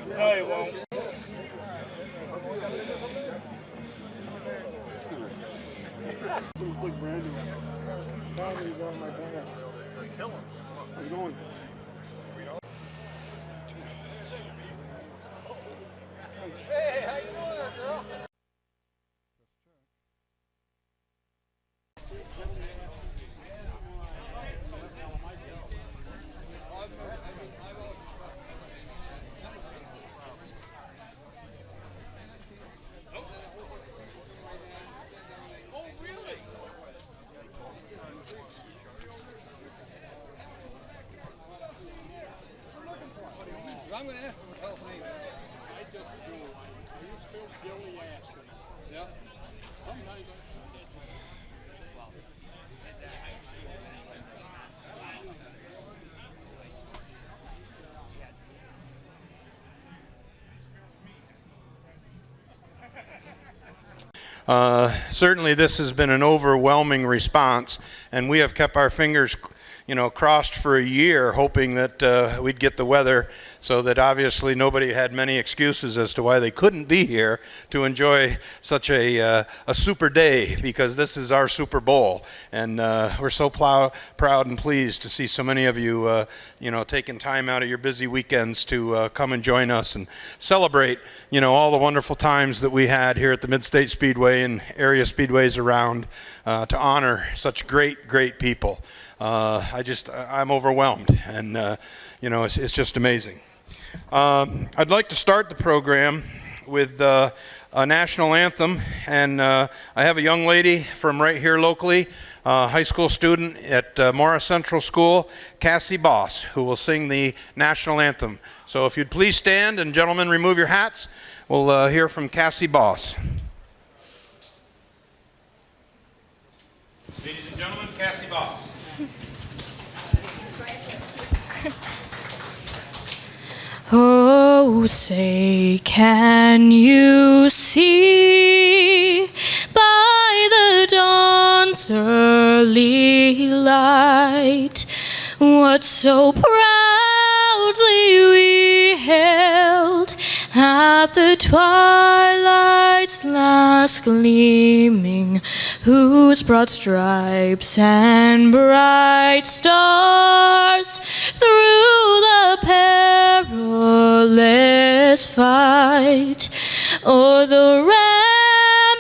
No, he won't. Look brand new. Batteries on my car. Kill him. How's it going? Hey, how you doing there, girl? I'm going to ask him what hell's name is. I just do. Are you still Billy Ashton? Yeah. Sometimes Certainly this has been an overwhelming response, and we have kept our fingers crossed for a year, hoping that we'd get the weather so that obviously nobody had many excuses as to why they couldn't be here to enjoy such a super day, because this is our Super Bowl, and we're so proud and pleased to see so many of you taking time out of your busy weekends to come and join us and celebrate all the wonderful times that we had here at the Midstate Speedway and area speedways around to honor such great people. I'm overwhelmed, and it's just amazing. I'd like to start the program with a national anthem, and I have a young lady from right here locally, a high school student at Morris Central School, Cassie Boss, who will sing the national anthem. So if you'd please stand, and gentlemen, remove your hats, we'll hear from Cassie Boss. Ladies and gentlemen, Cassie Boss. Oh, say, can you see by the dawn's early light what so proudly we hailed at the twilight's last gleaming, whose broad stripes and bright stars through the perilous fight o'er the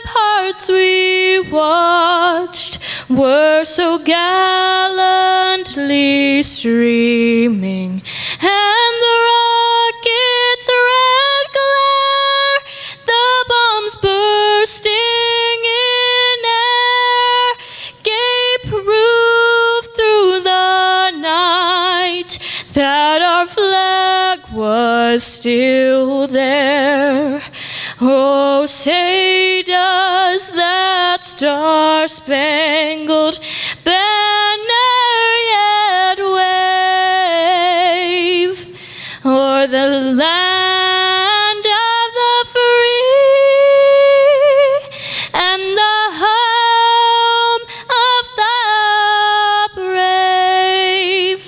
ramparts we watched were so gallantly streaming, and the rocket's red glare, the bombs bursting in air, gave proof through the night that our flag was still there. Oh, say, does that star-spangled banner yet wave o'er the land of the free and the home of the brave?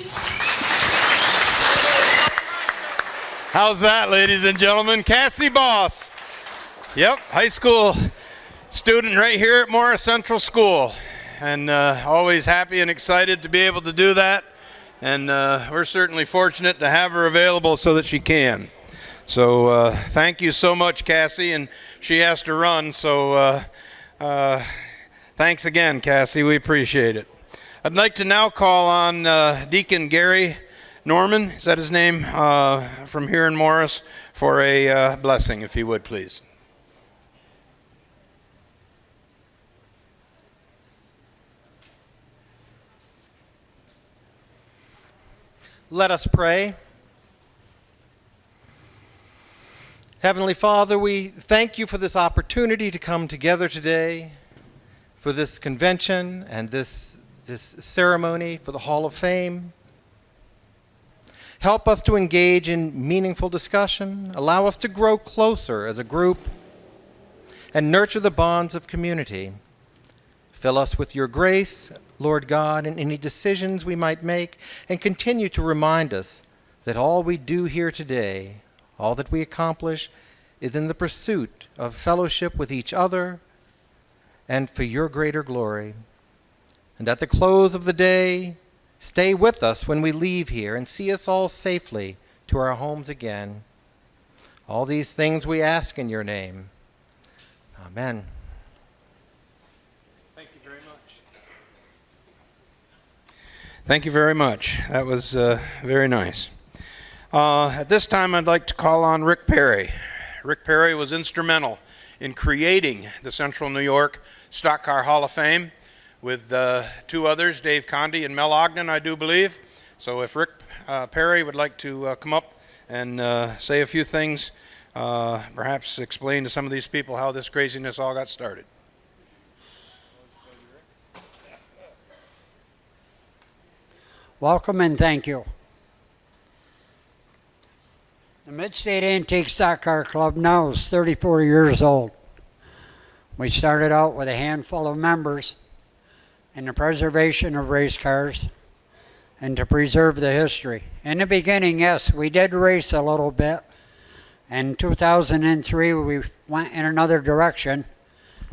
How's that, ladies and gentlemen? Cassie Boss. Yep, high school student right here at Morris Central School, and always happy and excited to be able to do that, and we're certainly fortunate to have her available so that she can. So thank you so much, Cassie, and she has to run, so thanks again, Cassie, we appreciate it. I'd like to now call on Deacon Gary Norman, is that his name, from here in Morris, for a blessing, if he would, please. Let us pray. Heavenly Father, we thank you for this opportunity to come together today for this convention and this ceremony for the Hall of Fame. Help us to engage in meaningful discussion. Allow us to grow closer as a group and nurture the bonds of community. Fill us with your grace, Lord God, in any decisions we might make, and continue to remind us that all we do here today, all that we accomplish, is in the pursuit of fellowship with each other and for your greater glory. And at the close of the day, stay with us when we leave here and see us all safely to our homes again. All these things we ask in your name. Amen. Thank you very much. Thank you very much. That was very nice. At this time, I'd like to call on Rick Perry. Rick Perry was instrumental in creating the Central New York Stock Car Hall of Fame with two others, Dave Conde and Mel Ogden, I do believe. So if Rick Perry would like to come up and say a few things, perhaps explain to some of these people how this craziness all got started. Welcome and thank you. The Midstate Antique Stock Car Club now is 34 years old. We started out with a handful of members in the preservation of race cars and to preserve the history. In the beginning, yes, we did race a little bit. In 2003, we went in another direction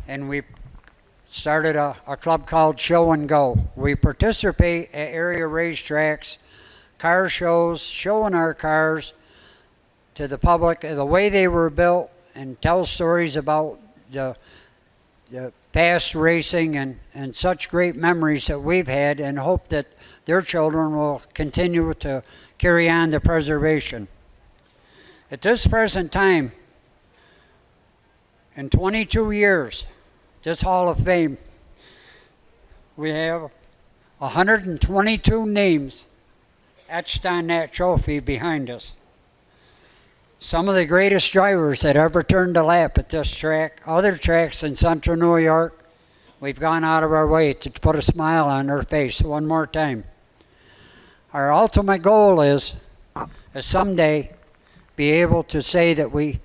and we started a club called Show and Go. We participate at area racetracks, car shows, showing our cars to the public, the way they were built, and tell stories about the past racing and such great memories that we've had, and hope that their children will continue to carry on the preservation. At this present time, in 22 years, this Hall of Fame, we have 122 names etched on that trophy behind us. Some of the greatest drivers that ever turned a lap at this track, other tracks in Central New York, we've gone out of our way to put a smile on their face one more time. Our ultimate goal is someday be able to say that we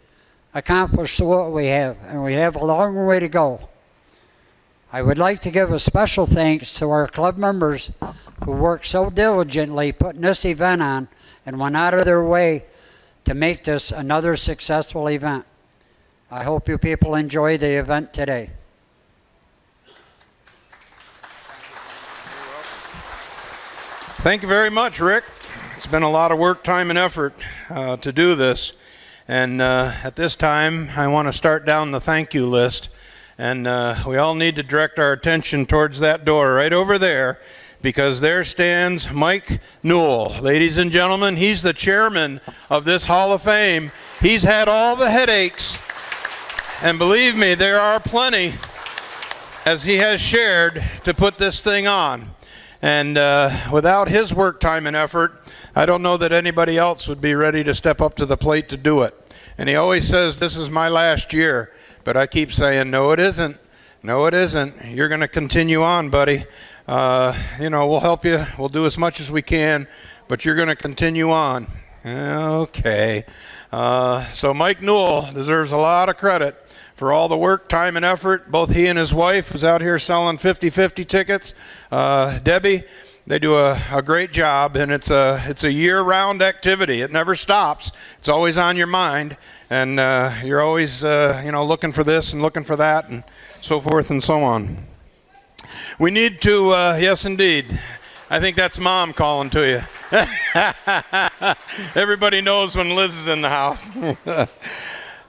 accomplished what we have, and we have a long way to go. I would like to give a special thanks to our club members who worked so diligently putting this event on and went out of their way to make this another successful event. I hope you people enjoy the event today. Thank you very much, Rick. It's been a lot of work, time, and effort to do this. And at this time, I want to start down the thank you list. And we all need to direct our attention towards that door right over there, because there stands Mike Newell. Ladies and gentlemen, he's the chairman of this Hall of Fame. He's had all the headaches, and believe me, there are plenty, as he has shared, to put this thing on. And without his work, time, and effort, I don't know that anybody else would be ready to step up to the plate to do it. And he always says, this is my last year. But I keep saying, no, it isn't. No, it isn't. You're going to continue on, buddy. We'll help you. We'll do as much as we can, but you're going to continue on. Okay. So Mike Newell deserves a lot of credit for all the work, time, and effort. Both he and his wife, who's out here selling 50-50 tickets, Debbie, they do a great job, and it's a year-round activity. It never stops. It's always on your mind, and you're always looking for this and looking for that, and so forth and so on. We need to, yes indeed, I think that's Mom calling to you. Everybody knows when Liz is in the house.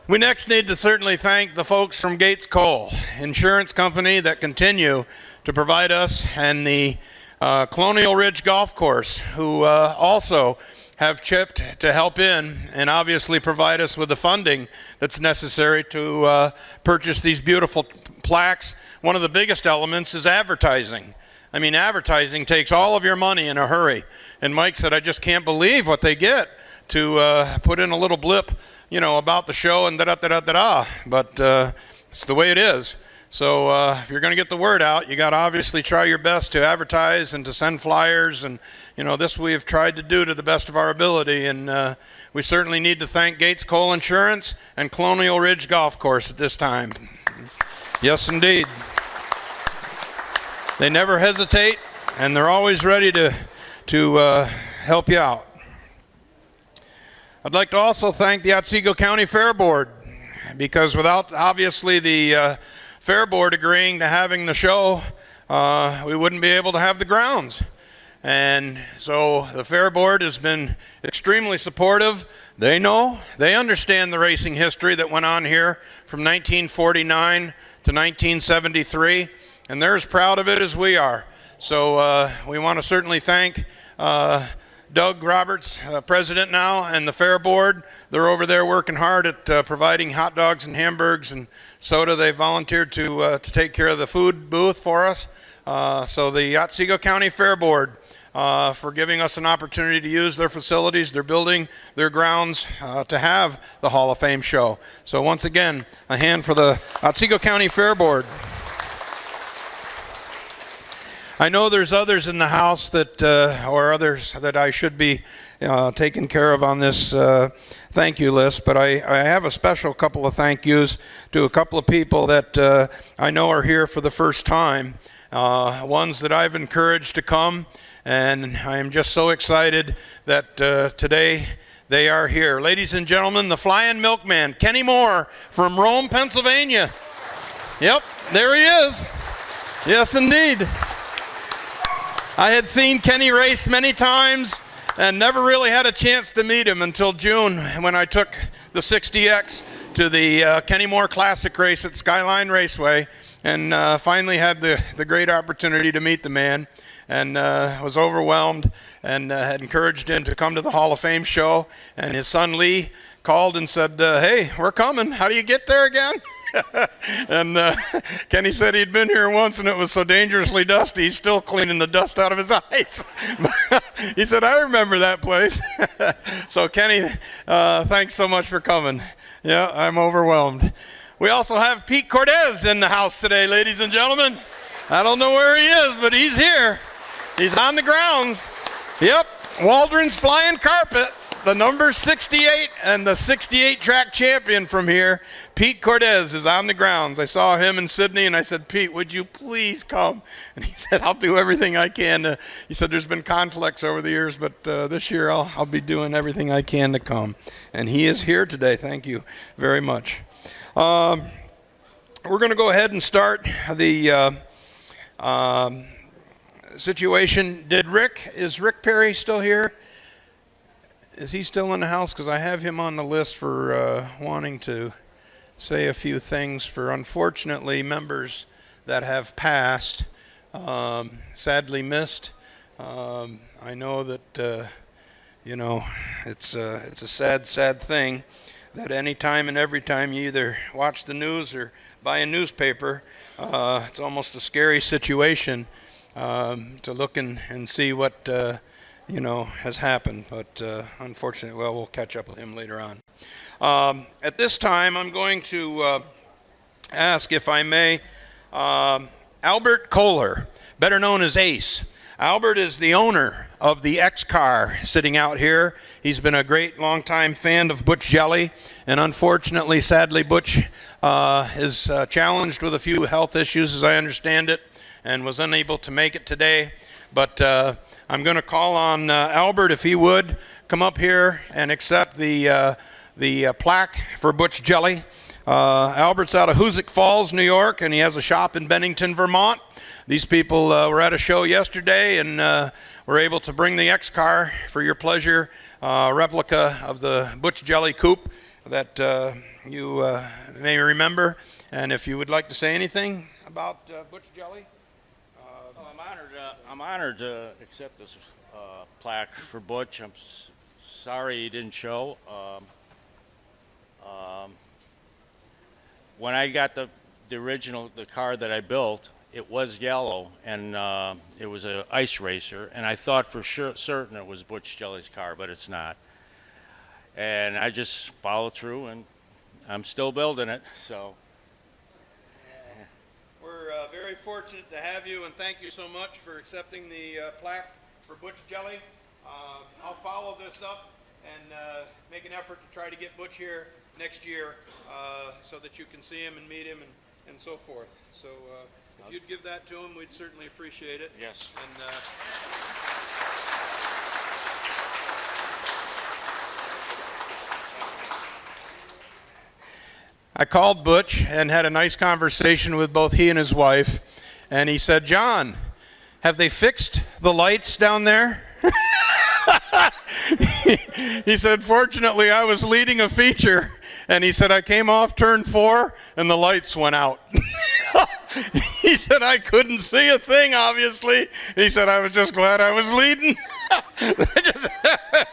We next need to certainly thank the folks from Gates Coal, insurance company that continue to provide us, and the Colonial Ridge Golf Course, who also have chipped to help in and obviously provide us with the funding that's necessary to purchase these beautiful plaques. One of the biggest elements is advertising. I mean, advertising takes all of your money in a hurry. And Mike said, I just can't believe what they get to put in a little blip, about the show and da-da-da-da-da-da. But it's the way it is. So if you're going to get the word out, you got to obviously try your best to advertise and to send flyers. And, this we have tried to do to the best of our ability. And we certainly need to thank Gates Coal Insurance and Colonial Ridge Golf Course at this time. Yes, indeed. They never hesitate, and they're always ready to help you out. I'd like to also thank the Otsego County Fair Board, because without obviously the Fair Board agreeing to having the show, we wouldn't be able to have the grounds. And so the Fair Board has been extremely supportive. They understand the racing history that went on here from 1949 to 1973, and they're as proud of it as we are. So we want to certainly thank Doug Roberts, president now, and the Fair Board. They're over there working hard at providing hot dogs and hamburgers and soda. They volunteered to take care of the food booth for us. So the Otsego County Fair Board for giving us an opportunity to use their facilities. They're building their grounds to have the Hall of Fame show. So once again, a hand for the Otsego County Fair Board. I know there's others in the house that, or others that I should be taking care of on this thank you list, but I have a special couple of thank yous to a couple of people that I know are here for the first time, ones that I've encouraged to come, and I am just so excited that today they are here. Ladies and gentlemen, the Flying Milkman, Kenny Moore from Rome, Pennsylvania. Yep, there he is. Yes, indeed. I had seen Kenny race many times and never really had a chance to meet him until June when I took the 60X to the Kenny Moore Classic race at Skyline Raceway, and finally had the great opportunity to meet the man, and was overwhelmed, and had encouraged him to come to the Hall of Fame show. And his son Lee called and said, hey, we're coming. How do you get there again? And Kenny said he'd been here once and it was so dangerously dusty, he's still cleaning the dust out of his eyes. He said, I remember that place. So Kenny, thanks so much for coming. Yeah, I'm overwhelmed. We also have Pete Cortez in the house today, ladies and gentlemen. I don't know where he is, but he's here. He's on the grounds. Yep, Waldron's Flying Carpet, the number 68 and the 68 track champion from here. Pete Cortez is on the grounds. I saw him in Sydney and I said, Pete, would you please come? And he said, I'll do everything I can. He said, there's been conflicts over the years, but this year I'll be doing everything I can to come. And he is here today. Thank you very much. We're going to go ahead and start the situation. Is Rick Perry still here? Is he still in the house? Because I have him on the list for wanting to say a few things for, unfortunately, members that have passed, sadly missed. I know that, it's a sad thing that any time and every time you either watch the news or buy a newspaper, it's almost a scary situation to look and see what has happened, but unfortunately, we'll catch up with him later on. At this time, I'm going to ask, if I may, Albert Kohler, better known as Ace. Albert is the owner of the X car sitting out here. He's been a great longtime fan of Butch Jelly, and unfortunately, sadly, Butch is challenged with a few health issues, as I understand it, and was unable to make it today. But I'm going to call on Albert, if he would, come up here and accept the plaque for Butch Jelly. Albert's out of Hoosick Falls, New York, and he has a shop in Bennington, Vermont. These people were at a show yesterday and were able to bring the X car for your pleasure, replica of the Butch Jelly coupe that you may remember. And if you would like to say anything about Butch Jelly. I'm honored to accept this plaque for Butch. I'm sorry he didn't show. When I got the car that I built, it was yellow, and it was an ice racer, and I thought for certain it was Butch Jelly's car, but it's not. And I just followed through, and I'm still building it. So very fortunate to have you, and thank you so much for accepting the plaque for Butch Jelly. I'll follow this up and make an effort to try to get Butch here next year so that you can see him and meet him and so forth. So if you'd give that to him, we'd certainly appreciate it. Yes. And, I called Butch and had a nice conversation with both he and his wife, and he said, "John, have they fixed the lights down there?" He said, "Fortunately, I was leading a feature," and he said, "I came off turn 4 and the lights went out." He said, "I couldn't see a thing, obviously." He said, "I was just glad I was leading." I just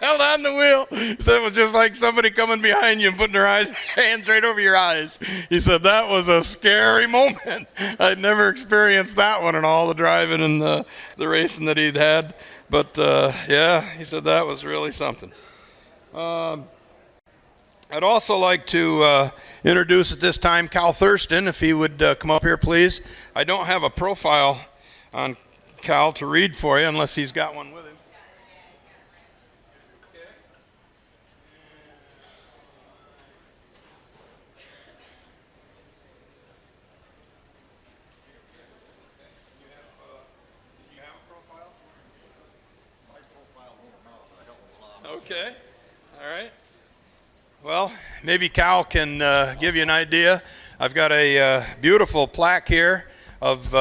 held on the wheel. He said, "It was just like somebody coming behind you and putting their hands right over your eyes." He said, "That was a scary moment." I'd never experienced that one in all the driving and the racing that he'd had. But yeah, he said that was really something. I'd also like to introduce at this time Cal Thurston, if he would come up here, please. I don't have a profile on Cal to read for you unless he's got one with him. Okay, all right. Well, maybe Cal can give you an idea. I've got a beautiful plaque here of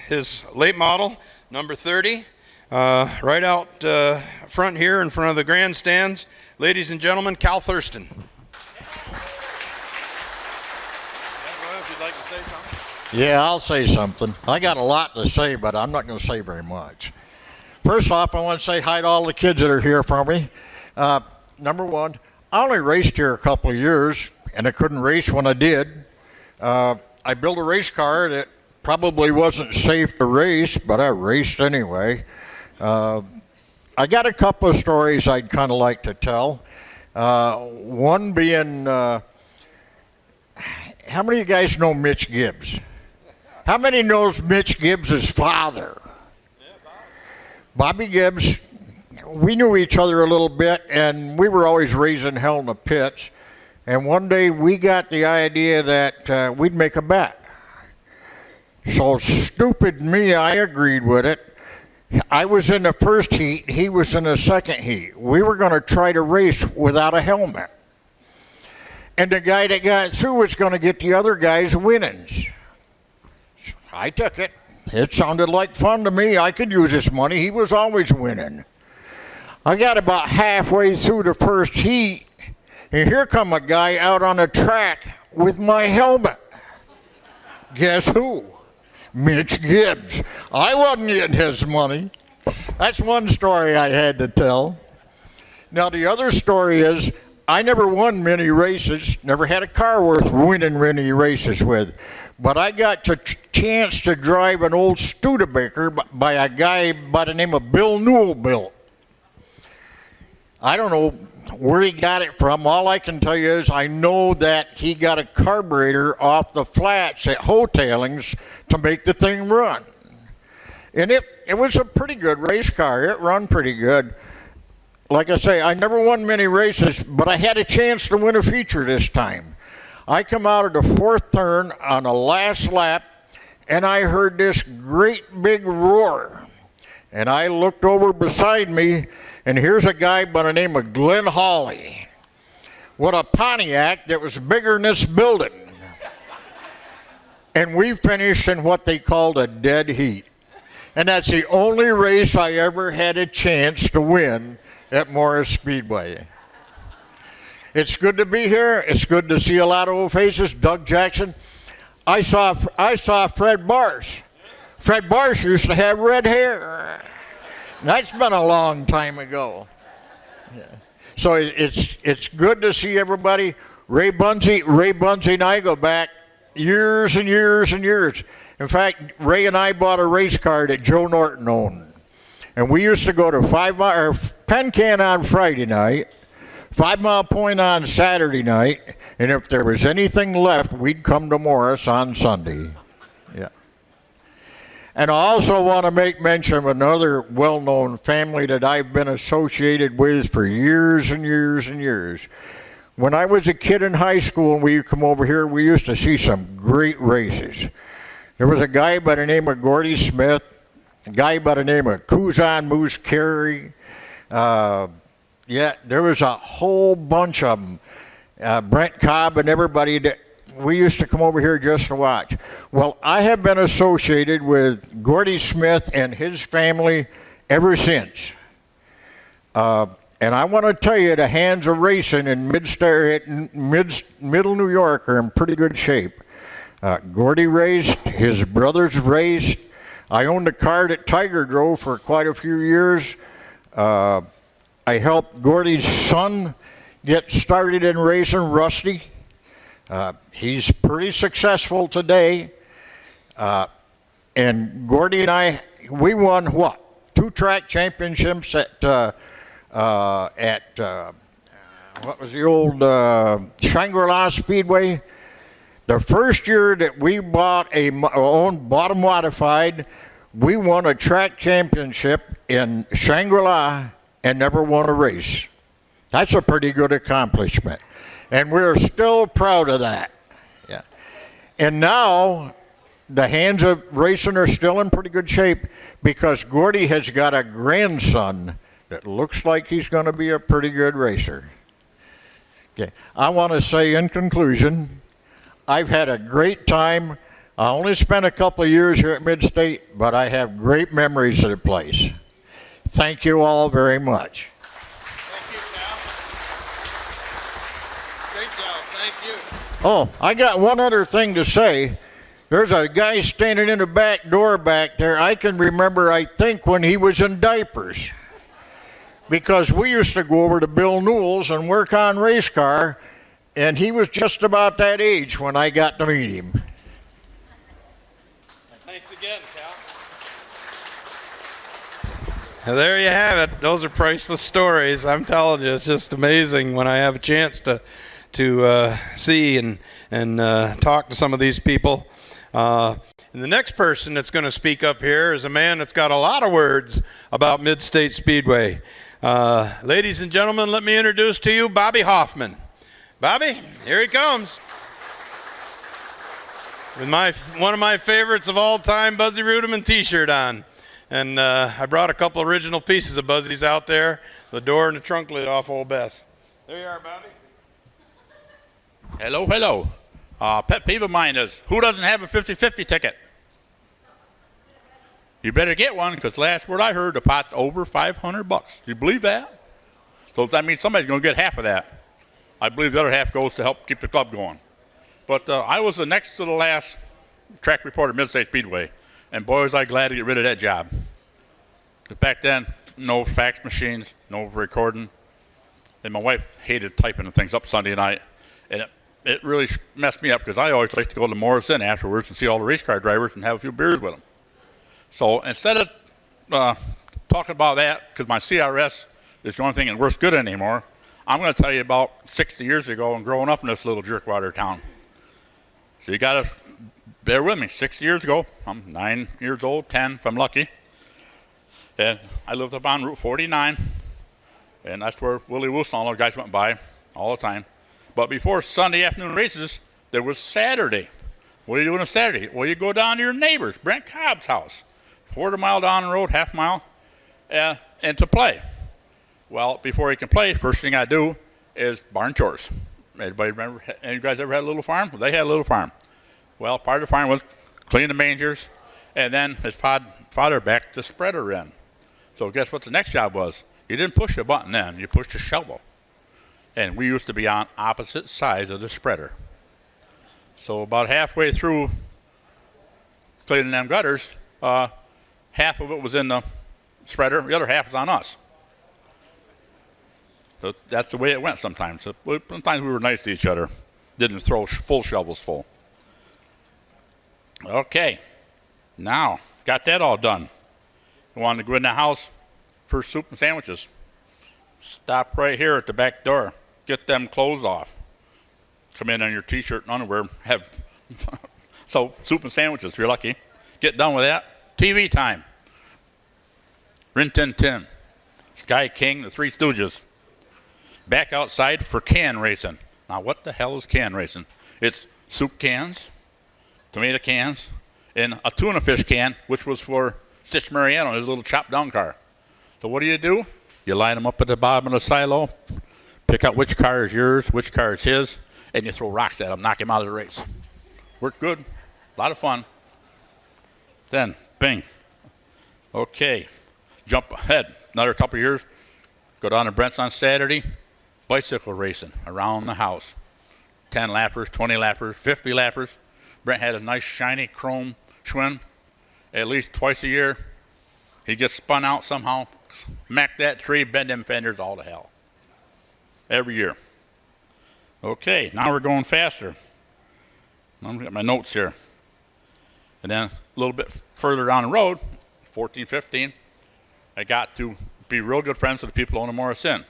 his late model, number 30, right out front here in front of the grandstands. Ladies and gentlemen, Cal Thurston. If you'd like to say something. Yeah, I'll say something. I got a lot to say, but I'm not going to say very much. First off, I want to say hi to all the kids that are here for me. Number one, I only raced here a couple of years, and I couldn't race when I did. I built a race car that probably wasn't safe to race, but I raced anyway. I got a couple of stories I'd kind of like to tell. One being, how many of you guys know Mitch Gibbs? How many knows Mitch Gibbs' father? Bobby Gibbs. We knew each other a little bit, and we were always raising hell in the pits. And one day we got the idea that we'd make a bet. So stupid me, I agreed with it. I was in the first heat, he was in the second heat. We were going to try to race without a helmet. And the guy that got through was going to get the other guys winnings. I took it. It sounded like fun to me. I could use this money. He was always winning. I got about halfway through the first heat, and here come a guy out on the track with my helmet. Guess who? Mitch Gibbs. I wasn't getting his money. That's one story I had to tell. Now the other story is, I never won many races, never had a car worth winning many races with, but I got the chance to drive an old Studebaker by a guy by the name of Bill Newell built. I don't know where he got it from. All I can tell you is I know that he got a carburetor off the flats at Hotailings to make the thing run. And it was a pretty good race car. It run pretty good. Like I say, I never won many races, but I had a chance to win a feature this time. I come out of the fourth turn on the last lap, and I heard this great big roar. And I looked over beside me, and here's a guy by the name of Glenn Hawley with a Pontiac that was bigger than this building. And we finished in what they called a dead heat. And that's the only race I ever had a chance to win at Morris Speedway. It's good to be here. It's good to see a lot of old faces. Doug Jackson. I saw Fred Barsh. Fred Barsh used to have red hair. That's been a long time ago. Yeah. So it's good to see everybody. Ray Bunzy and I go back years and years and years. In fact, Ray and I bought a race car that Joe Norton owned. And we used to go to Penn Can on Friday night, 5 Mile Point on Saturday night, and if there was anything left, we'd come to Morris on Sunday. Yeah. And I also want to make mention of another well-known family that I've been associated with for years and years and years. When I was a kid in high school and we come over here, we used to see some great races. There was a guy by the name of Gordy Smith, a guy by the name of Kuzan Moose Carey. There was a whole bunch of them. Brent Cobb and everybody that we used to come over here just to watch. Well, I have been associated with Gordy Smith and his family ever since. And I want to tell you, the hands of racing in middle New York are in pretty good shape. Gordy raced, his brothers raced. I owned a car that Tiger drove for quite a few years. I helped Gordy's son get started in racing, Rusty. He's pretty successful today. And Gordy and I, we won what? 2 track championships at what was the old Shangri-La Speedway. The first year that we bought bought a modified, we won a track championship in Shangri-La and never won a race. That's a pretty good accomplishment. And we're still proud of that. Yeah. And now the hands of racing are still in pretty good shape because Gordy has got a grandson that looks like he's going to be a pretty good racer. Okay. I want to say in conclusion, I've had a great time. I only spent a couple of years here at Midstate, but I have great memories of the place. Thank you all very much. Oh, I got one other thing to say. There's a guy standing in the back door back there. I can remember, I think, when he was in diapers. Because we used to go over to Bill Newell's and work on race car, and he was just about that age when I got to meet him. Thanks again, Cal. There you have it. Those are priceless stories. I'm telling you, it's just amazing when I have a chance to see and talk to some of these people. And the next person that's going to speak up here is a man that's got a lot of words about Midstate Speedway. Ladies and gentlemen, let me introduce to you Bobby Hoffman. Bobby, here he comes. With one of my favorites of all time, Buzzy Rudiman t-shirt on. And I brought a couple original pieces of Buzzy's out there, the door and the trunk lid off old Bess. There you are, Bobby. Hello, hello. Pet peeve of mine is, who doesn't have a 50-50 ticket? You better get one, because last word I heard, the pot's over $500. Do you believe that? So that means somebody's going to get half of that. I believe the other half goes to help keep the club going. But I was the next to the last track reporter at Midstate Speedway, and boy, was I glad to get rid of that job. 'Cause back then, no fax machines, no recording, and my wife hated typing the things up Sunday night, and it really messed me up because I always like to go to Morris Inn afterwards and see all the race car drivers and have a few beers with them. So instead of talking about that, because my CRS is the only thing that works good anymore, I'm going to tell you about 60 years ago and growing up in this little jerkwater town. So you got to bear with me. 60 years ago, I'm 9 years old, 10 if I'm lucky, and I lived up on Route 49, and that's where Willie Wilson and all those guys went by all the time. But before Sunday afternoon races, there was Saturday. What are you doing on Saturday? Well, you go down to your neighbor's, Brent Cobb's house, quarter mile down the road, half mile, and to play. Well, before you can play, first thing I do is barn chores. Anybody remember, any of you guys ever had a little farm? Well, they had a little farm. Well, part of the farm was clean the mangers, and then his father backed the spreader in. So guess what the next job was? You didn't push a button then, you pushed a shovel. And we used to be on opposite sides of the spreader. So about halfway through cleaning them gutters, half of it was in the spreader, the other half was on us. So that's the way it went sometimes. So sometimes we were nice to each other. Didn't throw full shovels full. Okay, now, got that all done. We wanted to go in the house for soup and sandwiches. Stop right here at the back door. Get them clothes off. Come in your t-shirt and underwear. Have so soup and sandwiches if you're lucky. Get done with that. TV time. Rin Tin Tin, Sky King, the Three Stooges. Back outside for can racing. Now, what the hell is can racing? It's soup cans, tomato cans, and a tuna fish can, which was for Stitch Mariano, his little chopped down car. So what do? You line them up at the bottom of the silo, pick out which car is yours, which car is his, and you throw rocks at him, knock him out of the race. Worked good. A lot of fun. Then, bing. Okay. Jump ahead. Another couple of years. Go down to Brent's on Saturday. Bicycle racing around the house. 10 lappers, 20 lappers, 50 lappers. Brent had a nice shiny chrome Schwinn at least twice a year. He gets spun out somehow, smack that tree, bend them fenders all to hell. Every year. Okay, now we're going faster. I'm going to get my notes here. And then a little bit further down the road, 14, 15, I got to be real good friends with the people on the Morris Inn.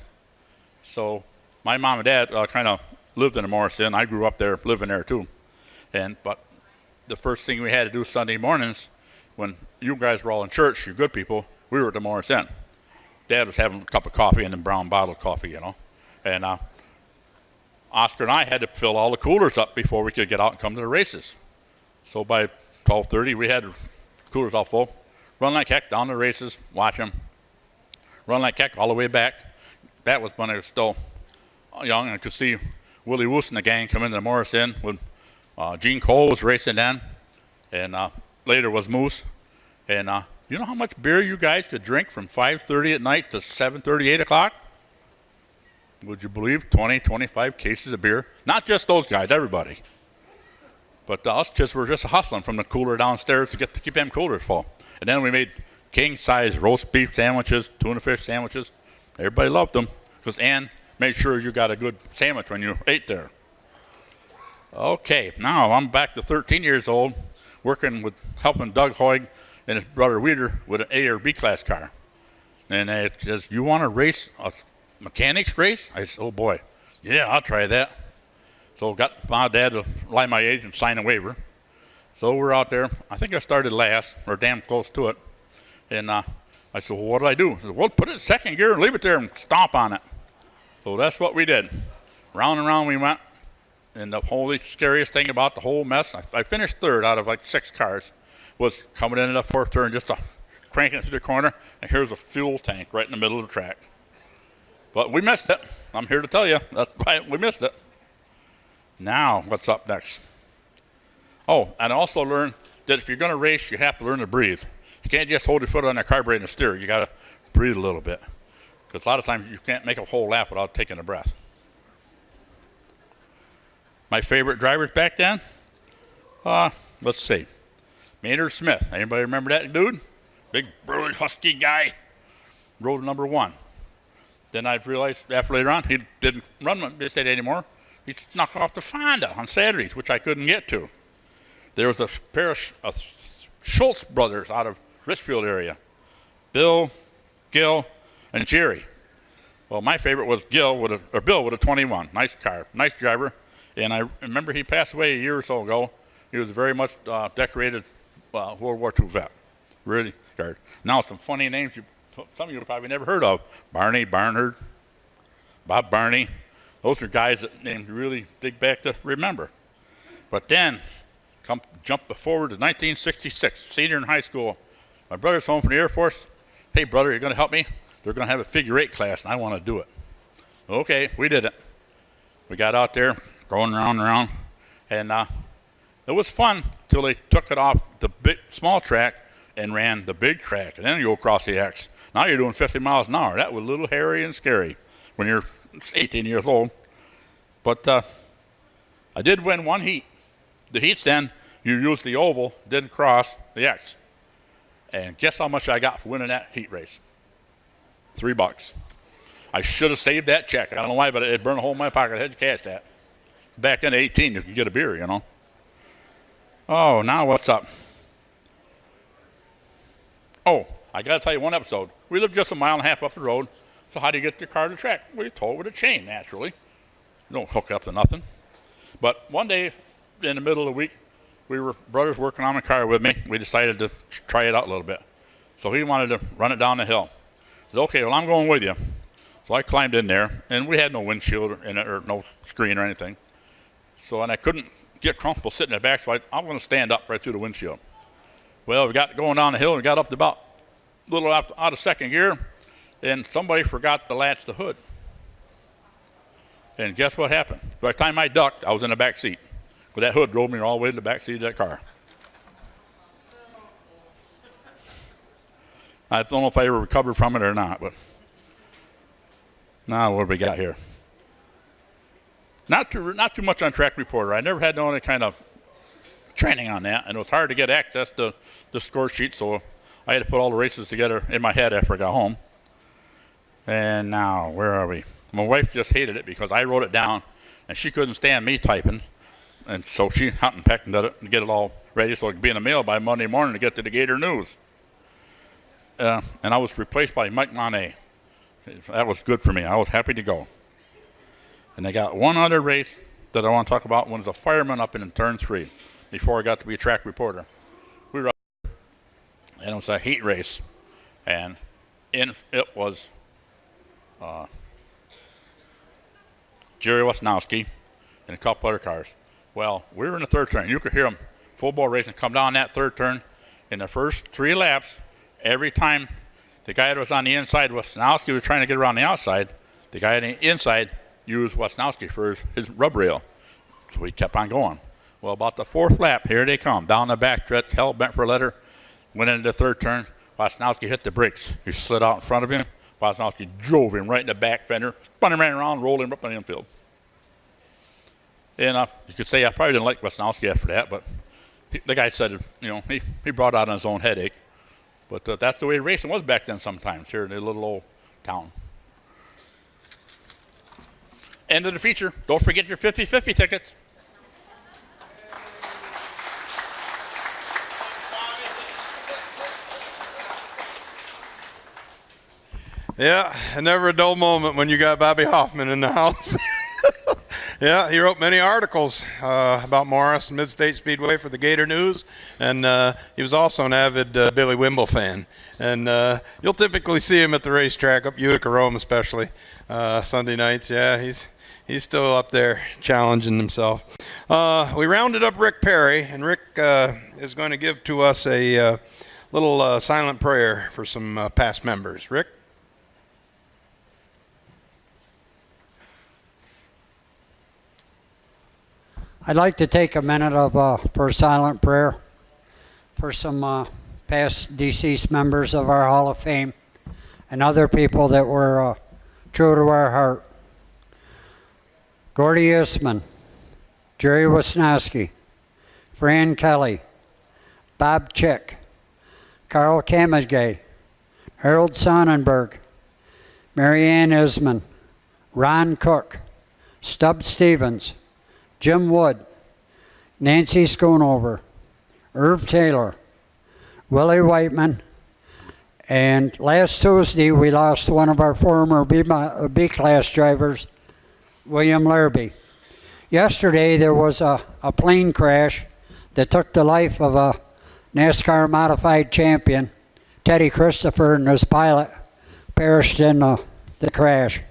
So my mom and dad kind of lived in the Morris Inn. I grew up there, living there too. But the first thing we had to do Sunday mornings, when you guys were all in church, you good people, we were at the Morris Inn. Dad was having a cup of coffee and a brown bottle of coffee, you know. And Oscar and I had to fill all the coolers up before we could get out and come to the races. So by 12:30, we had the coolers all full. Run like heck down the races, watch them. Run like heck all the way back. That was when I was still young, and I could see Willie Woos and the gang come into the Morris Inn when Gene Cole was racing then, and later was Moose. And you know how much beer you guys could drink from 5:30 at night to 7:30, 8 o'clock? Would you believe 20, 25 cases of beer? Not just those guys, everybody. But us kids were just hustling from the cooler downstairs to keep them coolers full. And then we made king-size roast beef sandwiches, tuna fish sandwiches. Everybody loved them because Ann made sure you got a good sandwich when you ate there. Okay, now I'm back to 13 years old, helping Doug Hoig and his brother Weeder with an A or B class car. And they says, "You want to race a mechanics race?" I said, "Oh boy, yeah, I'll try that." So got my dad to lie my age and sign a waiver. So we're out there. I think I started last, or damn close to it. And I said, "Well, what do I do?" He said, "Well, put it in second gear and leave it there and stomp on it." So that's what we did. Round and round we went. And the holy scariest thing about the whole mess, I finished third out of like 6 cars, was coming into the fourth turn, just cranking it to the corner, and here's a fuel tank right in the middle of the track. But we missed it. I'm here to tell you, that's why we missed it. Now, what's up next? Oh, and I also learned that if you're going to race, you have to learn to breathe. You can't just hold your foot on the carburetor and steer. You got to breathe a little bit. Because a lot of times you can't make a whole lap without taking a breath. My favorite drivers back then? Let's see. Maynard Smith. Anybody remember that dude? Big, burly, husky guy. Rode number 1. Then I realized after later on he didn't run Midstate anymore. He snuck off to Fonda on Saturdays, which I couldn't get to. There was a pair of Schultz brothers out of Richfield area. Bill, Gil, and Jerry. Well, my favorite was Bill with a 21. Nice car, nice driver. And I remember he passed away a year or so ago. He was a very much decorated World War II vet. Really good. Now some funny names some of you probably never heard of. Barney Barnard, Bob Barney. Those are guys that names really dig back to remember. But then, jump forward to 1966, senior in high school. My brother's home from the Air Force. "Hey, brother, you're going to help me? They're going to have a figure 8 class, and I want to do it." Okay, we did it. We got out there, going round and round, and it was fun till they took it off the small track and ran the big track, and then you go across the X. Now you're doing 50 miles an hour. That was a little hairy and scary when you're 18 years old. But I did win 1 heat. The heats then, you used the oval, didn't cross the X. And guess how much I got for winning that heat race? $3. I should have saved that check. I don't know why, but it burned a hole in my pocket. I had to cash that. Back in 18, you could get a beer, you know. Oh, now what's up? Oh, I got to tell you one episode. We lived just a mile and a half up the road. So how do you get your car to the track? Well, you tow it with a chain, naturally. You don't hook up to nothing. But one day, in the middle of the week, we were brothers working on the car with me. We decided to try it out a little bit. So he wanted to run it down the hill. I said, okay, well, I'm going with you. So I climbed in there, and we had no windshield in it or no screen or anything. So, and I couldn't get comfortable sitting in the back, so I'm going to stand up right through the windshield. Well, we got going down the hill, and we got up to about a little out of second gear, and somebody forgot to latch the hood. And guess what happened? By the time I ducked, I was in the back seat. But that hood drove me all the way to the back seat of that car. I don't know if I ever recovered from it or not, but now what have we got here? Not too much on track reporter. I never had no any kind of training on that, and it was hard to get access to the score sheet, so I had to put all the races together in my head after I got home. And now, where are we? My wife just hated it because I wrote it down, and she couldn't stand me typing, and so she hunting pecked and did it and get it all ready so it could be in the mail by Monday morning to get to the Gator News. And I was replaced by Mike Monet. That was good for me. I was happy to go. And I got one other race that I want to talk about. One was a fireman up in turn 3 before I got to be a track reporter. We were up there, and it was a heat race. And it was Jerry Wisnowski and a couple other cars. Well, we were in the third turn. You could hear them full bore racing come down that third turn. In the first 3 laps, every time the guy that was on the inside, Wisnowski, was trying to get around the outside, the guy on the inside used Wisnowski for his rub rail. So we kept on going. Well, about the 4th lap, here they come. Down the back stretch, hell bent for a letter, went into the third turn. Wisnowski hit the brakes. He slid out in front of him. Wisnowski drove him right in the back fender, spun him right around, rolled him up on the infield. And you could say I probably didn't like Wisnowski after that, but the guy said, he brought out on his own headache. But that's the way racing was back then sometimes here in the little old town. End of the feature. Don't forget your 50-50 tickets. Yeah, never a dull moment when you got Bobby Hoffman in the house. Yeah, he wrote many articles about Morris and Midstate Speedway for the Gator News, and he was also an avid Billy Wimble fan. And you'll typically see him at the racetrack, up Utica Rome especially, Sunday nights. Yeah, he's still up there challenging himself. We rounded up Rick Perry, and Rick is going to give to us a little silent prayer for some past members. Rick? I'd like to take a minute for a silent prayer for some past deceased members of our Hall of Fame and other people that were true to our heart. Gordy Eastman, Jerry Wisnowski, Fran Kelly, Bob Chick, Carl Kamagay, Harold Sonnenberg, Marianne Isman, Ron Cook, Stub Stevens, Jim Wood, Nancy Schoonover, Irv Taylor, Willie Whiteman, and last Tuesday we lost one of our former B-class drivers, William Larrabee. Yesterday there was a plane crash that took the life of a NASCAR modified champion. Teddy Christopher and his pilot perished in the crash.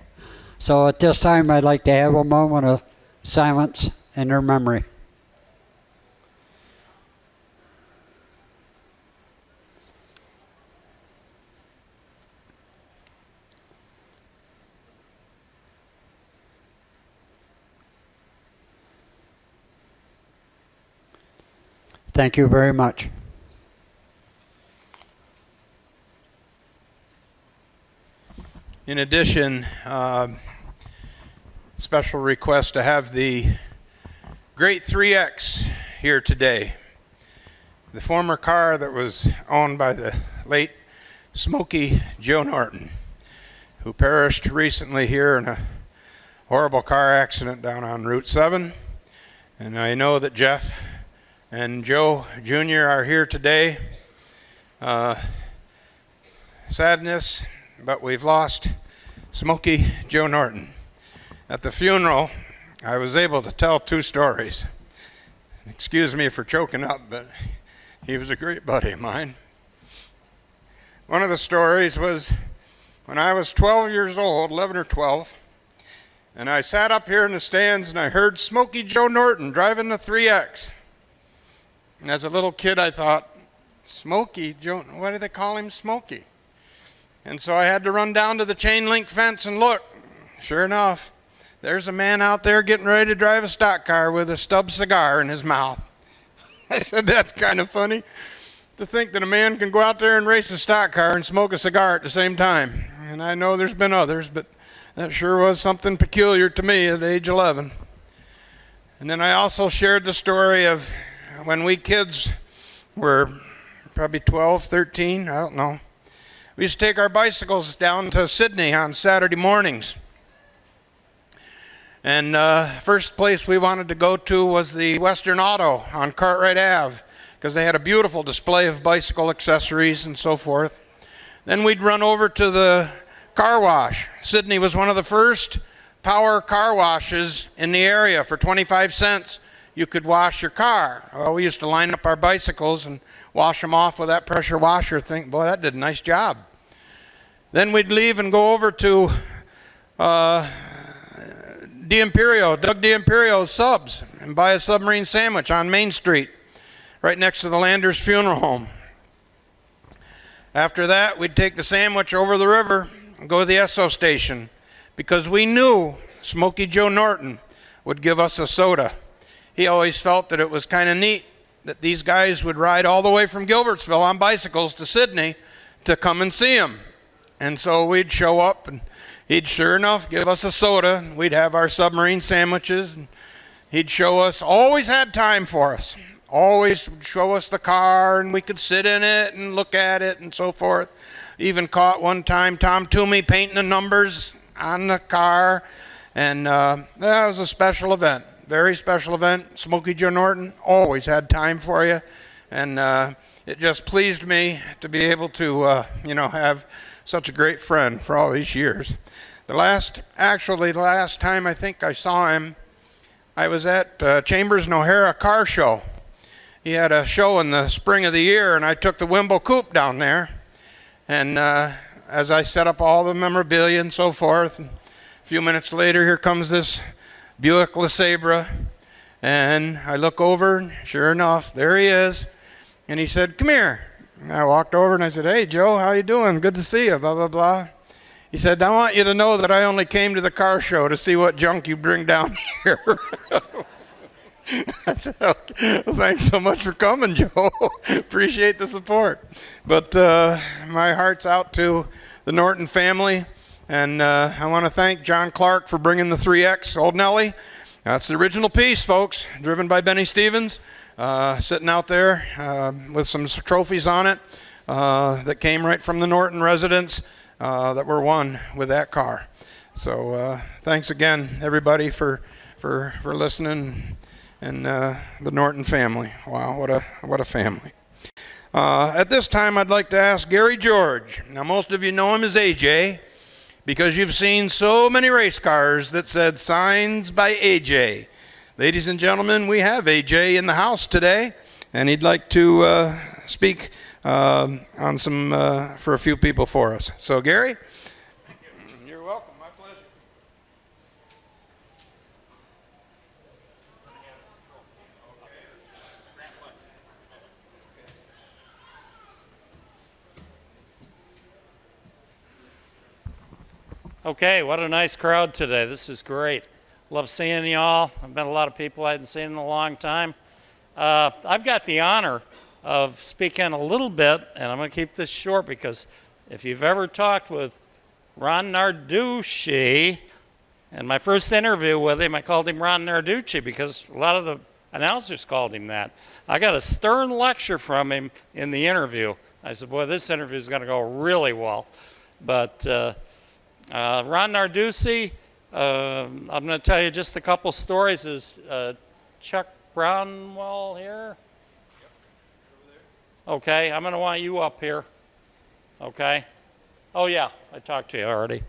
So at this time I'd like to have a moment of silence in their memory. Thank you very much. In addition, special request to have the Great 3X here today. The former car that was owned by the late Smokey Joe Norton, who perished recently here in a horrible car accident down on Route 7. And I know that Jeff and Joe Jr. are here today. Sadness, but we've lost Smokey Joe Norton. At the funeral, I was able to tell 2 stories. Excuse me for choking up, but he was a great buddy of mine. One of the stories was when I was 12 years old, 11 or 12, and I sat up here in the stands and I heard Smokey Joe Norton driving the 3X. And as a little kid, I thought, Smokey Joe, why do they call him Smokey? And so I had to run down to the chain link fence and look. Sure enough, there's a man out there getting ready to drive a stock car with a stub cigar in his mouth. I said, that's kind of funny to think that a man can go out there and race a stock car and smoke a cigar at the same time. And I know there's been others, but that sure was something peculiar to me at age 11. And then I also shared the story of when we kids were probably 12, 13, I don't know. We used to take our bicycles down to Sydney on Saturday mornings. And first place we wanted to go to was the Western Auto on Cartwright Ave, because they had a beautiful display of bicycle accessories and so forth. Then we'd run over to the car wash. Sydney was one of the first power car washes in the area. For 25 cents, you could wash your car. Well, we used to line up our bicycles and wash them off with that pressure washer. Think, boy, that did a nice job. Then we'd leave and go over to Doug D'Imperio's Subs, and buy a submarine sandwich on Main Street, right next to the Landers Funeral Home. After that, we'd take the sandwich over the river and go to the Esso station, because we knew Smokey Joe Norton would give us a soda. He always felt that it was kind of neat that these guys would ride all the way from Gilbertsville on bicycles to Sydney to come and see him. And so we'd show up, and he'd sure enough give us a soda. We'd have our submarine sandwiches, and he'd show us, always had time for us. Always would show us the car, and we could sit in it and look at it and so forth. Even caught one time Tom Toomey painting the numbers on the car, and that was a special event. Very special event. Smokey Joe Norton always had time for you, and it just pleased me to be able to, have such a great friend for all these years. The last time I think I saw him, I was at Chambers and O'Hara car show. He had a show in the spring of the year, and I took the Wimble Coupe down there, and as I set up all the memorabilia and so forth, and a few minutes later, here comes this Buick LeSabre, and I look over, and sure enough, there he is, and he said, come here. And I walked over and I said, hey Joe, how you doing? Good to see you, blah, blah, blah. He said, I want you to know that I only came to the car show to see what junk you bring down here. I said, okay, well, thanks so much for coming, Joe. Appreciate the support. But my heart's out to the Norton family. And I want to thank John Clark for bringing the 3X, Old Nellie. That's the original piece, folks, driven by Benny Stevens, sitting out there with some trophies on it that came right from the Norton residents that were won with that car. So thanks again, everybody, for listening, and the Norton family. Wow, what a family. At this time, I'd like to ask Gary George. Now, most of you know him as AJ, because you've seen so many race cars that said signs by AJ. Ladies and gentlemen, we have AJ in the house today, and he'd like to speak on some for a few people for us. So, Gary? Thank you. You're welcome. My pleasure. Okay, what a nice crowd today. This is great. Love seeing y'all. I've met a lot of people I hadn't seen in a long time. I've got the honor of speaking a little bit, and I'm going to keep this short because if you've ever talked with Ron Narducci, and my first interview with him, I called him Ron Narducci because a lot of the announcers called him that. I got a stern lecture from him in the interview. I said, boy, this interview is going to go really well. But Ron Narducci, I'm going to tell you just a couple stories. Is Chuck Brownwell here? Okay, I'm going to want you up here. Okay? Oh, yeah, I talked to you already.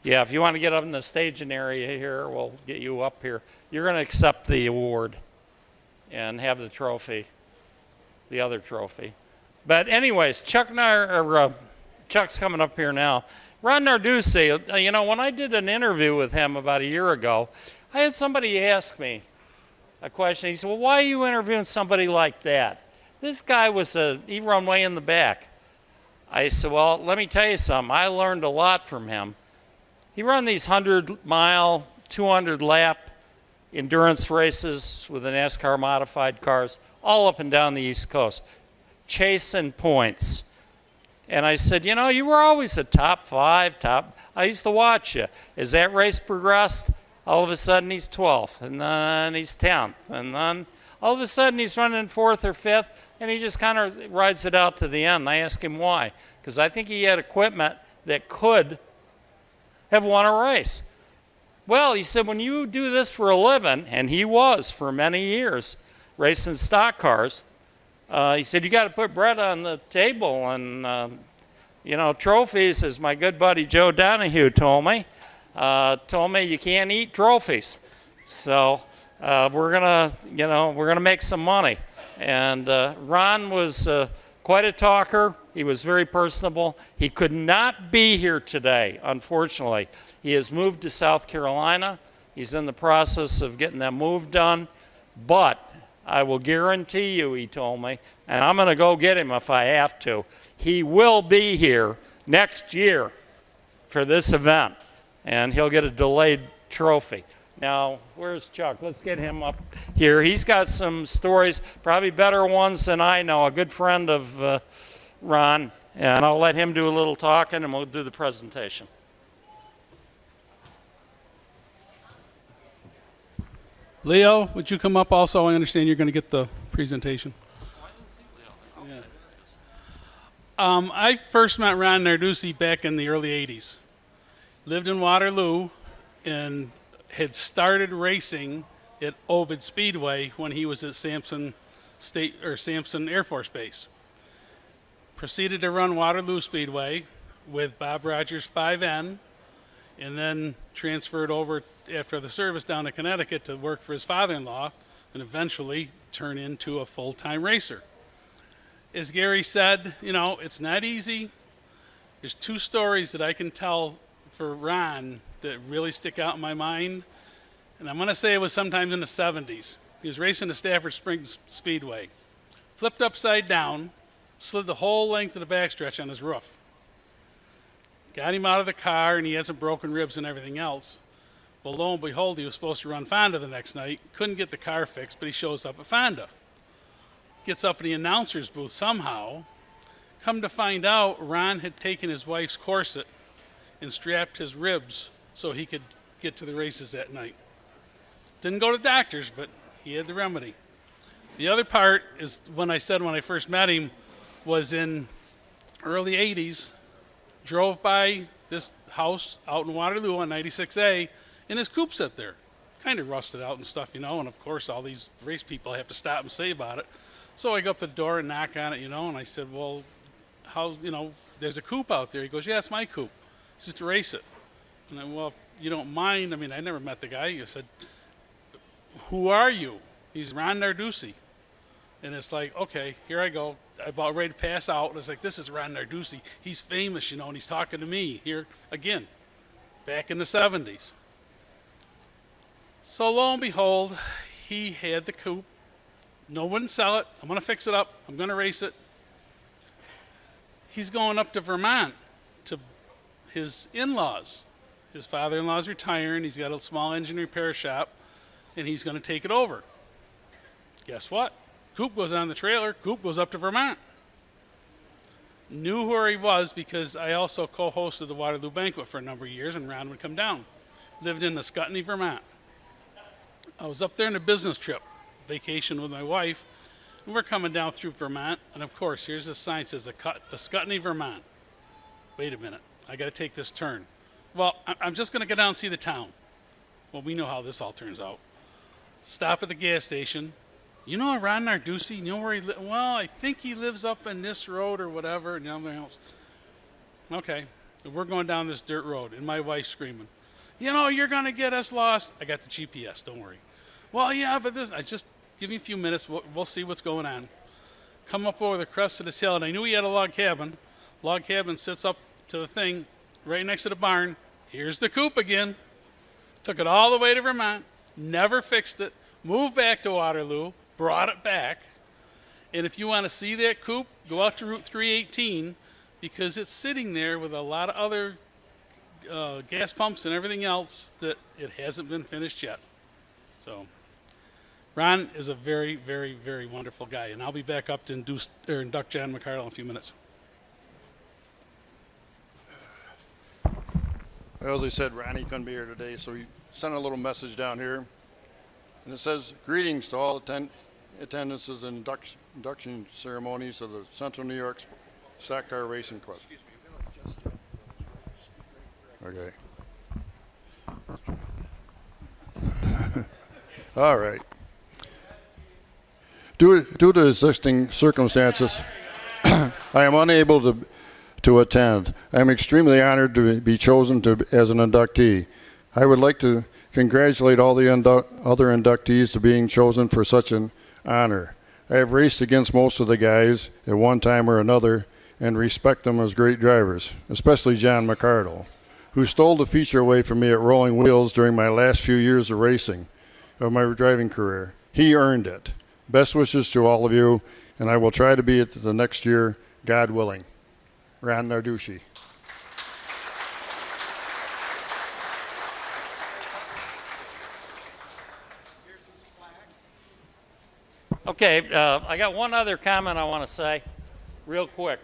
Yeah, if you want to get up in the staging area here, we'll get you up here. You're going to accept the award. and have the trophy, the other trophy. But anyways, Chuck's coming up here now. Ron Narduzzi, you know, when I did an interview with him about a year ago, I had somebody ask me a question. He said, well, why are you interviewing somebody like that? This guy he run way in the back. I said, well, let me tell you something. I learned a lot from him. He run these 100-mile, 200-lap endurance races with the NASCAR modified cars all up and down the East Coast, chasing points. And I said, you know, you were always a top 5, I used to watch you. As that race progressed, all of a sudden he's 12th, and then he's 10th, and then all of a sudden he's running 4th or 5th, and he just kind of rides it out to the end. I asked him why, because I think he had equipment that could have won a race. Well, he said, when you do this for a living, and he was for many years, racing stock cars, he said, you got to put bread on the table and, you know, trophies, as my good buddy Joe Donahue told me you can't eat trophies. So we're gonna make some money. And Ron was quite a talker. He was very personable. He could not be here today, unfortunately. He has moved to South Carolina. He's in the process of getting that move done. But I will guarantee you, he told me, and I'm going to go get him if I have to, he will be here next year for this event, and he'll get a delayed trophy. Now, where's Chuck? Let's get him up here. He's got some stories, probably better ones than I know, a good friend of Ron, and I'll let him do a little talking, and we'll do the presentation. Leo, would you come up also? I understand you're going to get the presentation. Yeah. I first met Ron Narduzzi back in the early 80s. Lived in Waterloo and had started racing at Ovid Speedway when he was at Sampson Air Force Base. Proceeded to run Waterloo Speedway with Bob Rogers 5N, and then transferred over after the service down to Connecticut to work for his father-in-law, and eventually turn into a full-time racer. As Gary said, you know, it's not easy. There's 2 stories that I can tell for Ron that really stick out in my mind, and I'm going to say it was sometime in the 70s. He was racing the Stafford Springs Speedway, flipped upside down, slid the whole length of the backstretch on his roof. Got him out of the car, and he had some broken ribs and everything else. Well, lo and behold, he was supposed to run Fonda the next night. Couldn't get the car fixed, but he shows up at Fonda. Gets up in the announcer's booth somehow. Come to find out, Ron had taken his wife's corset and strapped his ribs so he could get to the races that night. Didn't go to doctors, but he had the remedy. The other part is when I said when I first met him was in early 80s, drove by this house out in Waterloo on 96A, and his coupe sat there, kind of rusted out and stuff, you know, and of course all these race people have to stop and say about it. So I go up the door and knock on it, you know, and I said, well, how, you know, there's a coupe out there. He goes, yeah, it's my coupe. It's just to race it. And I, well, if you don't mind, I mean, I never met the guy. I said, who are you? He's Ron Narduzzi. And it's like, okay, here I go. I'm about ready to pass out. And it's like, this is Ron Narduzzi. He's famous, you know, and he's talking to me here again, back in the 70s. So lo and behold, he had the coupe. No one sell it. I'm going to fix it up. I'm going to race it. He's going up to Vermont to his in-laws. His father-in-law's retiring. He's got a small engine repair shop, and he's going to take it over. Guess what? Coupe goes on the trailer. Coupe goes up to Vermont. Knew where he was because I also co-hosted the Waterloo Banquet for a number of years, and Ron would come down. Lived in Ascutney, Vermont. I was up there on a business trip, vacation with my wife, and we're coming down through Vermont, and of course, here's a sign that says Ascutney, Vermont. Wait a minute, I got to take this turn. Well, I'm just going to go down and see the town. Well, we know how this all turns out. Stop at the gas station. You know Ron Narduzzi? You know where he lives? Well, I think he lives up in this road or whatever, and everything else. Okay, we're going down this dirt road, and my wife's screaming, you know, you're going to get us lost. I got the GPS, don't worry. Well, yeah, but this, I just give me a few minutes. We'll see what's going on. Come up over the crest of this hill, and I knew he had a log cabin. Log cabin sits up to the thing right next to the barn. Here's the coop again. Took it all the way to Vermont, never fixed it, moved back to Waterloo, brought it back. And if you want to see that coop, go out to Route 318 because it's sitting there with a lot of other gas pumps and everything else that it hasn't been finished yet. So Ron is a very, very, very wonderful guy, and I'll be back up to induct John McCardle in a few minutes. Well, as I said, Ronnie couldn't be here today, so he sent a little message down here. And it says, greetings to all attendances and induction ceremonies of the Central New York Stock Car Racing Club. Okay. All right. Due to existing circumstances, I am unable to attend. I am extremely honored to be chosen as an inductee. I would like to congratulate all the other inductees to being chosen for such an honor. I have raced against most of the guys at one time or another and respect them as great drivers, especially John McCardle, who stole the feature away from me at Rolling Wheels during my last few years of racing, of my driving career. He earned it. Best wishes to all of you, and I will try to be at the next year, God willing. Ron Narducci. Okay, I got one other comment I want to say real quick.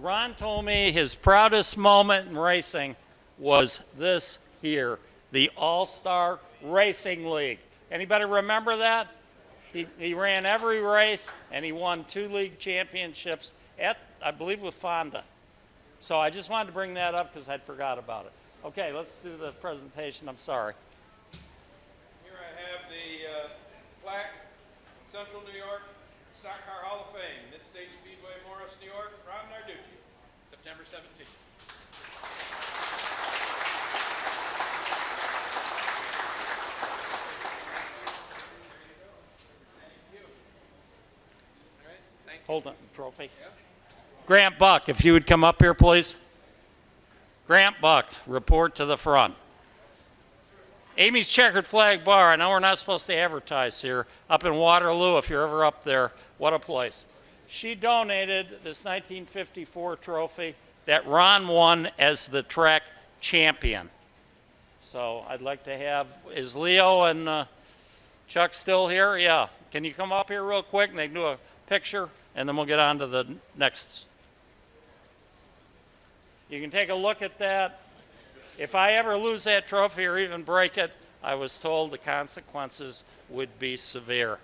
Ron told me his proudest moment in racing was this here, the All-Star Racing League. Anybody remember that? He ran every race, and he won 2 league championships at, I believe, with Fonda. So I just wanted to bring that up because I'd forgot about it. Okay, let's do the presentation. I'm sorry. Here I have the plaque, Central New York Stock Car Hall of Fame, Midstate Speedway, Morris, New York, Ron Narducci, September 17th. Hold on, trophy. Grant Buck, if you would come up here, please. Grant Buck, report to the front. Amy's Checkered Flag Bar, I know we're not supposed to advertise here, up in Waterloo, if you're ever up there, what a place. She donated this 1954 trophy that Ron won as the track champion. So I'd like to have, is Leo and Chuck still here? Yeah. Can you come up here real quick and they can do a picture, and then we'll get on to the next. You can take a look at that. If I ever lose that trophy or even break it, I was told the consequences would be severe.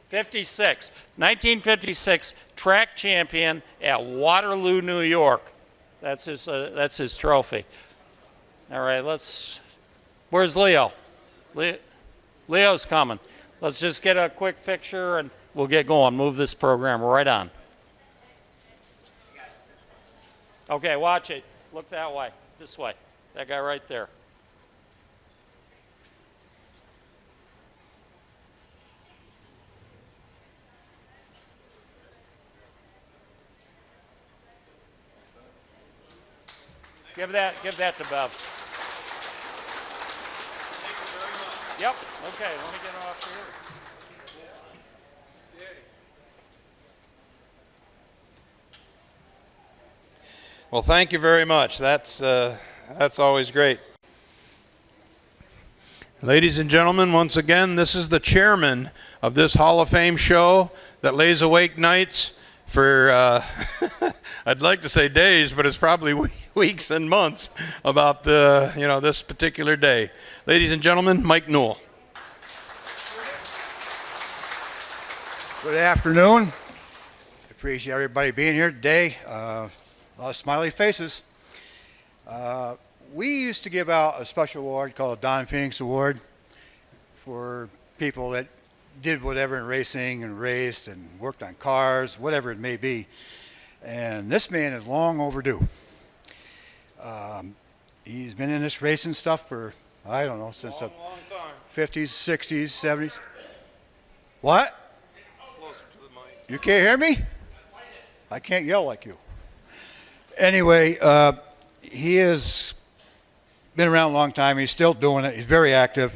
1956 track champion at Waterloo, New York. That's his trophy. All right, where's Leo? Leo's coming. Let's just get a quick picture and we'll get going. Move this program right on. Okay, watch it. Look that way, this way. That guy right there. Give that to Bev. Yep, okay, let me get off here. Well, thank you very much. That's always great. Ladies and gentlemen, once again, this is the chairman of this Hall of Fame show that lays awake nights for, I'd like to say days, but it's probably weeks and months about this particular day. Ladies and gentlemen, Mike Newell. Good afternoon. Appreciate everybody being here today. A lot of smiley faces. We used to give out a special award called Don Phoenix Award for people that did whatever in racing and raced and worked on cars, whatever it may be. And this man is long overdue. He's been in this racing stuff for, I don't know, since the 50s, 60s, 70s. What? You can't hear me? I can't yell like you. Anyway, he has been around a long time. He's still doing it. He's very active.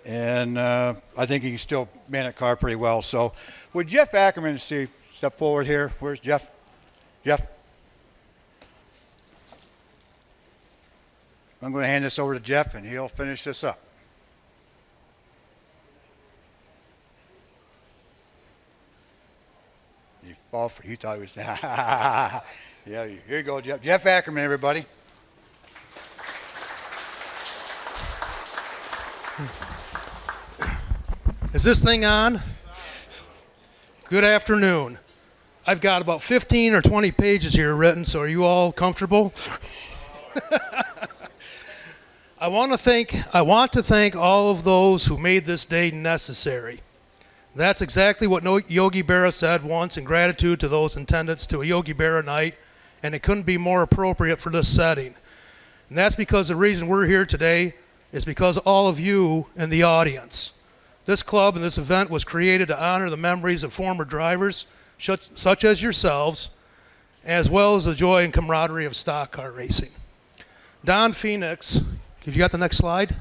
And I think he can still man a car pretty well. So would Jeff Ackerman step forward here? Where's Jeff? Jeff? I'm going to hand this over to Jeff, and he'll finish this up. He thought he was. Yeah, here you go, Jeff. Jeff Ackerman, everybody. Is this thing on? Good afternoon. I've got about 15 or 20 pages here written, so are you all comfortable? I want to thank all of those who made this day necessary. That's exactly what Yogi Berra said once in gratitude to those attendants to a Yogi Berra night, and it couldn't be more appropriate for this setting. And that's because the reason we're here today is because of all of you in the audience. This club and this event was created to honor the memories of former drivers, such as yourselves, as well as the joy and camaraderie of stock car racing. Don Phoenix, have you got the next slide?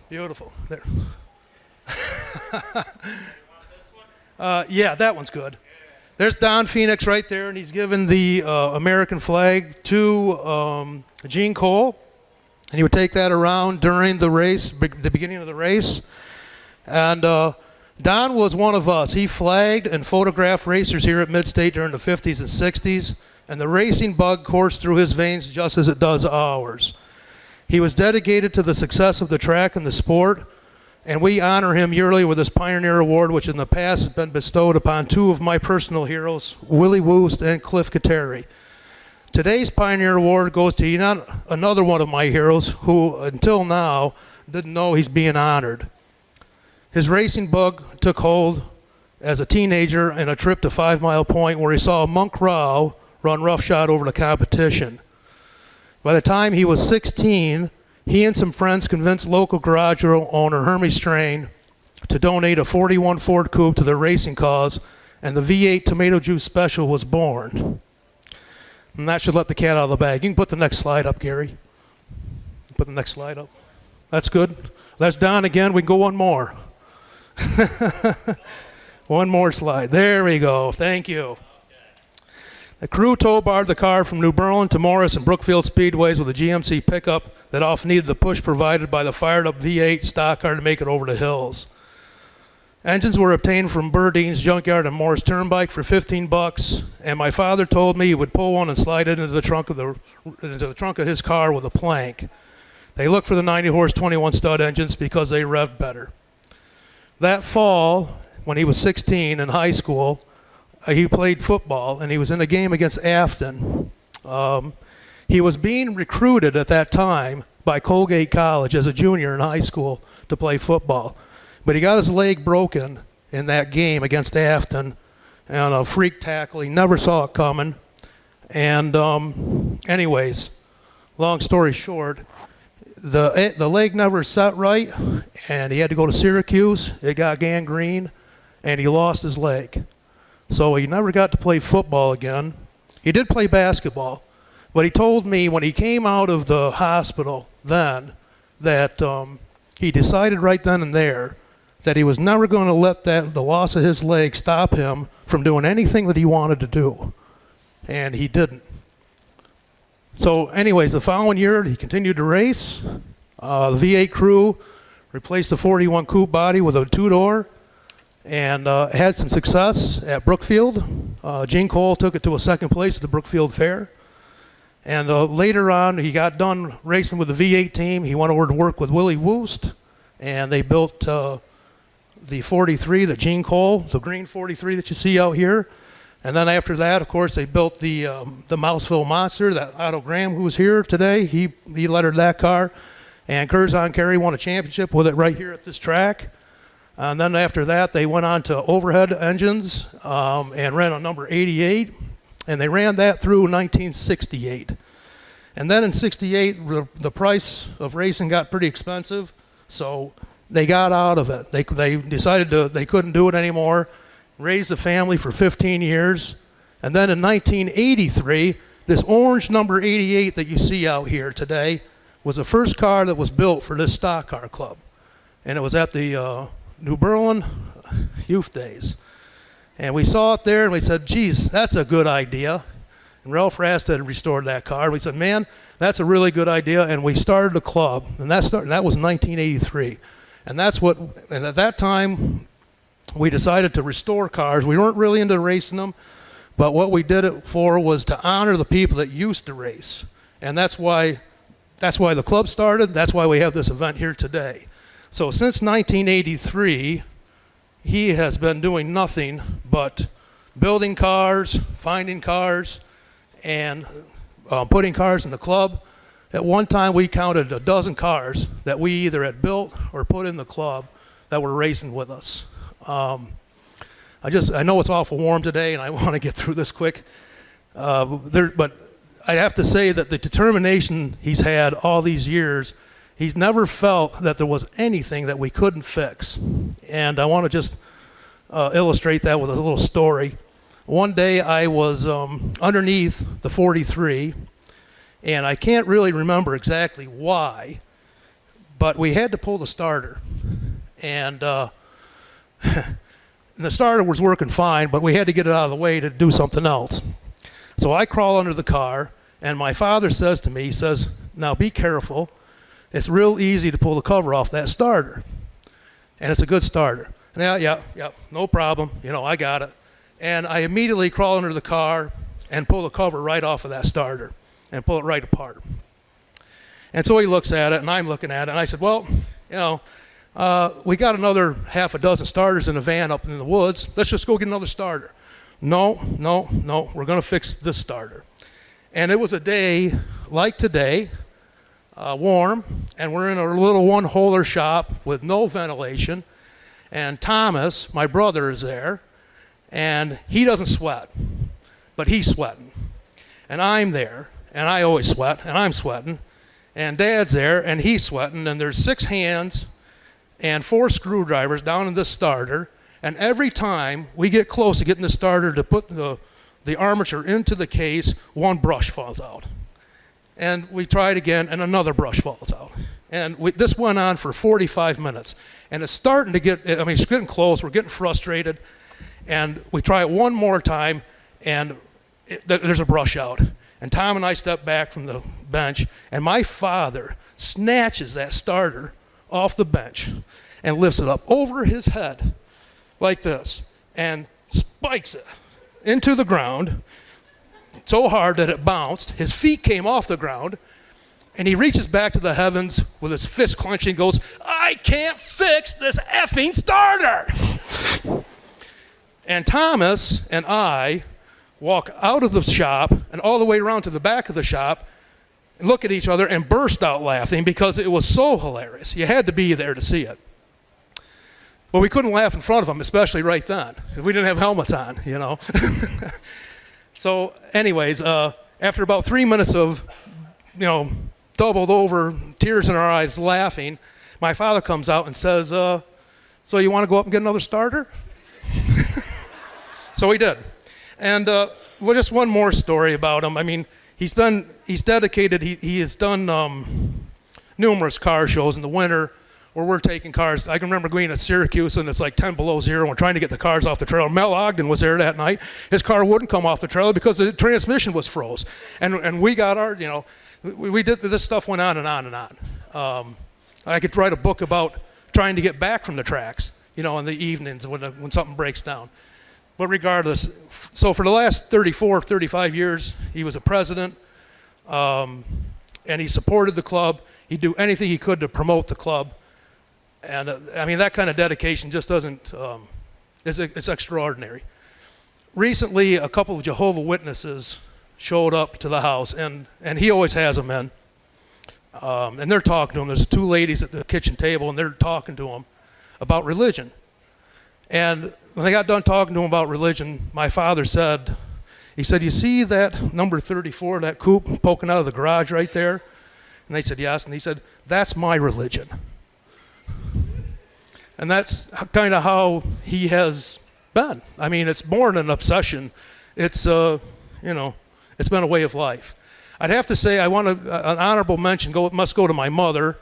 Beautiful. There. Yeah, that one's good. There's Don Phoenix right there, and he's given the American flag to Gene Cole, and he would take that around during the race, the beginning of the race. And Don was one of us. He flagged and photographed racers here at Midstate during the 50s and 60s, and the racing bug coursed through his veins just as it does ours. He was dedicated to the success of the track and the sport, and we honor him yearly with this Pioneer Award, which in the past has been bestowed upon two of my personal heroes, Willie Woost and Cliff Kateri. Today's Pioneer Award goes to another one of my heroes who, until now, didn't know he's being honored. His racing bug took hold as a teenager in a trip to 5 Mile Point where he saw Monk Rao run roughshod over the competition. By the time he was 16, he and some friends convinced local garage owner Hermie Strain to donate a 41 Ford Coupe to their racing cause, and the V8 Tomato Juice Special was born. And that should let the cat out of the bag. You can put the next slide up, Gary. Put the next slide up. That's good. That's Don again. We can go one more. One more slide. There we go. Thank you. The crew tow-barred the car from New Berlin to Morris and Brookfield Speedways with a GMC pickup that often needed the push provided by the fired-up V8 stock car to make it over the hills. Engines were obtained from Burdine's junkyard and Morris Turnpike for $15, and my father told me he would pull one and slide it into the trunk of his car with a plank. They looked for the 90-horse 21 stud engines because they revved better. That fall, when he was 16 in high school, he played football, and he was in a game against Afton. He was being recruited at that time by Colgate College as a junior in high school to play football. But he got his leg broken in that game against Afton on a freak tackle. He never saw it coming. And anyways, long story short, the leg never set right, and he had to go to Syracuse. It got gangrene, and he lost his leg. So he never got to play football again. He did play basketball, but he told me when he came out of the hospital then that he decided right then and there that he was never going to let the loss of his leg stop him from doing anything that he wanted to do. And he didn't. So anyways, the following year, he continued to race. The V8 crew replaced the 41 coupe body with a two-door, and had some success at Brookfield. Gene Cole took it to a second place at the Brookfield Fair. And later on, he got done racing with the V8 team. He went over to work with Willie Woost, and they built the 43, the Gene Cole, the green 43 that you see out here. And then after that, of course, they built the Mouseville Monster, that Otto Graham, who was here today. He lettered that car. And Curzon Carey won a championship with it right here at this track. And then after that, they went on to overhead engines and ran a number 88, and they ran that through 1968. And then in 68, the price of racing got pretty expensive, so they got out of it. They decided they couldn't do it anymore, raised the family for 15 years. And then in 1983, this orange number 88 that you see out here today was the first car that was built for this stock car club. And it was at the New Berlin Youth Days. And we saw it there and we said, geez, that's a good idea. And Ralph Rast had restored that car. We said, man, that's a really good idea. And we started a club. And that was 1983. And at that time, we decided to restore cars. We weren't really into racing them, but what we did it for was to honor the people that used to race. And that's why the club started. That's why we have this event here today. So since 1983, he has been doing nothing but building cars, finding cars, and putting cars in the club. At one time, we counted a dozen cars that we either had built or put in the club that were racing with us. I know it's awful warm today, and I want to get through this quick. But I have to say that the determination he's had all these years, he's never felt that there was anything that we couldn't fix. And I want to just illustrate that with a little story. One day I was underneath the 43, and I can't really remember exactly why, but we had to pull the starter. And the starter was working fine, but we had to get it out of the way to do something else. So I crawl under the car, and my father says to me, he says, now be careful. It's real easy to pull the cover off that starter. And it's a good starter. And yeah, no problem. I got it. And I immediately crawl under the car and pull the cover right off of that starter and pull it right apart. And so he looks at it, and I'm looking at it, and I said, well, we got another half a dozen starters in a van up in the woods. Let's just go get another starter. No, we're going to fix this starter. And it was a day like today, warm, and we're in a little one-holer shop with no ventilation. And Thomas, my brother, is there, and he doesn't sweat, but he's sweating. And I'm there, and I always sweat, and I'm sweating. And Dad's there, and he's sweating, and there's 6 hands and 4 screwdrivers down in this starter. And every time we get close to getting the starter to put the armature into the case, one brush falls out. And we try it again, and another brush falls out. And this went on for 45 minutes. And it's starting to it's getting close. We're getting frustrated. And we try it one more time, and there's a brush out. And Tom and I step back from the bench, and my father snatches that starter off the bench and lifts it up over his head like this and spikes it into the ground so hard that it bounced. His feet came off the ground, and he reaches back to the heavens with his fist clenching and goes, I can't fix this effing starter. And Thomas and I walk out of the shop and all the way around to the back of the shop and look at each other and burst out laughing because it was so hilarious. You had to be there to see it. But we couldn't laugh in front of him, especially right then. We didn't have helmets on, So anyways, after about 3 minutes of, doubled over, tears in our eyes, laughing, my father comes out and says, so you want to go up and get another starter? So we did. And just one more story about him. I mean, he's dedicated, he has done numerous car shows in the winter where we're taking cars. I can remember going to Syracuse, and it's like 10 below zero, and we're trying to get the cars off the trailer. Mel Ogden was there that night. His car wouldn't come off the trailer because the transmission was froze. And we got our, we did, this stuff went on and on and on. I could write a book about trying to get back from the tracks, in the evenings when something breaks down. But regardless, so for the last 35 years, he was a president, and he supported the club. He'd do anything he could to promote the club. And that kind of dedication just doesn't, it's extraordinary. Recently, a couple of Jehovah's Witnesses showed up to the house, and he always has them in. And they're talking to him. There's 2 ladies at the kitchen table, and they're talking to him about religion. And when they got done talking to him about religion, my father said, you see that number 34, that coupe poking out of the garage right there? And they said, yes. And he said, that's my religion. And that's kind of how he has been. I mean, it's more than an obsession. It's, it's been a way of life. I'd have to say an honorable mention must go to my mother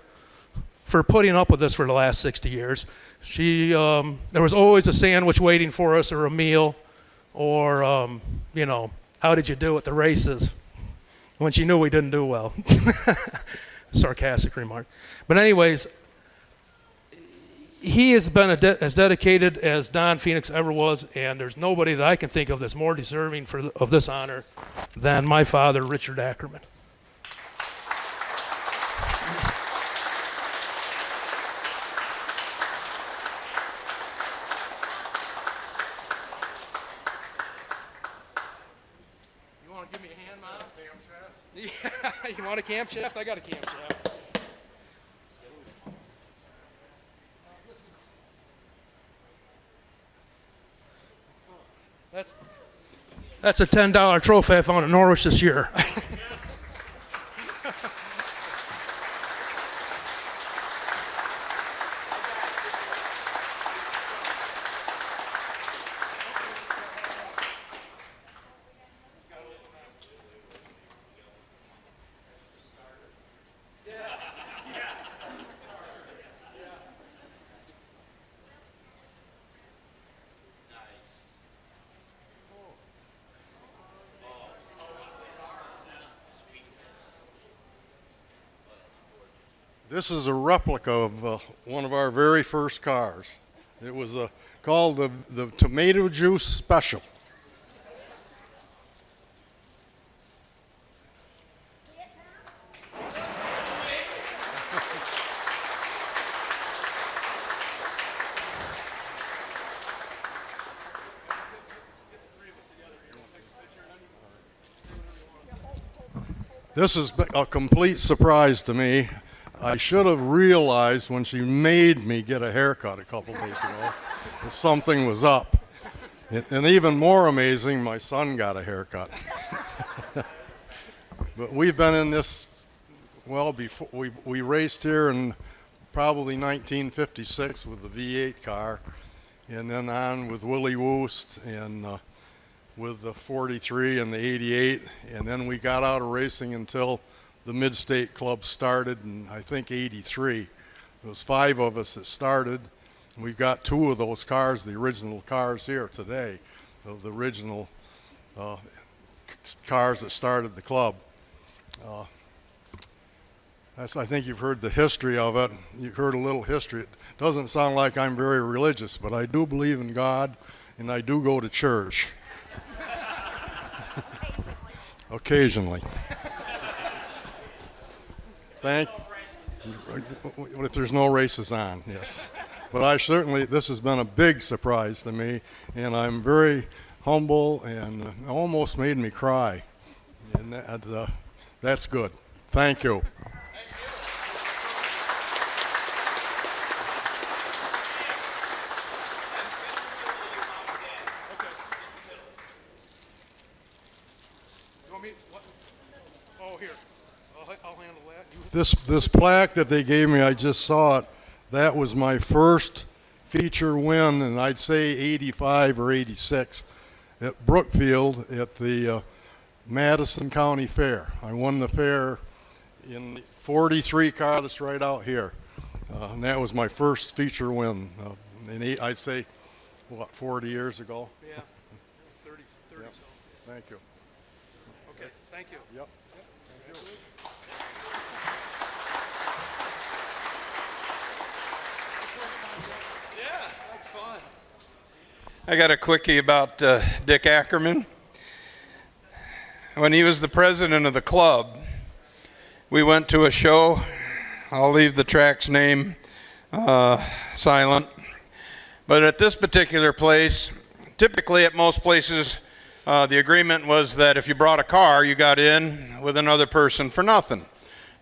for putting up with us for the last 60 years. There was always a sandwich waiting for us, or a meal, or, how did you do at the races, when she knew we didn't do well. Sarcastic remark. But anyways, he has been as dedicated as Don Phoenix ever was, and there's nobody that I can think of that's more deserving of this honor than my father, Richard Ackerman. You want to give me a hand, Mom? Yeah, you want a camshaft? I got a camshaft. That's a $10 trophy I found in Norwich this year. This is a replica of one of our very first cars. It was called the Tomato Juice Special. This is a complete surprise to me. I should have realized when she made me get a haircut a couple days ago that something was up. And even more amazing, my son got a haircut. But we've been in this, well, before we raced here in probably 1956 with the V8 car, and then on with Willie Woost and with the 43 and the 88, and then we got out of racing until the Midstate Club started in, I think, 83. There was 5 of us that started. And we've got 2 of those cars, the original cars here today, of the original cars that started the club. I think you've heard the history of it. You've heard a little history. It doesn't sound like I'm very religious, but I do believe in God, and I do go to church. Occasionally. If there's no races on, yes. But this has been a big surprise to me, and I'm very humble, and almost made me cry. And that's good. Thank you. This plaque that they gave me, I just saw it. That was my first feature win, and I'd say 85 or 86 at Brookfield at the Madison County Fair. I won the fair in the 43 car that's right out here. And that was my first feature win. I'd say, 40 years ago? Yeah, 30 yep. So. Thank you. Okay, thank you. Yep. Thank you. I got a quickie about Dick Ackerman. When he was the president of the club, we went to a show. I'll leave the track's name silent. But at this particular place, typically at most places, the agreement was that if you brought a car, you got in with another person for nothing.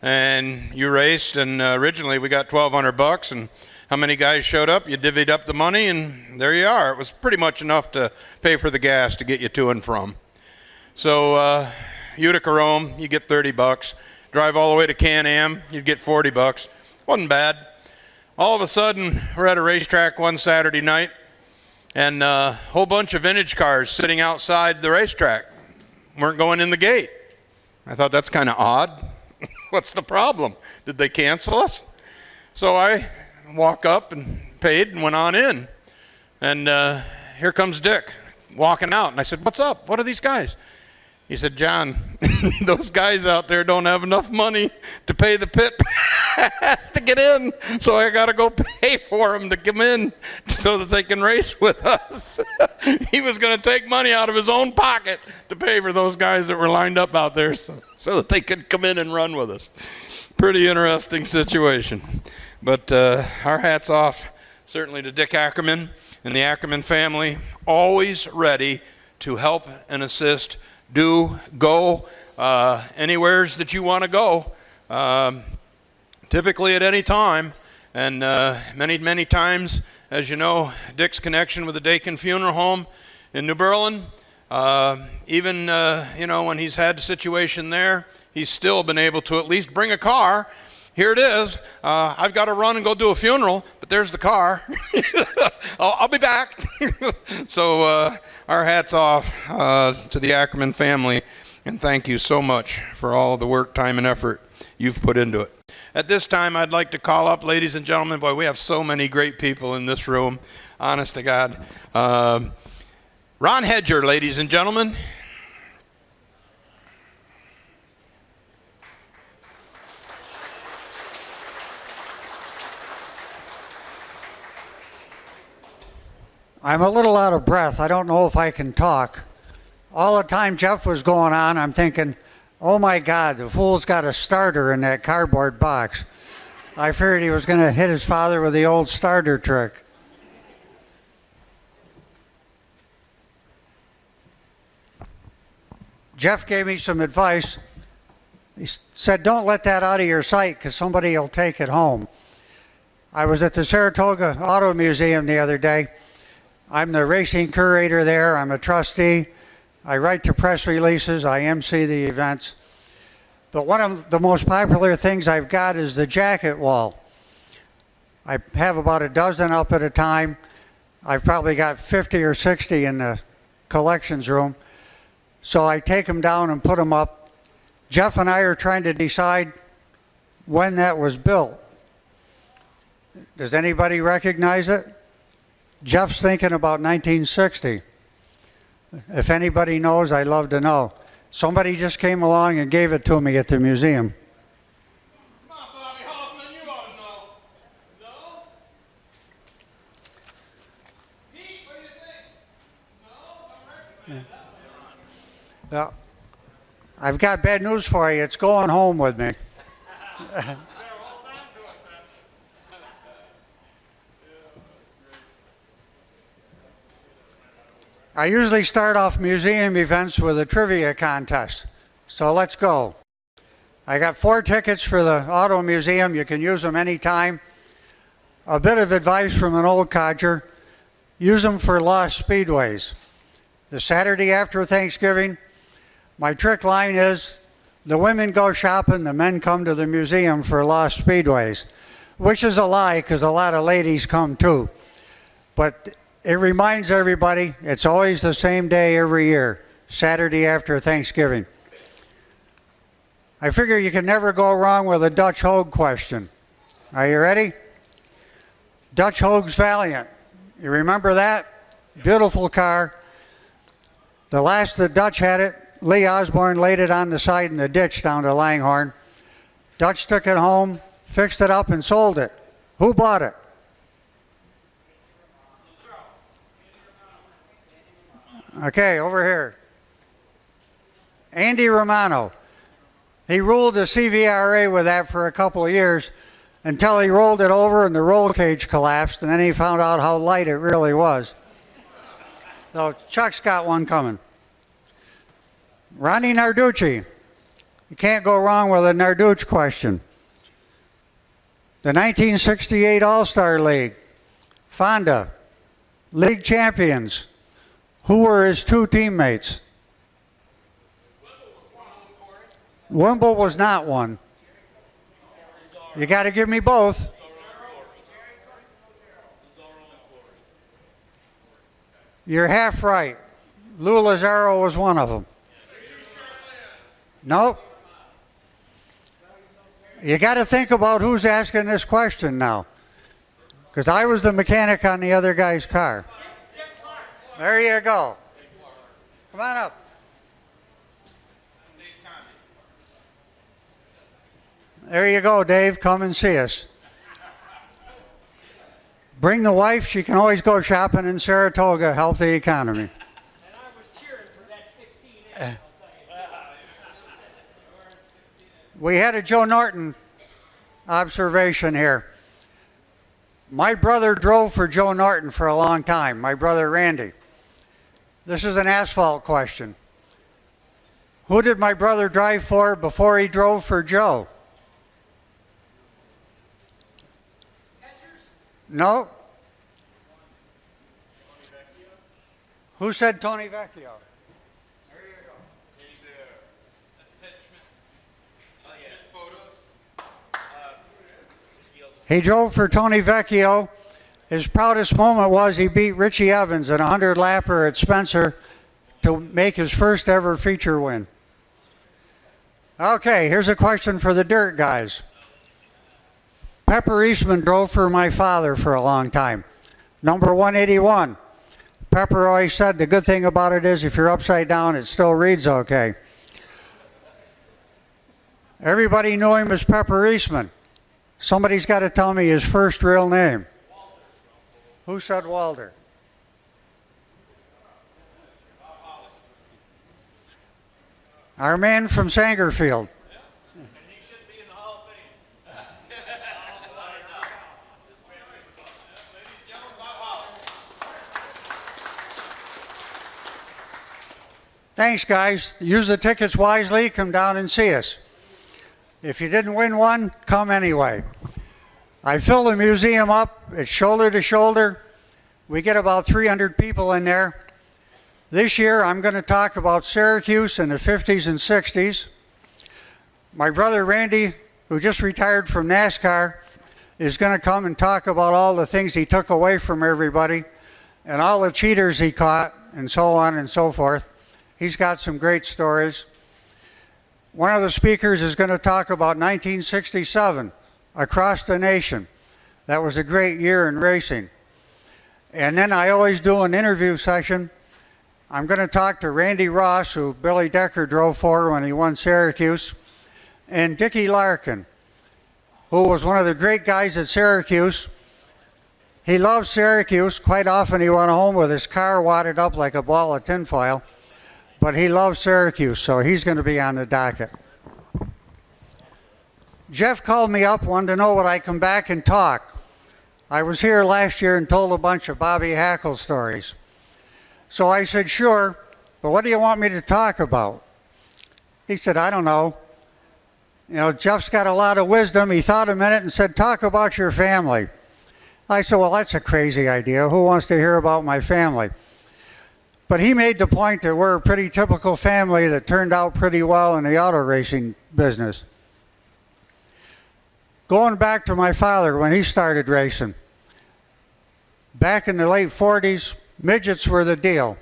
And you raced, and originally we got $1,200, and how many guys showed up? You divvied up the money, and there you are. It was pretty much enough to pay for the gas to get you to and from. So Utica Rome, you get $30. Drive all the way to Can-Am, you'd get $40. Wasn't bad. All of a sudden, we're at a racetrack one Saturday night, and a whole bunch of vintage cars sitting outside the racetrack weren't going in the gate. I thought, that's kind of odd. What's the problem? Did they cancel us? So I walk up and paid and went on in. And here comes Dick walking out. And I said, what's up? What are these guys? He said, John, those guys out there don't have enough money to pay the pit pass to get in, so I got to go pay for them to come in so that they can race with us. He was going to take money out of his own pocket to pay for those guys that were lined up out there so that they could come in and run with us. Pretty interesting situation. But our hat's off certainly to Dick Ackerman and the Ackerman family, always ready to help and assist. Go anywheres that you want to go, typically at any time. And many times, as you know, Dick's connection with the Dakin Funeral Home in New Berlin, even when he's had a situation there, he's still been able to at least bring a car. Here it is. I've got to run and go do a funeral, but there's the car. I'll be back. So our hat's off to the Ackerman family, and thank you so much for all the work, time, and effort you've put into it. At this time, I'd like to call up, ladies and gentlemen, boy, we have so many great people in this room, honest to God. Ron Hedger, ladies and gentlemen. I'm a little out of breath. I don't know if I can talk. All the time Jeff was going on, I'm thinking, oh my God, the fool's got a starter in that cardboard box. I figured he was going to hit his father with the old starter trick. Jeff gave me some advice. He said, don't let that out of your sight because somebody will take it home. I was at the Saratoga Auto Museum the other day. I'm the racing curator there. I'm a trustee. I write the press releases. I MC the events. But one of the most popular things I've got is the jacket wall. I have about a dozen up at a time. I've probably got 50 or 60 in the collections room. So I take them down and put them up. Jeff and I are trying to decide when that was built. Does anybody recognize it? Jeff's thinking about 1960. If anybody knows, I'd love to know. Somebody just came along and gave it to me at the museum. Come on, Bobby Hoffman, you ought to know. No? Pete, what do you think? No? Don't recognize that. Yeah. I've got bad news for you. It's going home with me. I usually start off museum events with a trivia contest. So let's go. I got 4 tickets for the Auto Museum. You can use them anytime. A bit of advice from an old codger. Use them for lost speedways. The Saturday after Thanksgiving, my trick line is, the women go shopping, the men come to the museum for lost speedways. Which is a lie, because a lot of ladies come too. But it reminds everybody, it's always the same day every year, Saturday after Thanksgiving. I figure you can never go wrong with a Dutch Hogue question. Are you ready? Dutch Hogue's Valiant. You remember that? Beautiful car. The last the Dutch had it, Lee Osborne laid it on the side in the ditch down to Langhorne. Dutch took it home, fixed it up, and sold it. Who bought it? Okay, over here. Andy Romano. He ruled the CVRA with that for a couple of years until he rolled it over and the roll cage collapsed, and then he found out how light it really was. So Chuck's got one coming. Ronnie Narducci. You can't go wrong with a Narducci question. The 1968 All-Star League. Fonda. League champions. Who were his 2 teammates? Wimble was not one. You got to give me both. You're half right. Lou Lazaro was one of them. Nope. You got to think about who's asking this question now. Because I was the mechanic on the other guy's car. There you go. Come on up. There you go, Dave. Come and see us. Bring the wife. She can always go shopping in Saratoga. Help the economy. And I was cheering for that 16 inch. We had a Joe Norton observation here. My brother drove for Joe Norton for a long time, my brother Randy. This is an asphalt question. Who did my brother drive for before he drove for Joe? No. Who said Tony Vecchio? He drove for Tony Vecchio. His proudest moment was he beat Richie Evans in a 100-lapper at Spencer to make his first ever feature win. Okay, here's a question for the dirt guys. Pepper Eastman drove for my father for a long time. Number 181. Pepper always said the good thing about it is if you're upside down, it still reads okay. Everybody knew him as Pepper Eastman. Somebody's got to tell me his first real name. Who said Walter? Our man from Sangerfield. Thanks, guys. Use the tickets wisely. Come down and see us. If you didn't win one, come anyway. I filled the museum up. It's shoulder to shoulder. We get about 300 people in there. This year, I'm going to talk about Syracuse in the 50s and 60s. My brother Randy, who just retired from NASCAR, is going to come and talk about all the things he took away from everybody and all the cheaters he caught and so on and so forth. He's got some great stories. One of the speakers is going to talk about 1967 across the nation. That was a great year in racing. And then I always do an interview session. I'm going to talk to Randy Ross, who Billy Decker drove for when he won Syracuse, and Dickie Larkin, who was one of the great guys at Syracuse. He loved Syracuse. Quite often he went home with his car wadded up like a ball of tinfoil. But he loves Syracuse, so he's going to be on the docket. Jeff called me up, wanted to know would I come back and talk. I was here last year and told a bunch of Bobby Hackle stories. So I said, sure, but what do you want me to talk about? He said, I don't know. You know, Jeff's got a lot of wisdom. He thought a minute and said, talk about your family. I said, well, that's a crazy idea. Who wants to hear about my family? But he made the point that we're a pretty typical family that turned out pretty well in the auto racing business. Going back to my father when he started racing, back in the late 40s, midgets were the deal.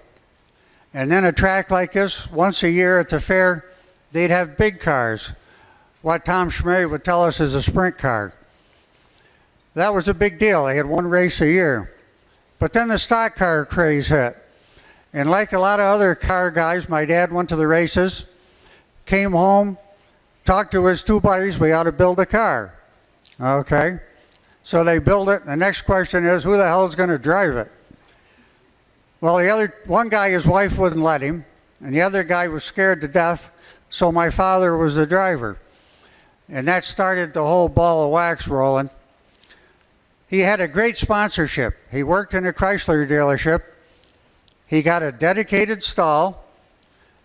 And then a track like this, once a year at the fair, they'd have big cars. What Tom Schmary would tell us is a sprint car. That was a big deal. They had one race a year. But then the stock car craze hit. And like a lot of other car guys, my dad went to the races, came home, talked to his two buddies, we ought to build a car. Okay. So they build it. The next question is, who the hell is going to drive it? Well, one guy, his wife wouldn't let him, and the other guy was scared to death, so my father was the driver. And that started the whole ball of wax rolling. He had a great sponsorship. He worked in a Chrysler dealership. He got a dedicated stall.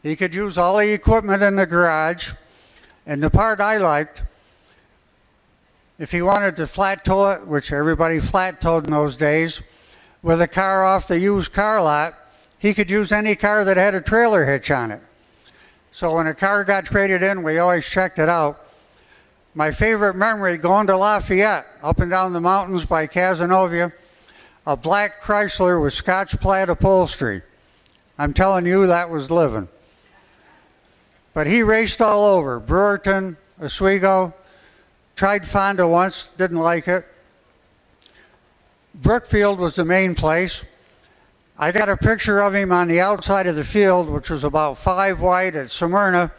He could use all the equipment in the garage. And the part I liked, if he wanted to flat tow it, which everybody flat towed in those days, with a car off the used car lot, he could use any car that had a trailer hitch on it. So when a car got traded in, we always checked it out. My favorite memory, going to Lafayette, up and down the mountains by Casanova, a black Chrysler with Scotch plaid upholstery. I'm telling you, that was living. But he raced all over, Brewerton, Oswego, tried Fonda once, didn't like it. Brookfield was the main place. I got a picture of him on the outside of the field, which was about 5 wide at Smyrna.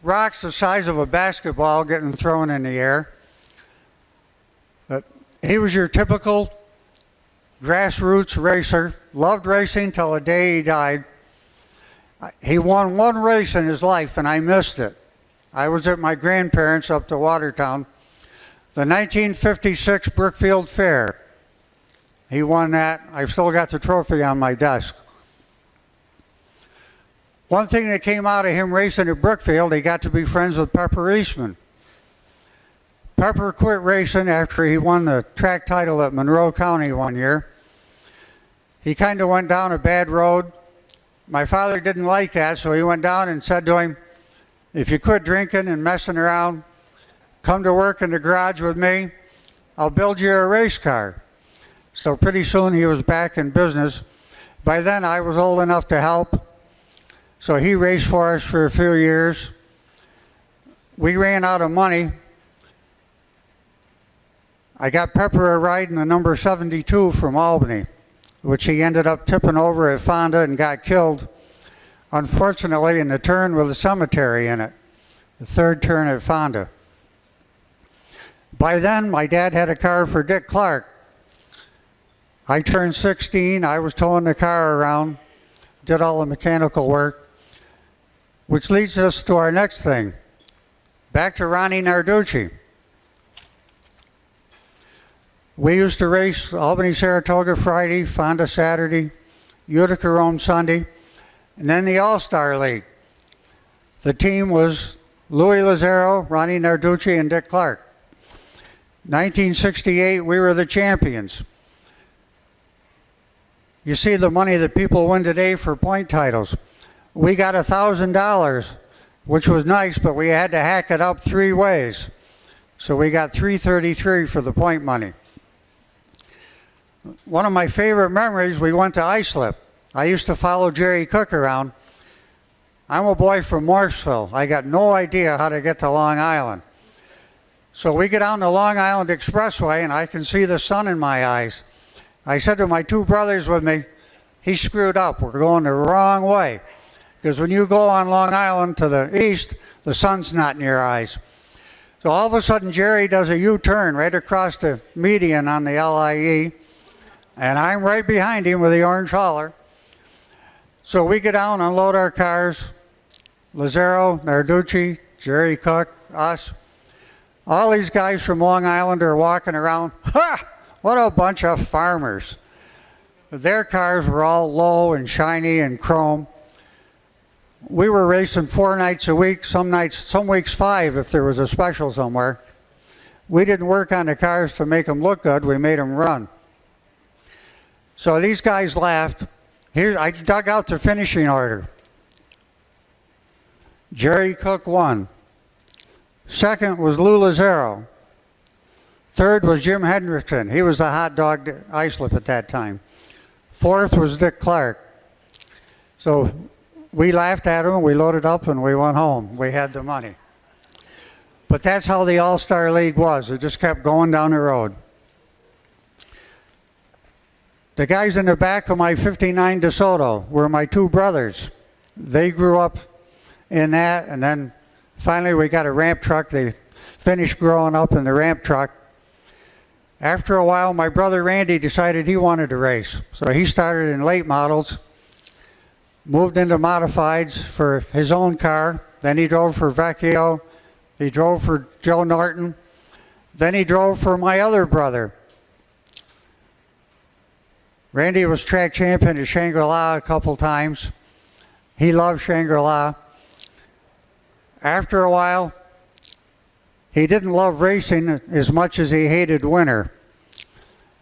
Rocks the size of a basketball getting thrown in the air. But he was your typical grassroots racer, loved racing till the day he died. He won one race in his life, and I missed it. I was at my grandparents' up to Watertown. The 1956 Brookfield Fair. He won that. I've still got the trophy on my desk. One thing that came out of him racing at Brookfield, he got to be friends with Pepper Eastman. Pepper quit racing after he won the track title at Monroe County one year. He kind of went down a bad road. My father didn't like that, so he went down and said to him, if you quit drinking and messing around, come to work in the garage with me, I'll build you a race car. So pretty soon he was back in business. By then I was old enough to help, so he raced for us for a few years. We ran out of money. I got Pepper a ride in the number 72 from Albany, which he ended up tipping over at Fonda and got killed, unfortunately, in the turn with a cemetery in it, the third turn at Fonda. By then, my dad had a car for Dick Clark. I turned 16, I was towing the car around, did all the mechanical work, which leads us to our next thing. Back to Ronnie Narducci. We used to race Albany, Saratoga Friday, Fonda Saturday, Utica Rome Sunday, and then the All-Star League. The team was Louis Lazaro, Ronnie Narducci, and Dick Clark. 1968, we were the champions. You see the money that people win today for point titles. We got $1,000, which was nice, but we had to hack it up 3 ways. So we got $333 for the point money. One of my favorite memories, we went to Islip. I used to follow Jerry Cook around. I'm a boy from Morrisville. I got no idea how to get to Long Island. So we get on the Long Island Expressway, and I can see the sun in my eyes. I said to my 2 brothers with me, he screwed up. We're going the wrong way. Because when you go on Long Island to the east, the sun's not in your eyes. So all of a sudden, Jerry does a U-turn right across the median on the LIE, and I'm right behind him with the orange hauler. So we get down, unload our cars, Lazaro, Narducci, Jerry Cook, us. All these guys from Long Island are walking around. Ha! What a bunch of farmers. Their cars were all low and shiny and chrome. We were racing 4 nights a week, some weeks 5 if there was a special somewhere. We didn't work on the cars to make them look good, we made them run. So these guys laughed. Here, I dug out the finishing order. Jerry Cook won. Second was Lou Lazaro. Third was Jim Hendrickson. He was the hot dog Islip at that time. Fourth was Dick Clark. So we laughed at him, we loaded up, and we went home. We had the money. But that's how the All-Star League was. It just kept going down the road. The guys in the back of my 59 DeSoto were my 2 brothers. They grew up in that, and then finally we got a ramp truck. They finished growing up in the ramp truck. After a while, my brother Randy decided he wanted to race. So he started in late models, moved into modifieds for his own car. Then he drove for Vecchio. He drove for Joe Norton. Then he drove for my other brother. Randy was track champion at Shangri-La a couple times. He loved Shangri-La. After a while, he didn't love racing as much as he hated winter.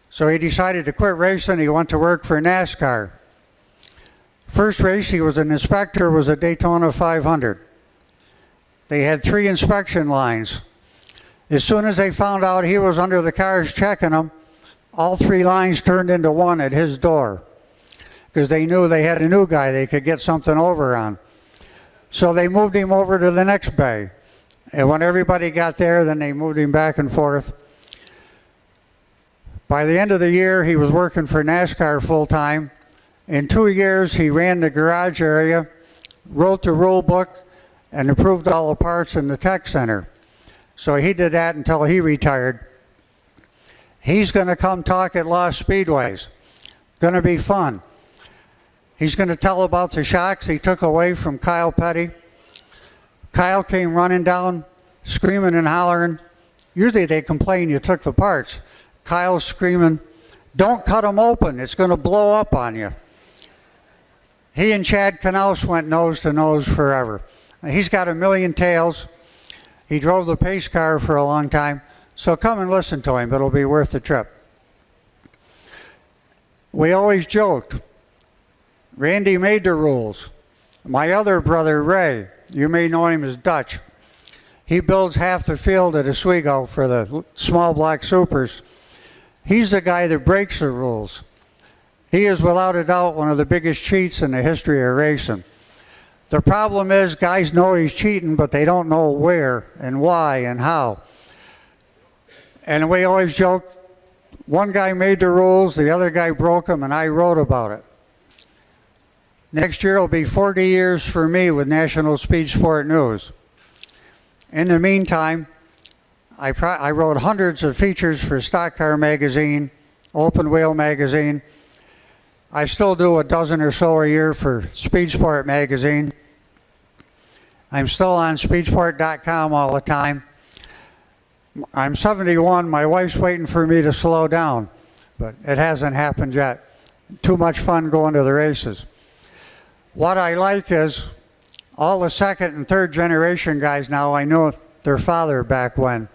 So he decided to quit racing. He went to work for NASCAR. First race he was an inspector was a Daytona 500. They had 3 inspection lines. As soon as they found out he was under the cars checking them, all 3 lines turned into one at his door because they knew they had a new guy they could get something over on. So they moved him over to the next bay. And when everybody got there, then they moved him back and forth. By the end of the year, he was working for NASCAR full time. In 2 years, he ran the garage area, wrote the rule book, and improved all the parts in the tech center. So he did that until he retired. He's going to come talk at Lost Speedways. Going to be fun. He's going to tell about the shocks he took away from Kyle Petty. Kyle came running down, screaming and hollering. Usually they complain you took the parts. Kyle's screaming, "Don't cut them open. It's going to blow up on you." He and Chad Knaus went nose to nose forever. He's got a million tales. He drove the pace car for a long time. So come and listen to him. It'll be worth the trip. We always joked. Randy made the rules. My other brother, Ray, you may know him as Dutch. He builds half the field at Oswego for the small block supers. He's the guy that breaks the rules. He is without a doubt one of the biggest cheats in the history of racing. The problem is guys know he's cheating, but they don't know where and why and how. And we always joked, one guy made the rules, the other guy broke them, and I wrote about it. Next year will be 40 years for me with National Speed Sport News. In the meantime, I wrote hundreds of features for Stock Car Magazine, Open Wheel Magazine. I still do a dozen or so a year for Speed Sport Magazine. I'm still on speedsport.com all the time. I'm 71. My wife's waiting for me to slow down, but it hasn't happened yet. Too much fun going to the races. What I like is all the second and third generation guys now, I know their father back when.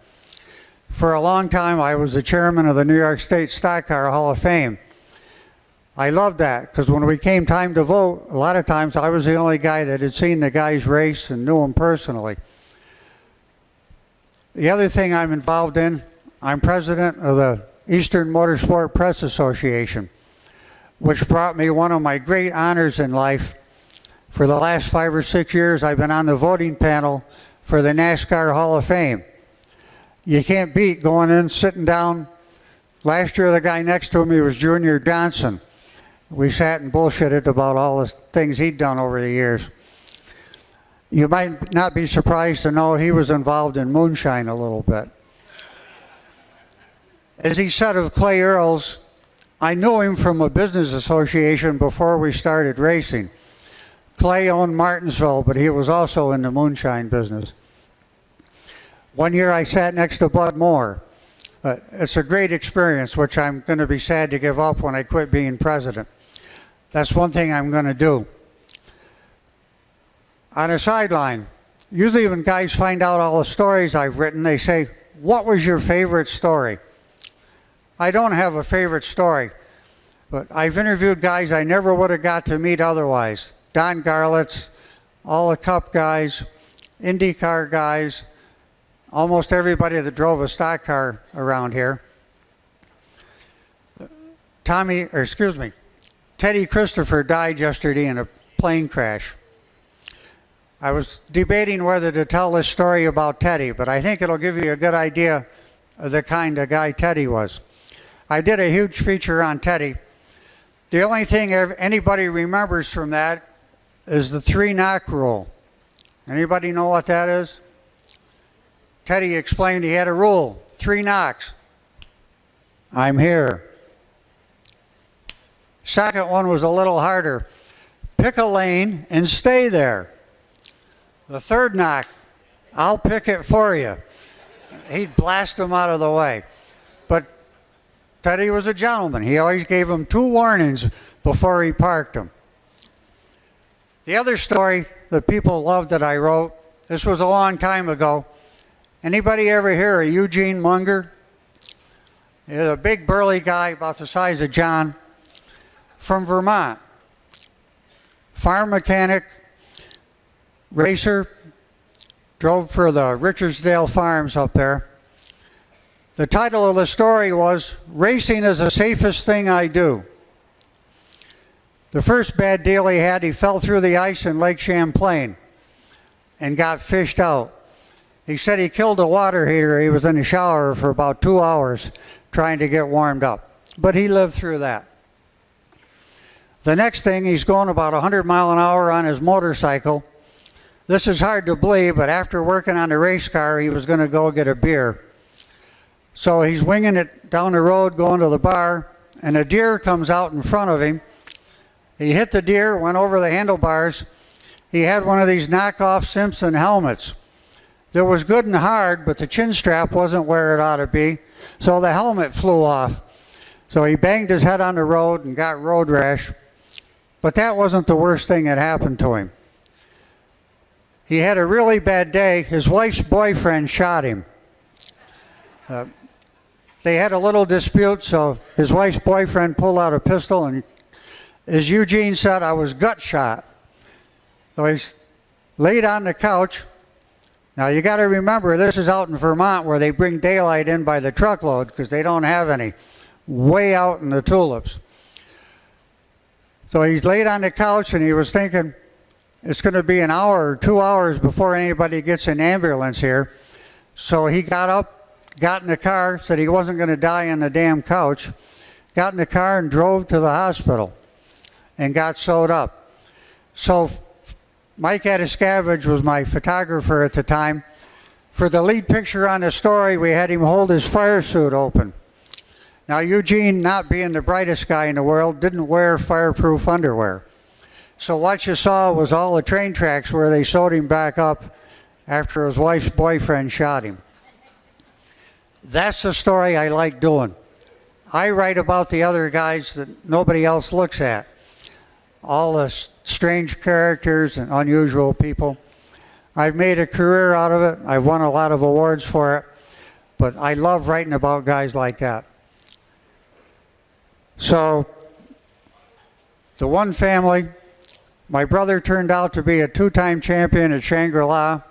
For a long time, I was the chairman of the New York State Stock Car Hall of Fame. I loved that because when we came time to vote, a lot of times I was the only guy that had seen the guys race and knew them personally. The other thing I'm involved in, I'm president of the Eastern Motorsport Press Association, which brought me one of my great honors in life. For the last 5 or 6 years, I've been on the voting panel for the NASCAR Hall of Fame. You can't beat going in, sitting down. Last year, the guy next to me was Junior Johnson. We sat and bullshitted about all the things he'd done over the years. You might not be surprised to know he was involved in moonshine a little bit. As he said of Clay Earls, I knew him from a business association before we started racing. Clay owned Martinsville, but he was also in the moonshine business. One year I sat next to Bud Moore. It's a great experience, which I'm going to be sad to give up when I quit being president. That's one thing I'm going to do. On a sideline, usually when guys find out all the stories I've written, they say, "What was your favorite story?" I don't have a favorite story, but I've interviewed guys I never would have got to meet otherwise. Don Garlitz, all the Cup guys, IndyCar guys, almost everybody that drove a stock car around here. Teddy Christopher died yesterday in a plane crash. I was debating whether to tell this story about Teddy, but I think it'll give you a good idea of the kind of guy Teddy was. I did a huge feature on Teddy. The only thing anybody remembers from that is the 3-knock rule. Anybody know what that is? Teddy explained he had a rule, 3 knocks. I'm here. Second one was a little harder. Pick a lane and stay there. The third knock, I'll pick it for you. He'd blast them out of the way. But Teddy was a gentleman. He always gave them 2 warnings before he parked them. The other story that people loved that I wrote, this was a long time ago. Anybody ever hear of Eugene Munger? He's a big burly guy about the size of John from Vermont. Farm mechanic, racer, drove for the Richardsdale Farms up there. The title of the story was Racing is the Safest Thing I Do. The first bad deal he had, he fell through the ice in Lake Champlain and got fished out. He said he killed a water heater. He was in the shower for about 2 hours trying to get warmed up. But he lived through that. The next thing, he's going about 100 miles an hour on his motorcycle. This is hard to believe, but after working on the race car, he was going to go get a beer. So he's winging it down the road, going to the bar, and a deer comes out in front of him. He hit the deer, went over the handlebars. He had one of these knockoff Simpson helmets. That was good and hard, but the chin strap wasn't where it ought to be, so the helmet flew off. So he banged his head on the road and got road rash. But that wasn't the worst thing that happened to him. He had a really bad day. His wife's boyfriend shot him. They had a little dispute, so his wife's boyfriend pulled out a pistol, and as Eugene said, I was gut shot. So he's laid on the couch. Now you got to remember, this is out in Vermont where they bring daylight in by the truckload because they don't have any. Way out in the tulips. So he's laid on the couch and he was thinking, it's going to be an hour or 2 hours before anybody gets an ambulance here. So he got up, got in the car, said he wasn't going to die on the damn couch, got in the car and drove to the hospital and got sewed up. So Mike Addiscavage was my photographer at the time. For the lead picture on the story, we had him hold his fire suit open. Now, Eugene, not being the brightest guy in the world, didn't wear fireproof underwear. So what you saw was all the train tracks where they sewed him back up after his wife's boyfriend shot him. That's the story I like doing. I write about the other guys that nobody else looks at. All the strange characters and unusual people. I've made a career out of it. I've won a lot of awards for it. But I love writing about guys like that. So, the one family, my brother turned out to be a 2-time champion at Shangri-La.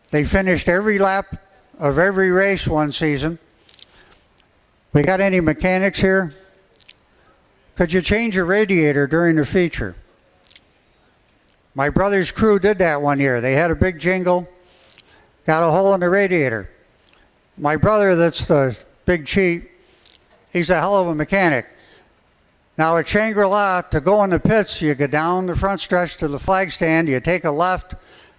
They finished every lap of every race one season. We got any mechanics here? Could you change a radiator during the feature? My brother's crew did that one year. They had a big jingle, got a hole in the radiator. My brother, that's the big cheat, he's a hell of a mechanic. Now at Shangri-La, to go in the pits, you go down the front stretch to the flag stand, you take a left,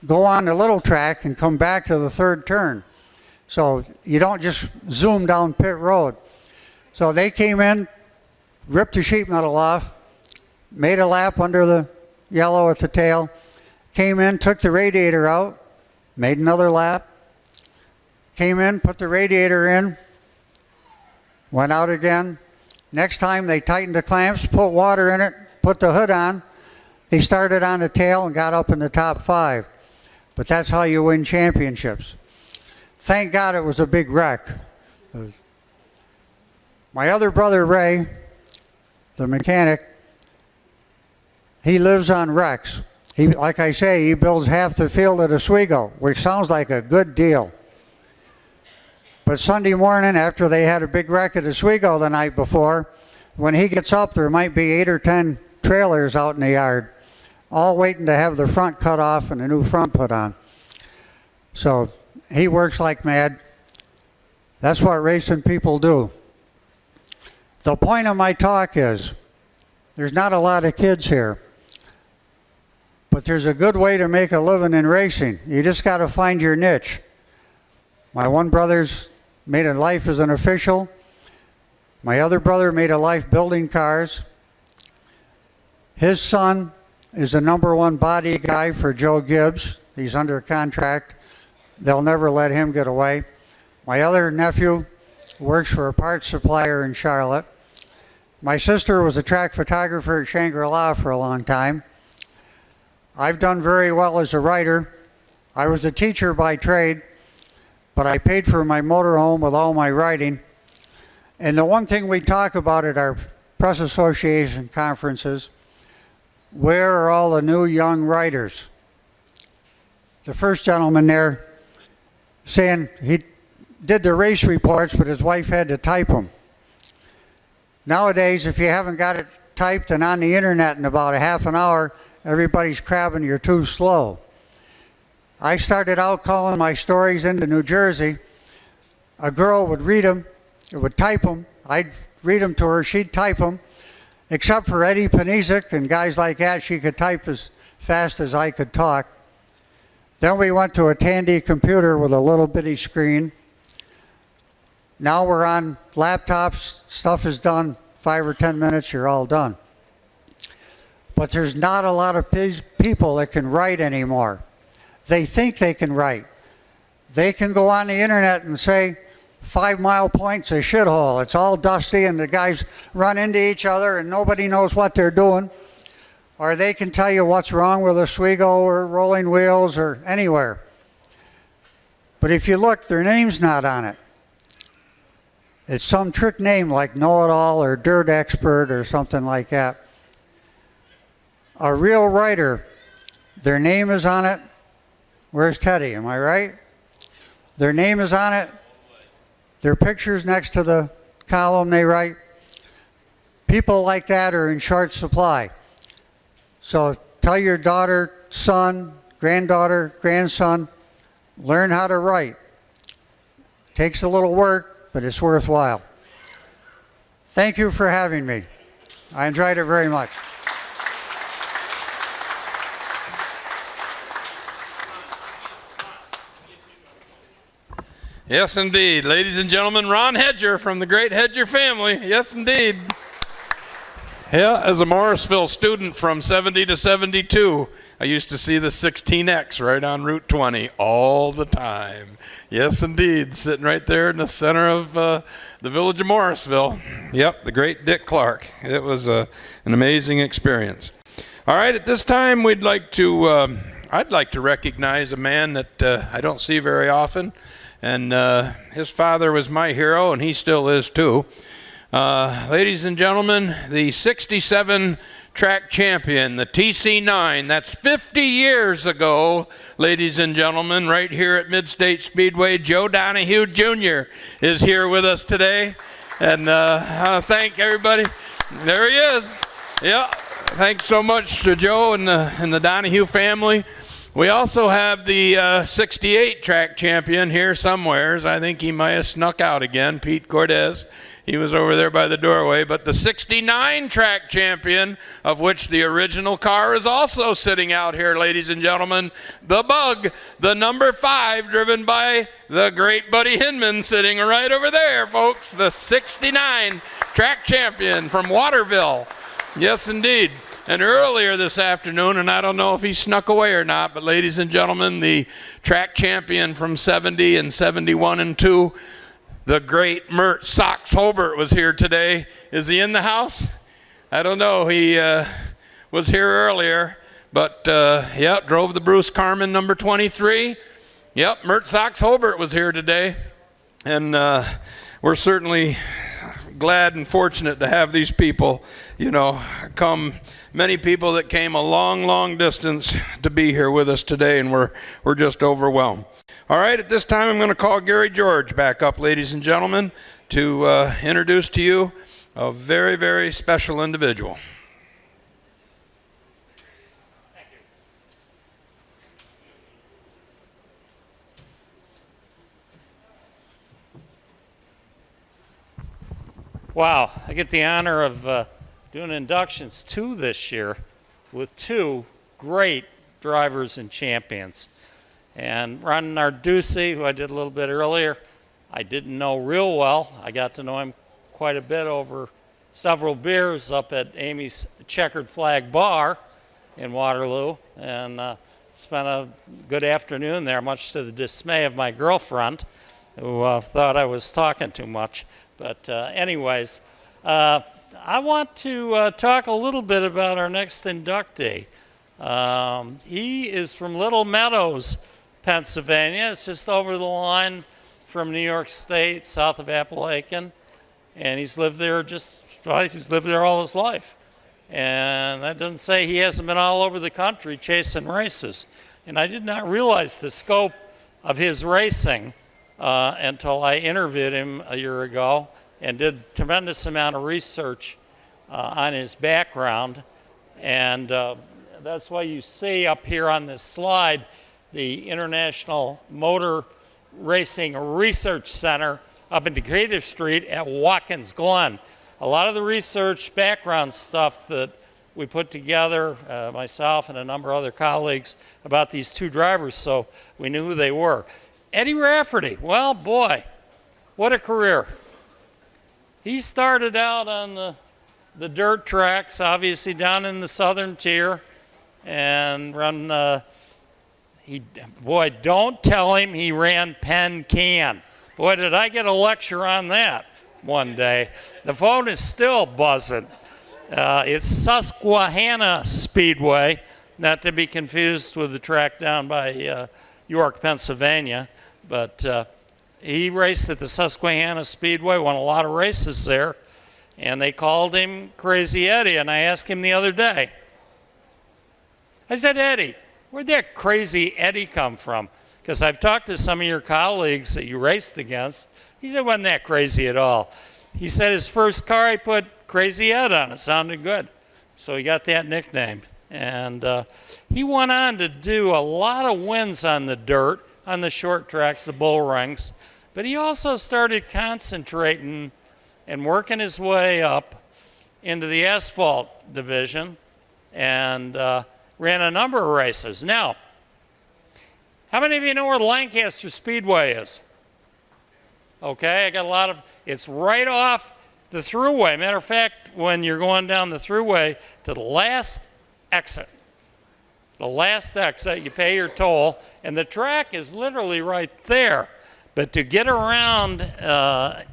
go on the little track, and come back to the third turn. So you don't just zoom down pit road. So they came in, ripped the sheet metal off, made a lap under the yellow at the tail, came in, took the radiator out, made another lap, came in, put the radiator in, went out again. Next time they tightened the clamps, put water in it, put the hood on. They started on the tail and got up in the top 5. But that's how you win championships. Thank God it was a big wreck. My other brother, Ray, the mechanic, he lives on wrecks. He, like I say, he builds half the field at Oswego, which sounds like a good deal. But Sunday morning, after they had a big wreck at Oswego the night before, when he gets up, there might be 8 or 10 trailers out in the yard, all waiting to have the front cut off and a new front put on. So he works like mad. That's what racing people do. The point of my talk is, there's not a lot of kids here, but there's a good way to make a living in racing. You just got to find your niche. My one brother's made a life as an official. My other brother made a life building cars. His son is the #1 body guy for Joe Gibbs. He's under contract. They'll never let him get away. My other nephew works for a parts supplier in Charlotte. My sister was a track photographer at Shangri-La for a long time. I've done very well as a writer. I was a teacher by trade, but I paid for my motorhome with all my writing. And the one thing we talk about at our press association conferences, where are all the new young writers? The first gentleman there saying did the race reports, but his wife had to type them. Nowadays, if you haven't got it typed and on the internet in about a half an hour, everybody's crabbing you're too slow. I started out calling my stories into New Jersey. A girl would read them, would type them. I'd read them to her, she'd type them. Except for Eddie Panisic and guys like that, she could type as fast as I could talk. Then we went to a Tandy computer with a little bitty screen. Now we're on laptops, stuff is done, 5 or 10 minutes, you're all done. But there's not a lot of people that can write anymore. They think they can write. They can go on the internet and say, 5 Mile Point's a shithole. It's all dusty and the guys run into each other and nobody knows what they're doing. Or they can tell you what's wrong with Oswego or Rolling Wheels or anywhere. But if you look, their name's not on it. It's some trick name like Know-It-All or Dirt Expert or something like that. A real writer, their name is on it. Where's Teddy? Am I right? Their name is on it. Their picture's next to the column they write. People like that are in short supply. So tell your daughter, son, granddaughter, grandson, learn how to write. Takes a little work, but it's worthwhile. Thank you for having me. I enjoyed it very much. Yes, indeed. Ladies and gentlemen, Ron Hedger from the great Hedger family. Yes, indeed. Yeah, as a Morrisville student from 70 to 72, I used to see the 16X right on Route 20 all the time. Yes, indeed. Sitting right there in the center of the village of Morrisville. Yep, the great Dick Clark. It was an amazing experience. All right, at this time, I'd like to recognize a man that I don't see very often. And his father was my hero, and he still is too. Ladies and gentlemen, the 67 track champion, the TC9, that's 50 years ago, ladies and gentlemen, right here at Midstate Speedway. Joe Donahue Jr. is here with us today. And thank everybody. There he is. Yeah, thanks so much to Joe and the Donahue family. We also have the 68 track champion here somewheres. I think he might have snuck out again, Pete Cortez. He was over there by the doorway. But the 69 track champion, of which the original car is also sitting out here, ladies and gentlemen, the Bug, the number 5, driven by the great Buddy Hinman, sitting right over there, folks. The 69 track champion from Waterville. Yes, indeed. And earlier this afternoon, and I don't know if he snuck away or not, but ladies and gentlemen, the track champion from 70 and 71 and 2, the great Mert Sox Holbert was here today. Is he in the house? I don't know. He was here earlier, but yep, drove the Bruce Carman number 23. Yep, Mert Sox Holbert was here today. And we're certainly glad and fortunate to have these people, come. Many people that came a long, long distance to be here with us today, and we're just overwhelmed. All right, at this time, I'm going to call Gary George back up, ladies and gentlemen, to introduce to you a very, very special individual. Thank you. Wow, I get the honor of doing inductions 2 this year with 2 great drivers and champions. And Ron Narduzzi, who I did a little bit earlier, I didn't know real well. I got to know him quite a bit over several beers up at Amy's Checkered Flag Bar in Waterloo, and spent a good afternoon there, much to the dismay of my girlfriend, who thought I was talking too much. But anyways, I want to talk a little bit about our next inductee. He is from Little Meadows, Pennsylvania. It's just over the line from New York State, south of Appalachian. And he's lived there he's lived there all his life. And that doesn't say he hasn't been all over the country chasing races. And I did not realize the scope of his racing until I interviewed him a year ago and did a tremendous amount of research on his background. And that's why you see up here on this slide the International Motor Racing Research Center up in Decatur Street at Watkins Glen. A lot of the research background stuff that we put together, myself and a number of other colleagues, about these two drivers, so we knew who they were. Eddie Rafferty, well, boy, what a career. He started out on the dirt tracks, obviously down in the southern tier, and run, boy, don't tell him he ran Penn Can. Boy, did I get a lecture on that one day. The phone is still buzzing. It's Susquehanna Speedway, not to be confused with the track down by York, Pennsylvania. But he raced at the Susquehanna Speedway, won a lot of races there, and they called him Crazy Eddie. And I asked him the other day, I said, Eddie, where'd that Crazy Eddie come from? Because I've talked to some of your colleagues that you raced against. He said, wasn't that crazy at all. He said his first car, he put Crazy Ed on it. Sounded good. So he got that nickname. And he went on to do a lot of wins on the dirt, on the short tracks, the bull rings. But he also started concentrating and working his way up into the asphalt division and ran a number of races. Now, how many of you know where Lancaster Speedway is? Okay, I got a lot of, it's right off the thruway. Matter of fact, when you're going down the thruway to the last exit, you pay your toll, and the track is literally right there. But to get around to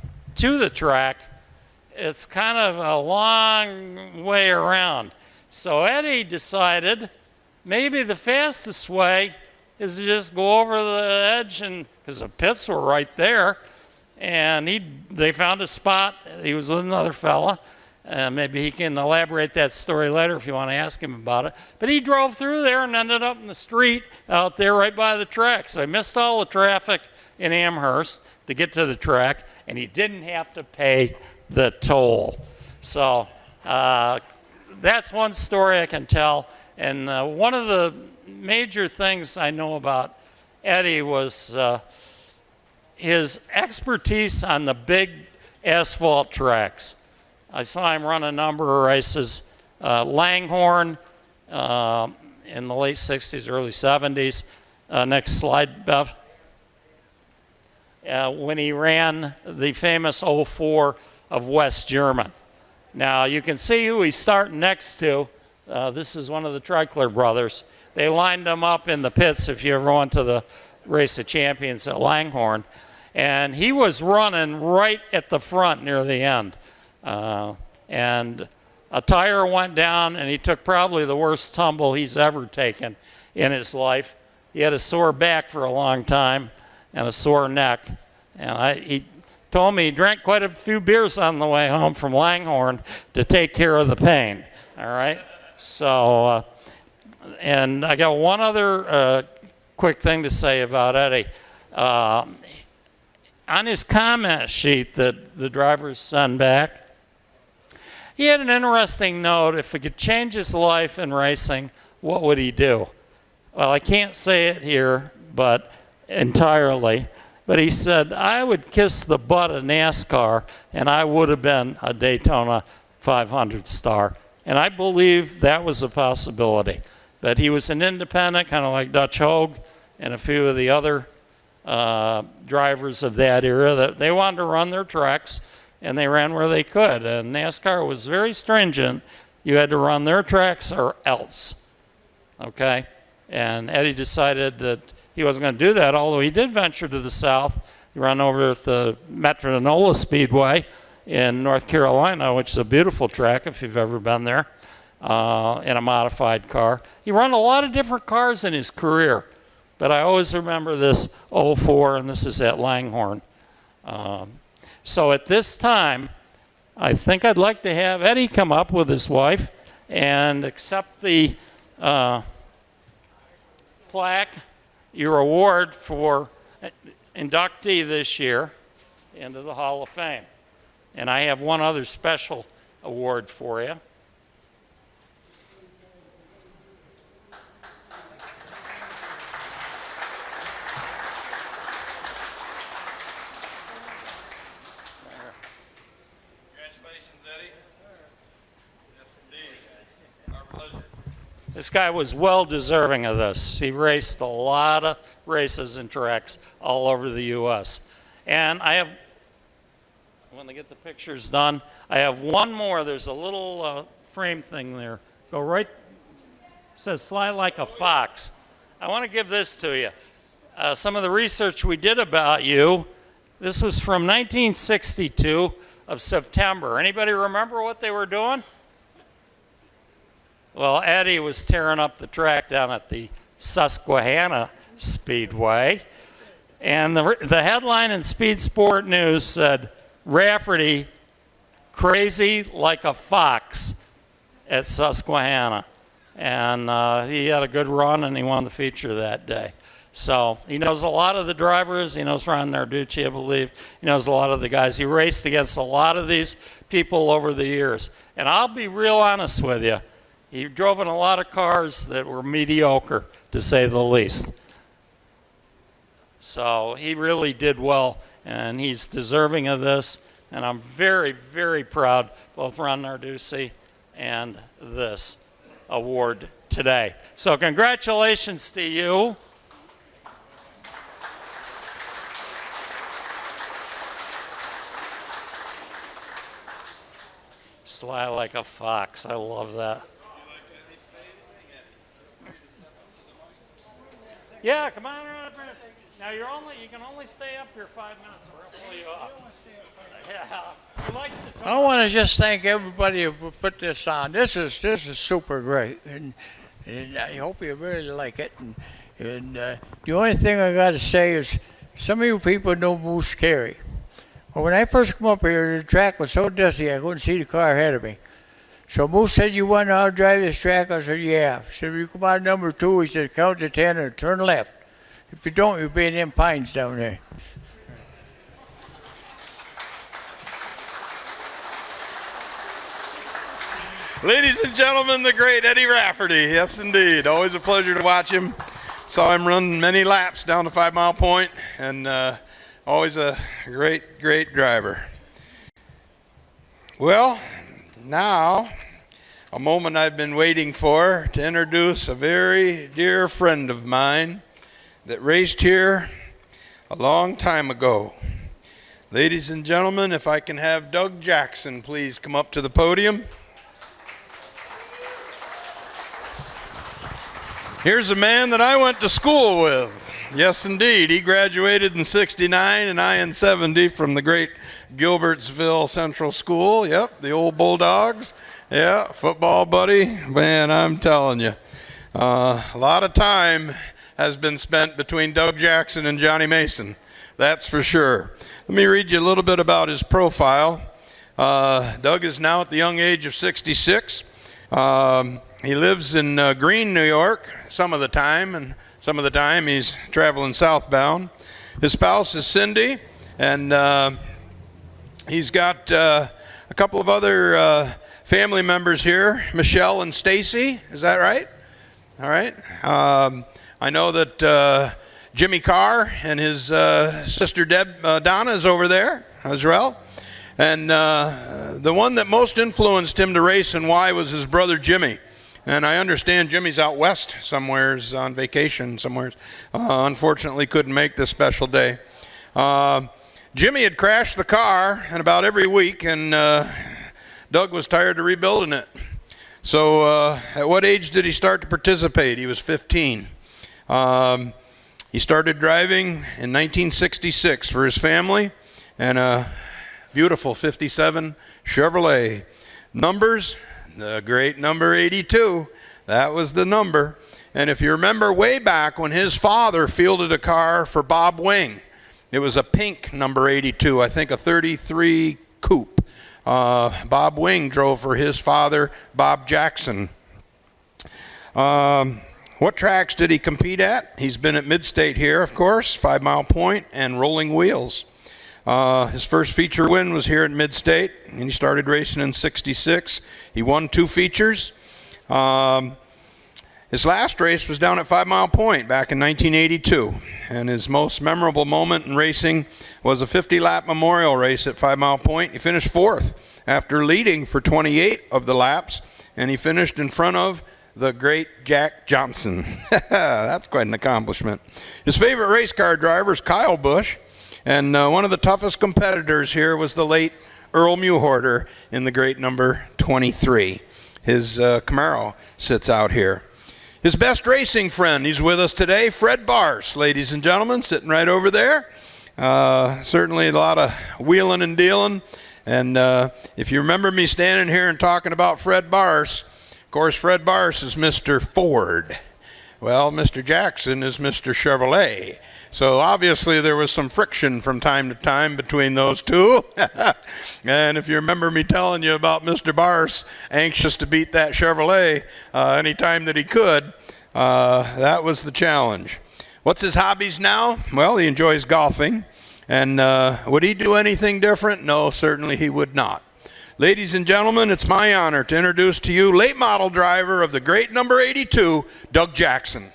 the track, it's kind of a long way around. So Eddie decided maybe the fastest way is to just go over the edge, and because the pits were right there, and they found a spot. He was with another fella. Maybe he can elaborate that story later if you want to ask him about it. But he drove through there and ended up in the street out there right by the track. So I missed all the traffic in Amherst to get to the track, and he didn't have to pay the toll. So that's one story I can tell. And one of the major things I know about Eddie was his expertise on the big asphalt tracks. I saw him run a number of races. Langhorne in the late 60s, early 70s. Next slide, Bev. When he ran the famous 04 of West German. Now you can see who he's starting next to. This is one of the Trickler brothers. They lined him up in the pits if you ever went to the Race of Champions at Langhorne. And he was running right at the front near the end. And a tire went down, and he took probably the worst tumble he's ever taken in his life. He had a sore back for a long time and a sore neck. And he told me he drank quite a few beers on the way home from Langhorne to take care of the pain. All right? So, and I got one other quick thing to say about Eddie. On his comment sheet that the drivers send back, he had an interesting note. If he could change his life in racing, what would he do? Well, I can't say it here, but entirely. But he said, I would kiss the butt of NASCAR, and I would have been a Daytona 500 star. And I believe that was a possibility. But he was an independent, kind of like Dutch Hogue and a few of the other drivers of that era, that they wanted to run their tracks, and they ran where they could. And NASCAR was very stringent. You had to run their tracks or else. Okay? And Eddie decided that he wasn't going to do that, although he did venture to the south. He ran over at the Metronella Speedway in North Carolina, which is a beautiful track if you've ever been there, in a modified car. He ran a lot of different cars in his career. But I always remember this 04, and this is at Langhorne. So at this time, I think I'd like to have Eddie come up with his wife and accept the plaque, your award for, inductee this year into the Hall of Fame. And I have one other special award for you. Congratulations, Eddie. Yes, indeed. Our pleasure. This guy was well deserving of this. He raced a lot of races and tracks all over the U.S. And I have, when they get the pictures done, I have one more. There's a little frame thing there. Go right, it says slide like a fox. I want to give this to you. Some of the research we did about you, this was from 1962 of September. Anybody remember what they were doing? Well, Eddie was tearing up the track down at the Susquehanna Speedway. And the headline in Speed Sport News said, Rafferty crazy like a fox at Susquehanna. And he had a good run and he won the feature that day. So he knows a lot of the drivers. He knows Ron Narducci, I believe. He knows a lot of the guys. He raced against a lot of these people over the years. And I'll be real honest with you. He drove in a lot of cars that were mediocre, to say the least. So he really did well, and he's deserving of this. And I'm very, very proud, both Ron Narducci and this award today. So congratulations to you. Sly like a fox. I love that. Yeah, come on around. Now you can only stay up here 5 minutes or I'll pull you off. Yeah. He likes to talk. I want to just thank everybody who put this on. This is super great, and I hope you really like it. And the only thing I got to say is, some of you people know Moose Carey. Well, when I first come up here, the track was so dusty I couldn't see the car ahead of me. So Moose said, "You want to know how to drive this track?" I said, "Yeah." He said, "You come out number 2." He said, "Count to 10 and turn left. If you don't, you'll be in them pines down there." Ladies and gentlemen, the great Eddie Rafferty. Yes, indeed. Always a pleasure to watch him. Saw him run many laps down to 5 Mile Point, and always a great, great driver. Well, now, a moment I've been waiting for to introduce a very dear friend of mine that raced here a long time ago. Ladies and gentlemen, if I can have Doug Jackson please come up to the podium. Here's a man that I went to school with. Yes, indeed. He graduated in '69 and I in '70 from the great Gilbertsville Central School. Yep, the old Bulldogs. Yeah, football buddy. Man, I'm telling you. A lot of time has been spent between Doug Jackson and Johnny Mason. That's for sure. Let me read you a little bit about his profile. Doug is now at the young age of 66. He lives in Greene, New York, some of the time, and some of the time he's traveling southbound. His spouse is Cindy, and he's got a couple of other family members here, Michelle and Stacy. Is that right? All right. I know that Jimmy Carr and his sister Donna is over there as well. And the one that most influenced him to race and why was his brother Jimmy. And I understand Jimmy's out west somewheres on vacation somewheres. Unfortunately couldn't make this special day. Jimmy had crashed the car and about every week, and Doug was tired of rebuilding it. So at what age did he start to participate? He was 15. He started driving in 1966 for his family, and a beautiful 57 Chevrolet. Numbers, the great number 82. That was the number. And if you remember way back when his father fielded a car for Bob Wing, it was a pink number 82, I think a 33 coupe. Bob Wing drove for his father, Bob Jackson. What tracks did he compete at? He's been at Midstate here, of course, 5 Mile Point, and Rolling Wheels. His first feature win was here at Midstate, and he started racing in '66. He won 2 features. His last race was down at 5 Mile Point back in 1982, and his most memorable moment in racing was a 50-lap memorial race at 5 Mile Point. He finished 4th after leading for 28 of the laps, and he finished in front of the great Jack Johnson. That's quite an accomplishment. His favorite race car driver is Kyle Busch, and one of the toughest competitors here was the late Earl Mewhorter in the great number 23. His Camaro sits out here. His best racing friend, he's with us today, Fred Barse, ladies and gentlemen, sitting right over there. Certainly a lot of wheeling and dealing. And if you remember me standing here and talking about Fred Barse, of course, Fred Barse is Mr. Ford. Well, Mr. Jackson is Mr. Chevrolet. So obviously there was some friction from time to time between those two. And if you remember me telling you about Mr. Barse anxious to beat that Chevrolet anytime that he could, that was the challenge. What's his hobbies now? Well, he enjoys golfing. And would he do anything different? No, certainly he would not. Ladies and gentlemen, it's my honor to introduce to you late model driver of the great number 82, Doug Jackson.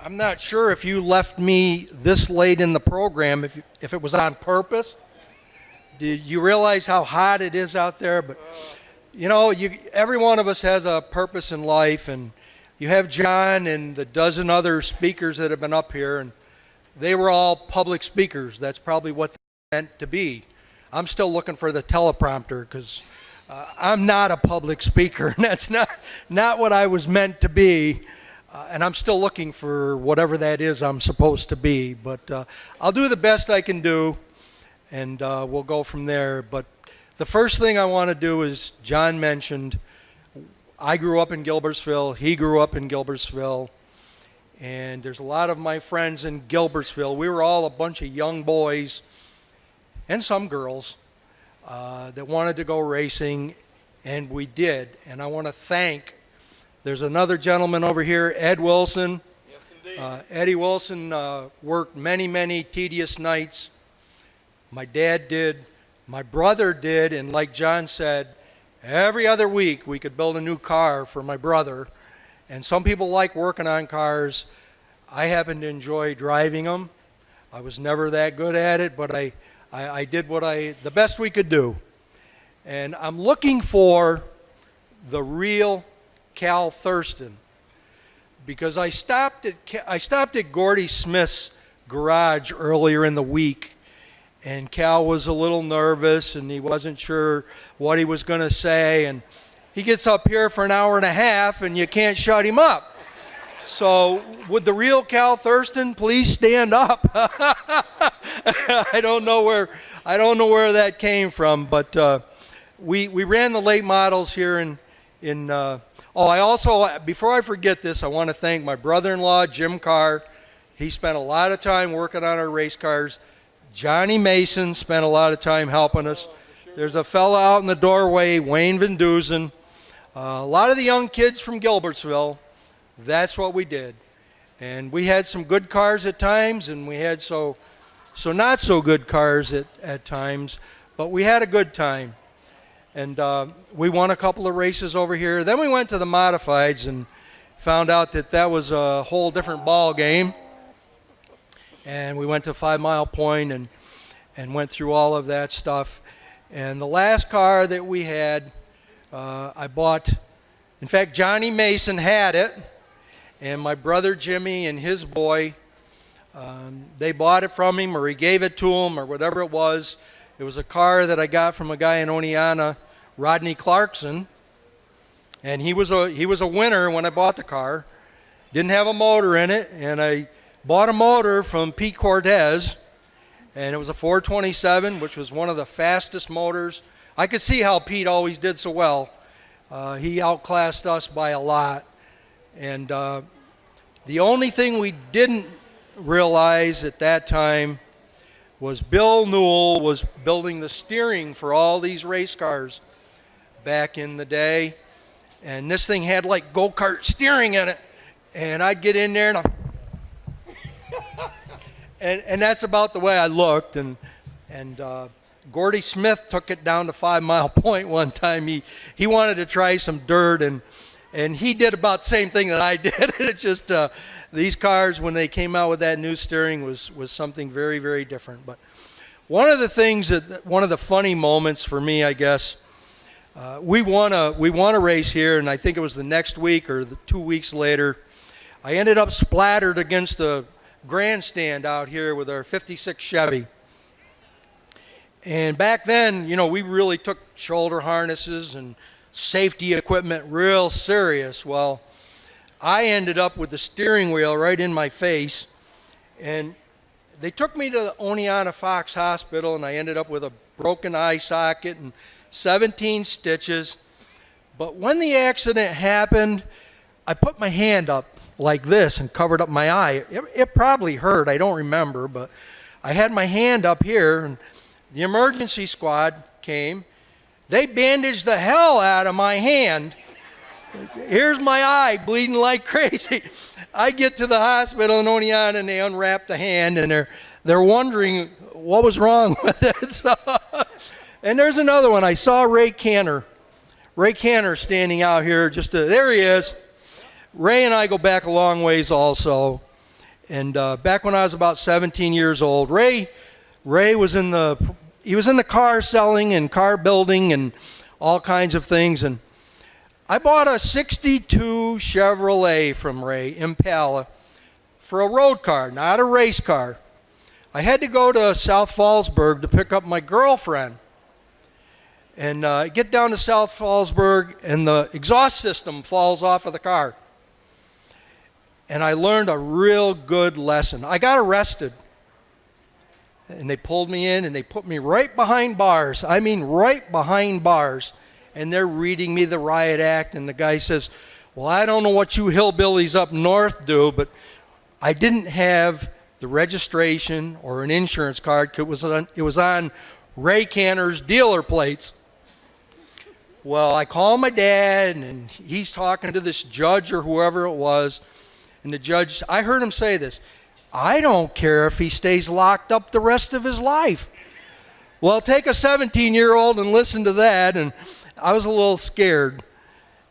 I'm not sure if you left me this late in the program, if it was on purpose. Did you realize how hot it is out there? But you know, every one of us has a purpose in life, and you have John and the dozen other speakers that have been up here, and they were all public speakers. That's probably what they're meant to be. I'm still looking for the teleprompter because I'm not a public speaker, and that's not what I was meant to be. And I'm still looking for whatever that is I'm supposed to be. But I'll do the best I can do, and we'll go from there. But the first thing I want to do is, John mentioned, I grew up in Gilbertsville. He grew up in Gilbertsville. And there's a lot of my friends in Gilbertsville. We were all a bunch of young boys and some girls that wanted to go racing, and we did. And I want to thank, there's another gentleman over here, Ed Wilson. Yes, indeed. Eddie Wilson worked many, many tedious nights. My dad did. My brother did. And like John said, every other week we could build a new car for my brother. And some people like working on cars. I happen to enjoy driving them. I was never that good at it, but I did the best we could do. And I'm looking for the real Cal Thurston, because I stopped at Gordy Smith's garage earlier in the week, and Cal was a little nervous and he wasn't sure what he was going to say, and he gets up here for an hour and a half and you can't shut him up. So would the real Cal Thurston please stand up? I don't know where that came from, but we ran the late models here in I also, before I forget this, I want to thank my brother-in-law, Jim Carr. He spent a lot of time working on our race cars. Johnny Mason spent a lot of time helping us. There's a fella out in the doorway, Wayne Van Dusen. A lot of the young kids from Gilbertsville, that's what we did. And we had some good cars at times, and we had so not so good cars at times, but we had a good time. And we won a couple of races over here. Then we went to the modifieds and found out that was a whole different ball game. And we went to 5 Mile Point and went through all of that stuff. And the last car that we had, I bought. In fact, Johnny Mason had it, and my brother Jimmy and his boy, they bought it from him, or he gave it to him, or whatever it was. It was a car that I got from a guy in Oneonta, Rodney Clarkson, and he was a winner when I bought the car. Didn't have a motor in it, and I bought a motor from Pete Cortez, and it was a 427, which was one of the fastest motors. I could see how Pete always did so well. He outclassed us by a lot, and the only thing we didn't realize at that time was Bill Newell was building the steering for all these race cars back in the day. And this thing had like go-kart steering in it. And I'd get in there and that's about the way I looked. And Gordy Smith took it down to 5 Mile Point one time. He wanted to try some dirt, and he did about the same thing that I did. It's just these cars, when they came out with that new steering, was something very, very different. But one of the funny moments for me, I guess, we won a race here, and I think it was the next week or 2 weeks later. I ended up splattered against the grandstand out here with our 56 Chevy. And back then, we really took shoulder harnesses and safety equipment real serious. Well, I ended up with the steering wheel right in my face, and they took me to the Oneonta Fox Hospital, and I ended up with a broken eye socket and 17 stitches. But when the accident happened, I put my hand up like this and covered up my eye. It probably hurt, I don't remember, but I had my hand up here, and the emergency squad came. They bandaged the hell out of my hand. Here's my eye bleeding like crazy. I get to the hospital in Oneonta, and they unwrap the hand, and they're wondering what was wrong with it. So, and there's another one. I saw Ray Canner standing out here. There he is. Ray and I go back a long ways also. And back when I was about 17 years old, Ray was in the car selling and car building and all kinds of things. And I bought a 62 Chevrolet from Ray, Impala, for a road car, not a race car. I had to go to South Fallsburg to pick up my girlfriend. And I get down to South Fallsburg, and the exhaust system falls off of the car. And I learned a real good lesson. I got arrested. And they pulled me in, and they put me right behind bars. I mean, right behind bars. And they're reading me the riot act, and the guy says, well, I don't know what you hillbillies up north do, but I didn't have the registration or an insurance card because it was on Ray Canner's dealer plates. Well, I call my dad, and he's talking to this judge or whoever it was, and the judge, I heard him say this, I don't care if he stays locked up the rest of his life. Well, take a 17-year-old and listen to that, and I was a little scared.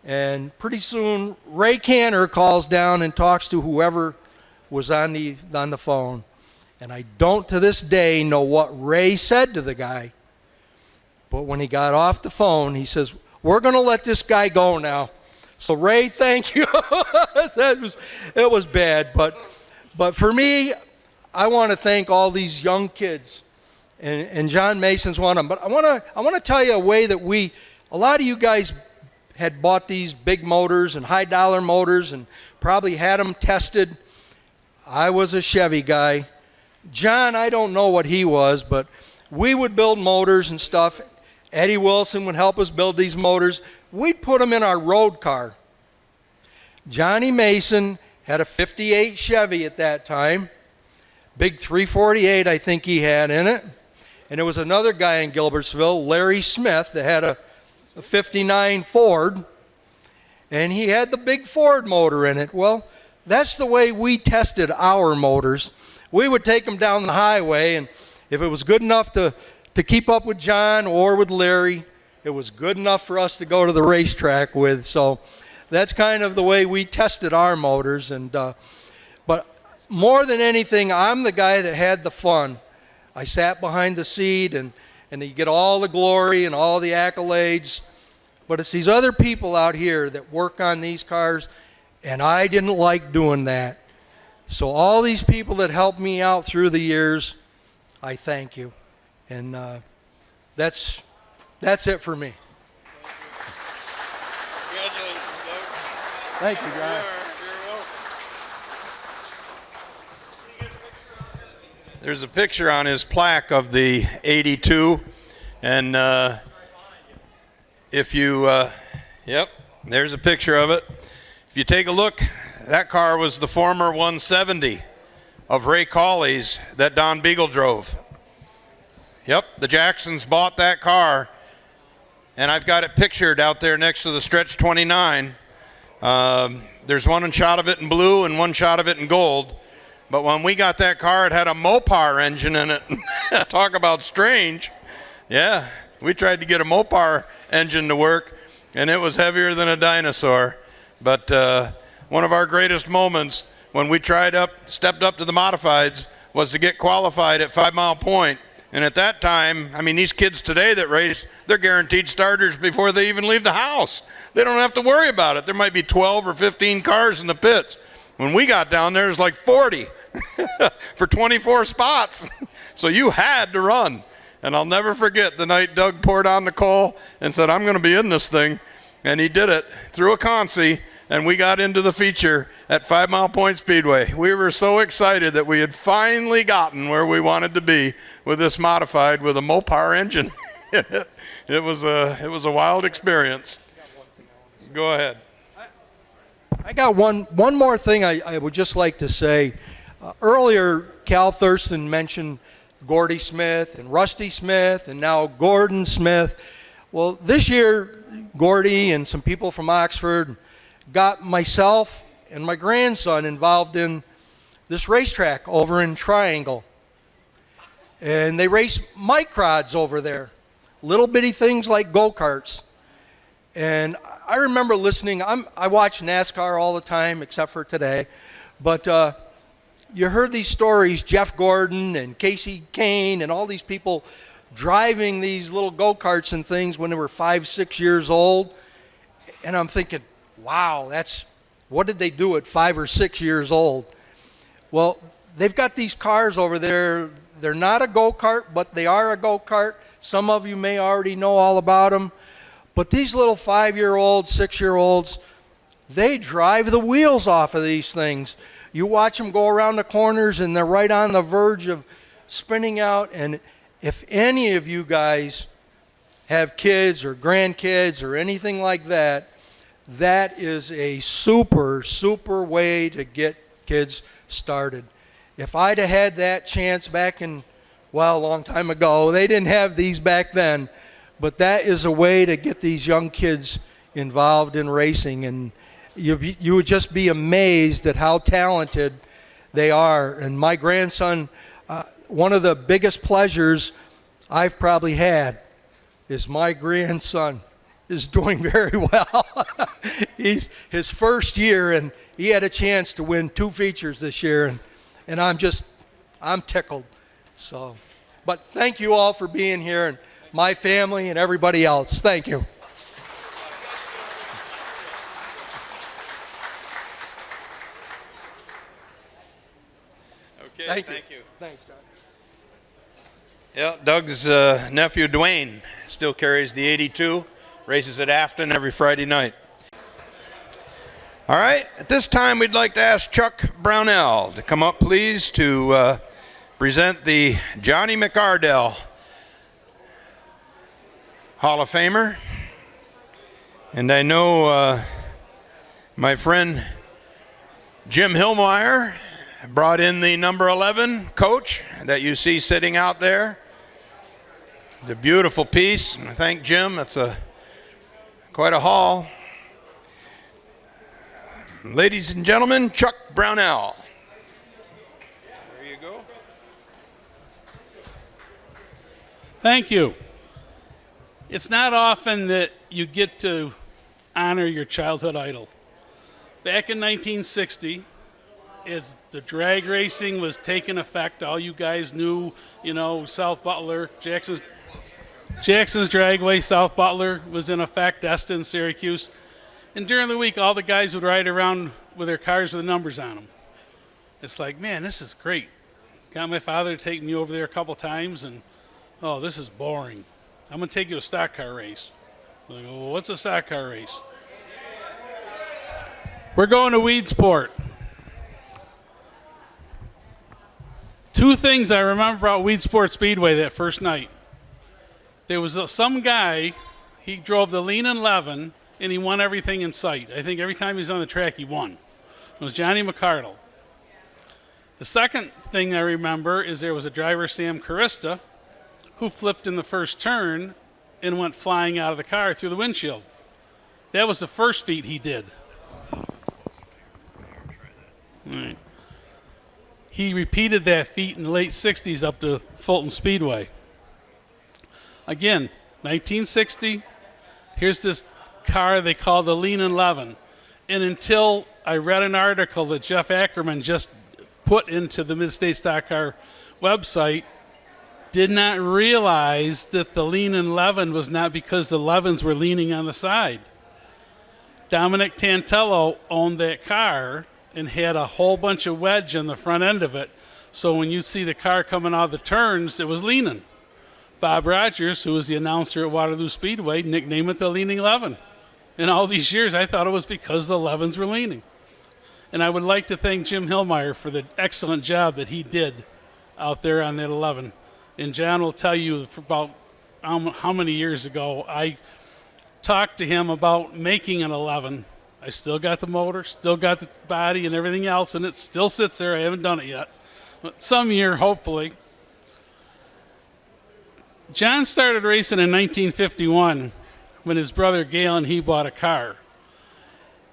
And pretty soon, Ray Canner calls down and talks to whoever was on the phone. And I don't to this day know what Ray said to the guy. But when he got off the phone, he says, we're going to let this guy go now. So Ray, thank you. It was bad. But for me, I want to thank all these young kids. And John Mason's one of them. But I want to tell you a way that a lot of you guys had bought these big motors and high dollar motors and probably had them tested. I was a Chevy guy. John, I don't know what he was, but we would build motors and stuff. Eddie Wilson would help us build these motors. We'd put them in our road car. Johnny Mason had a 58 Chevy at that time. Big 348 I think he had in it. And there was another guy in Gilbertsville, Larry Smith, that had a 59 Ford. And he had the big Ford motor in it. Well, that's the way we tested our motors. We would take them down the highway, and if it was good enough to keep up with John or with Larry, it was good enough for us to go to the racetrack with. So that's kind of the way we tested our motors. And but more than anything, I'm the guy that had the fun. I sat behind the seat, and you get all the glory and all the accolades. But it's these other people out here that work on these cars, and I didn't like doing that. So all these people that helped me out through the years, I thank you. And that's it for me. Thank you, guys. There's a picture on his plaque of the 82, and if you, yep, there's a picture of it. If you take a look, that car was the former 170 of Ray Cawley's that Don Beagle drove. Yep, the Jacksons bought that car, and I've got it pictured out there next to the stretch 29. There's one shot of it in blue and one shot of it in gold. But when we got that car, it had a Mopar engine in it. Talk about strange. Yeah, we tried to get a Mopar engine to work, and it was heavier than a dinosaur. But one of our greatest moments when we stepped up to the modifieds was to get qualified at 5 Mile Point. And at that time, I mean, these kids today that race, they're guaranteed starters before they even leave the house. They don't have to worry about it. There might be 12 or 15 cars in the pits. When we got down there, there's like 40 for 24 spots. So you had to run. And I'll never forget the night Doug poured on the coal and said, I'm going to be in this thing. And he did it through a consi, and we got into the feature at 5 Mile Point Speedway. We were so excited that we had finally gotten where we wanted to be with this modified with a Mopar engine. It was a wild experience. Go ahead. I got one more thing I would just like to say. Earlier, Cal Thurston mentioned Gordy Smith and Rusty Smith and now Gordon Smith. Well, this year, Gordy and some people from Oxford got myself and my grandson involved in this racetrack over in Triangle. And they race microds over there, little bitty things like go-karts. And I remember listening, I watch NASCAR all the time except for today, but you heard these stories, Jeff Gordon and Casey Kane and all these people driving these little go-karts and things when they were 5, 6 years old. And I'm thinking, wow, what did they do at 5 or 6 years old? Well, they've got these cars over there. They're not a go-kart, but they are a go-kart. Some of you may already know all about them. But these little 5-year-olds, 6-year-olds, they drive the wheels off of these things. You watch them go around the corners, and they're right on the verge of spinning out. And if any of you guys have kids or grandkids or anything like that, that is a super, super way to get kids started. If I'd have had that chance back in, well, a long time ago, they didn't have these back then, but that is a way to get these young kids involved in racing, and you would just be amazed at how talented they are. And my grandson, one of the biggest pleasures I've probably had is my grandson is doing very well. He's his first year, and he had a chance to win 2 features this year, and I'm tickled. So, but thank you all for being here, and my family and everybody else. Thank you. Okay, thank you. Thanks, Doug. Yeah, Doug's nephew Dwayne still carries the 82, races at Afton every Friday night. All right, at this time we'd like to ask Chuck Brownell to come up, please, to present the Johnny McArdell Hall of Famer. And I know my friend Jim Hillmeyer brought in the number 11 coach that you see sitting out there. The beautiful piece. I thank Jim. That's quite a haul. Ladies and gentlemen, Chuck Brownell. There you go. Thank you. It's not often that you get to honor your childhood idol. Back in 1960, as the drag racing was taking effect, all you guys knew, South Butler, Jackson's Dragway, South Butler was in effect, Destin, Syracuse. And during the week, all the guys would ride around with their cars with the numbers on them. It's like, man, this is great. Got my father to take me over there a couple times, and, oh, this is boring. I'm going to take you to a stock car race. I'm like, well, what's a stock car race? We're going to Weedsport. 2 things I remember about Weedsport Speedway that first night. There was some guy, he drove the Lean and Levin, and he won everything in sight. I think every time he was on the track, he won. It was Johnny McArdell. The second thing I remember is there was a driver, Sam Carista, who flipped in the first turn and went flying out of the car through the windshield. That was the first feat he did. All right. He repeated that feat in the late 60s up to Fulton Speedway. Again, 1960, here's this car they call the Lean and Levin. And until I read an article that Jeff Ackerman just put into the Midstate Stock Car website, did not realize that the Lean and Levin was not because the Levins were leaning on the side. Dominic Tantello owned that car and had a whole bunch of wedge on the front end of it. So when you see the car coming out of the turns, it was leaning. Bob Rogers, who was the announcer at Waterloo Speedway, nicknamed it the Leaning Levin. In all these years, I thought it was because the Levins were leaning. And I would like to thank Jim Hillmeyer for the excellent job that he did out there on that 11. And John will tell you for about how many years ago I talked to him about making an 11. I still got the motor, still got the body and everything else, and it still sits there. I haven't done it yet. But some year, hopefully. John started racing in 1951 when his brother Gale and he bought a car.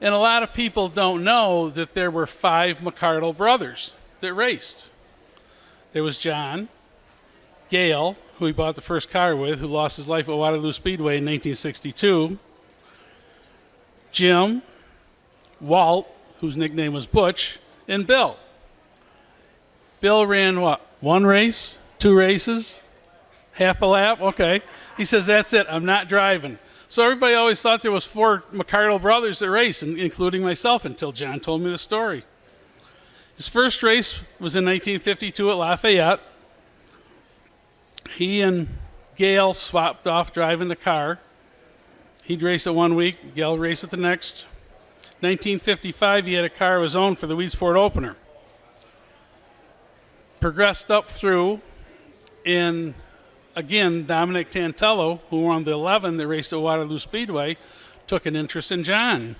And a lot of people don't know that there were 5 McCardle brothers that raced. There was John, Gale, who he bought the first car with, who lost his life at Waterloo Speedway in 1962, Jim, Walt, whose nickname was Butch, and Bill. Bill ran what? 1 race? 2 races? Half a lap? Okay. He says, that's it. I'm not driving. So everybody always thought there was 4 McCardle brothers that raced, including myself, until John told me the story. His first race was in 1952 at Lafayette. He and Gale swapped off driving the car. He'd race it 1 week, Gale raced it the next. 1955, he had a car of his own for the Weedsport opener. Progressed up through, and again, Dominic Tantello, who won the 11 that raced at Waterloo Speedway, took an interest in John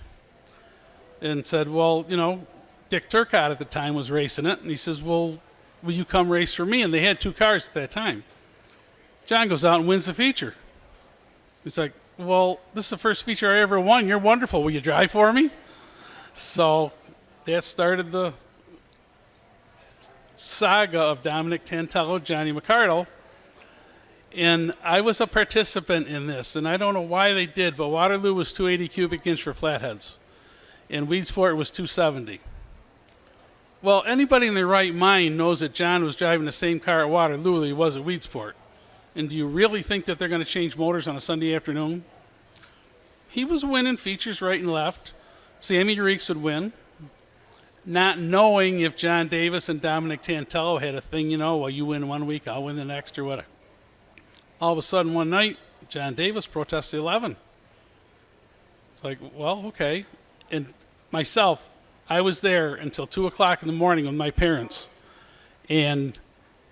and said, well, you know, Dick Turcotte at the time was racing it. And he says, well, will you come race for me? And they had 2 cars at that time. John goes out and wins the feature. It's like, well, this is the first feature I ever won. You're wonderful. Will you drive for me? So that started the saga of Dominic Tantello, Johnny McCardle. And I was a participant in this, and I don't know why they did, but Waterloo was 280 cubic inch for flatheads, and Weedsport was 270. Well, anybody in their right mind knows that John was driving the same car at Waterloo that he was at Weedsport. And do you really think that they're going to change motors on a Sunday afternoon? He was winning features right and left. Sammy Reeks would win, not knowing if John Davis and Dominic Tantello had a thing, you know, well, you win 1 week, I'll win the next, or whatever. All of a sudden, one night, John Davis protests the 11. It's like, well, okay. And myself, I was there until 2 o'clock in the morning with my parents and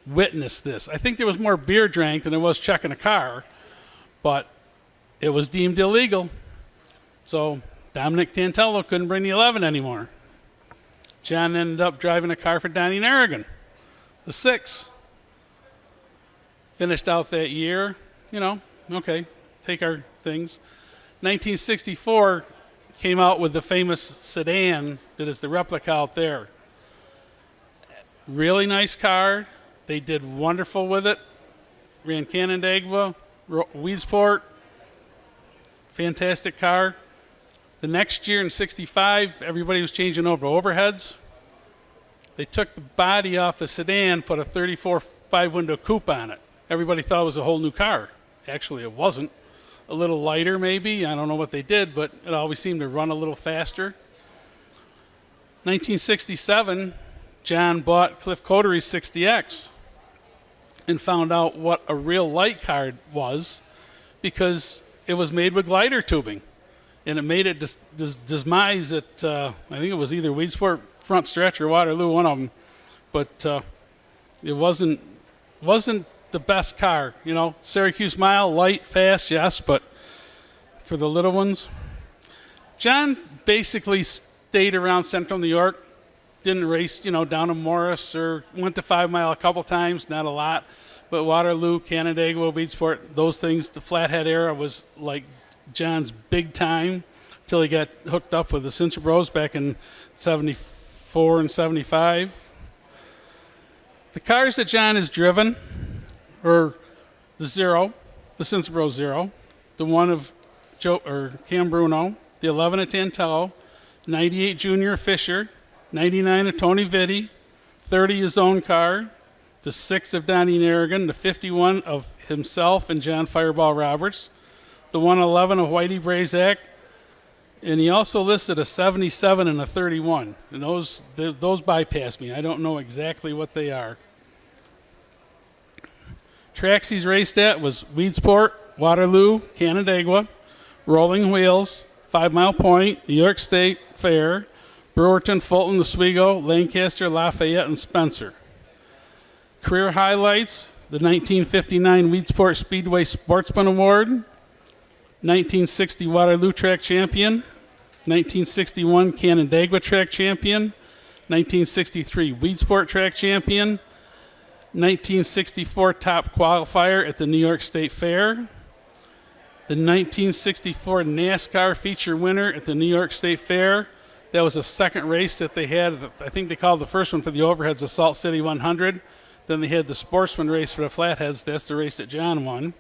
witnessed this. I think there was more beer drank than there was checking a car, but it was deemed illegal. So Dominic Tantello couldn't bring the 11 anymore. John ended up driving a car for Donnie Narrigan, the 6. Finished out that year, you know, okay, take our things. 1964 came out with the famous sedan that is the replica out there. Really nice car. They did wonderful with it. Ran Canandaigua, Weedsport. Fantastic car. The next year in 65, everybody was changing over overheads. They took the body off the sedan, put a 34 5-window coupe on it. Everybody thought it was a whole new car. Actually, it wasn't. A little lighter, maybe. I don't know what they did, but it always seemed to run a little faster. 1967, John bought Cliff Cotery's 60X and found out what a real light car was because it was made with glider tubing. And it made it demise at, I think it was either Weedsport front stretch or Waterloo, one of them. But it wasn't the best car, you know. Syracuse Mile, light, fast, yes, but for the little ones. John basically stayed around central New York, didn't race, you know, down to Morris, or went to 5 Mile a couple times, not a lot. But Waterloo, Canandaigua, Weedsport, those things, the Flathead era was like John's big time till he got hooked up with the Cincer Bros back in 74 and 75. The cars that John has driven are the Zero, the Cincer Bros Zero, the one of Cam Bruno, the 11 of Tantello, 98 Junior Fisher, 99 of Tony Vitti, 30 his own car, the 6 of Donnie Narrigan, the 51 of himself and John Fireball Roberts, the 111 of Whitey Brazak, and he also listed a 77 and a 31. And those bypass me. I don't know exactly what they are. Tracks he's raced at was Weedsport, Waterloo, Canandaigua, Rolling Wheels, 5 Mile Point, New York State Fair, Brewerton, Fulton, Oswego, Lancaster, Lafayette, and Spencer. Career highlights, the 1959 Weedsport Speedway Sportsman Award, 1960 Waterloo Track Champion, 1961 Canandaigua Track Champion, 1963 Weedsport Track Champion, 1964 Top Qualifier at the New York State Fair, the 1964 NASCAR feature winner at the New York State Fair. That was a second race that they had. I think they called the first one for the overheads the Salt City 100. Then they had the sportsman race for the flatheads. That's the race that John won.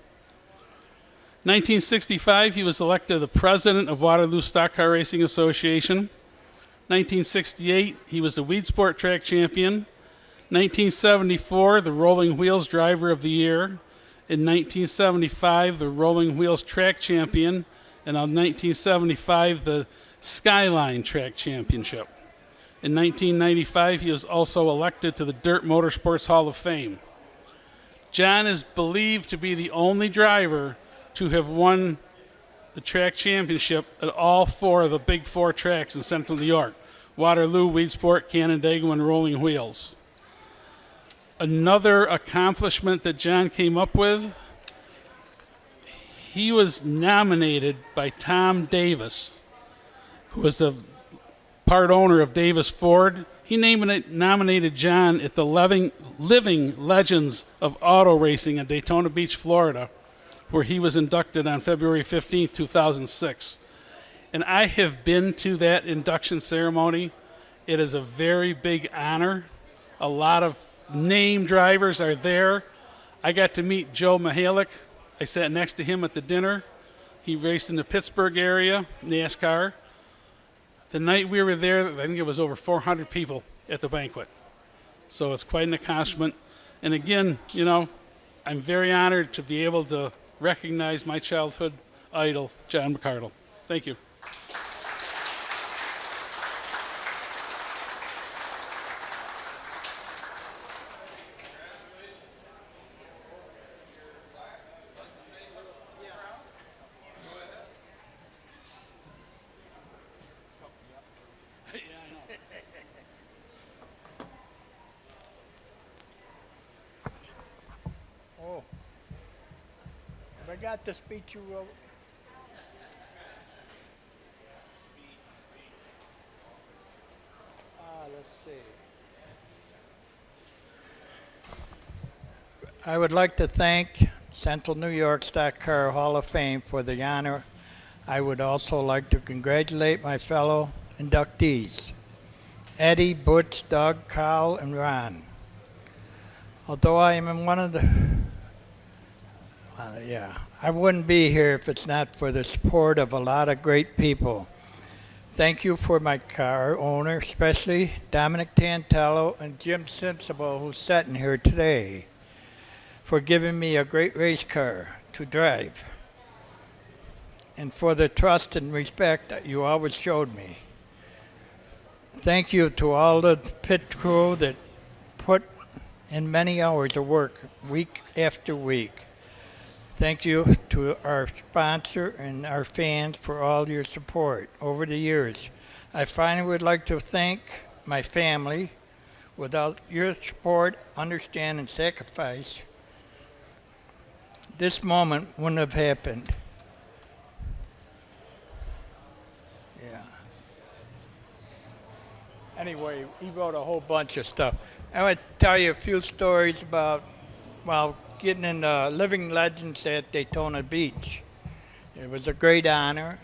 1965, he was elected the president of Waterloo Stock Car Racing Association. 1968, he was the Weedsport Track Champion. 1974, the Rolling Wheels Driver of the Year. In 1975, the Rolling Wheels Track Champion. And in 1975, the Skyline Track Championship. In 1995, he was also elected to the Dirt Motorsports Hall of Fame. John is believed to be the only driver to have won the track championship at all 4 of the big 4 tracks in central New York: Waterloo, Weedsport, Canandaigua, and Rolling Wheels. Another accomplishment that John came up with, he was nominated by Tom Davis, who was the part owner of Davis Ford. He nominated John at the Living Legends of Auto Racing in Daytona Beach, Florida, where he was inducted on February 15, 2006. And I have been to that induction ceremony. It is a very big honor. A lot of name drivers are there. I got to meet Joe Mihalik. I sat next to him at the dinner. He raced in the Pittsburgh area, NASCAR. The night we were there, I think it was over 400 people at the banquet. So it's quite an accomplishment. And again, you know, I'm very honored to be able to recognize my childhood idol, John McCardle. Thank you. Oh, have I got the speech you wrote? Let's see. I would like to thank Central New York Stock Car Hall of Fame for the honor. I would also like to congratulate my fellow inductees, Eddie, Butch, Doug, Kyle, and Ron. Although I am in one of the, I wouldn't be here if it's not for the support of a lot of great people. Thank you for my car owner, especially Dominic Tantello and Jim Sensible, who's sitting here today, for giving me a great race car to drive, and for the trust and respect that you always showed me. Thank you to all the pit crew that put in many hours of work, week after week. Thank you to our sponsor and our fans for all your support over the years. I finally would like to thank my family. Without your support, understanding, and sacrifice, this moment wouldn't have happened. Yeah. Anyway, he wrote a whole bunch of stuff. I want to tell you a few stories about, well, getting in the Living Legends at Daytona Beach. It was a great honor.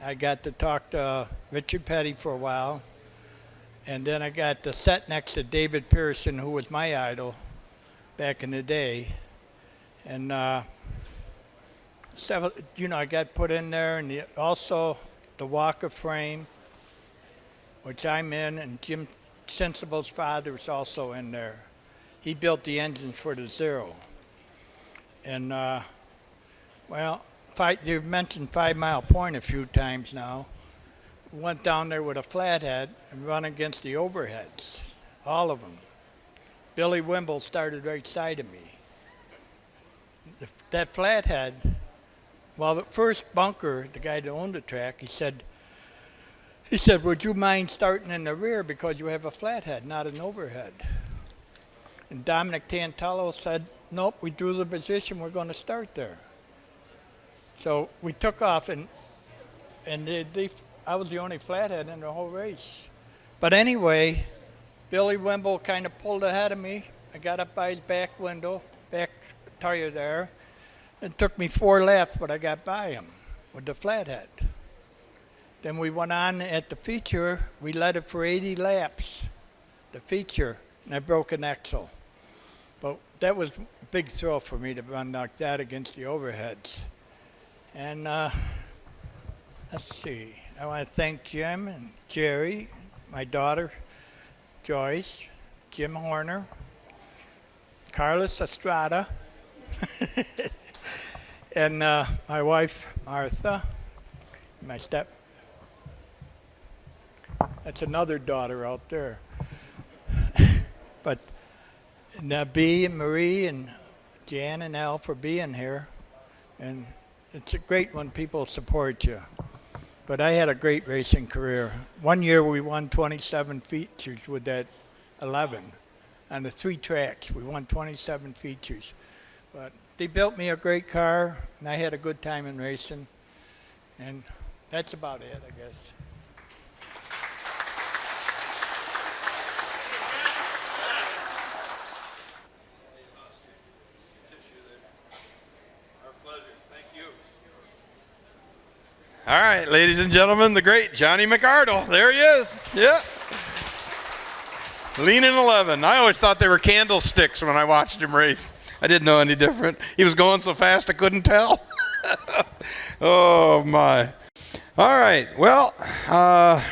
I got to talk to Richard Petty for a while, and then I got to sit next to David Pearson, who was my idol back in the day. And several, I got put in there, and also the Walk of Fame, which I'm in, and Jim Sensible's father is also in there. He built the engines for the Zero. And, well, you've mentioned 5 Mile Point a few times now. Went down there with a flathead and run against the overheads, all of them. Billy Wimble started right side of me. That flathead, well, the first bunker, the guy that owned the track, he said, would you mind starting in the rear because you have a flathead, not an overhead? And Dominic Tantello said, nope, we drew the position, we're going to start there. So we took off, and I was the only flathead in the whole race. But anyway, Billy Wimble kind of pulled ahead of me. I got up by his back window, back tire there. It took me 4 laps, but I got by him with the flathead. Then we went on at the feature. We led it for 80 laps, the feature, and I broke an axle. But that was a big thrill for me to run like that against the overheads. And let's see. I want to thank Jim and Jerry, my daughter, Joyce, Jim Horner, Carlos Estrada, and my wife, Martha, my that's another daughter out there. But B and Marie and Jan and Al for being here. And it's great when people support you. But I had a great racing career. One year we won 27 features with that 11 on the 3 tracks. We won 27 features. But they built me a great car, and I had a good time in racing. And that's about it, I guess. All right, ladies and gentlemen, the great Johnny McArdle. There he is. Yeah. Leaning 11. I always thought they were candlesticks when I watched him race. I didn't know any different. He was going so fast I couldn't tell. Oh, my. All right. Well,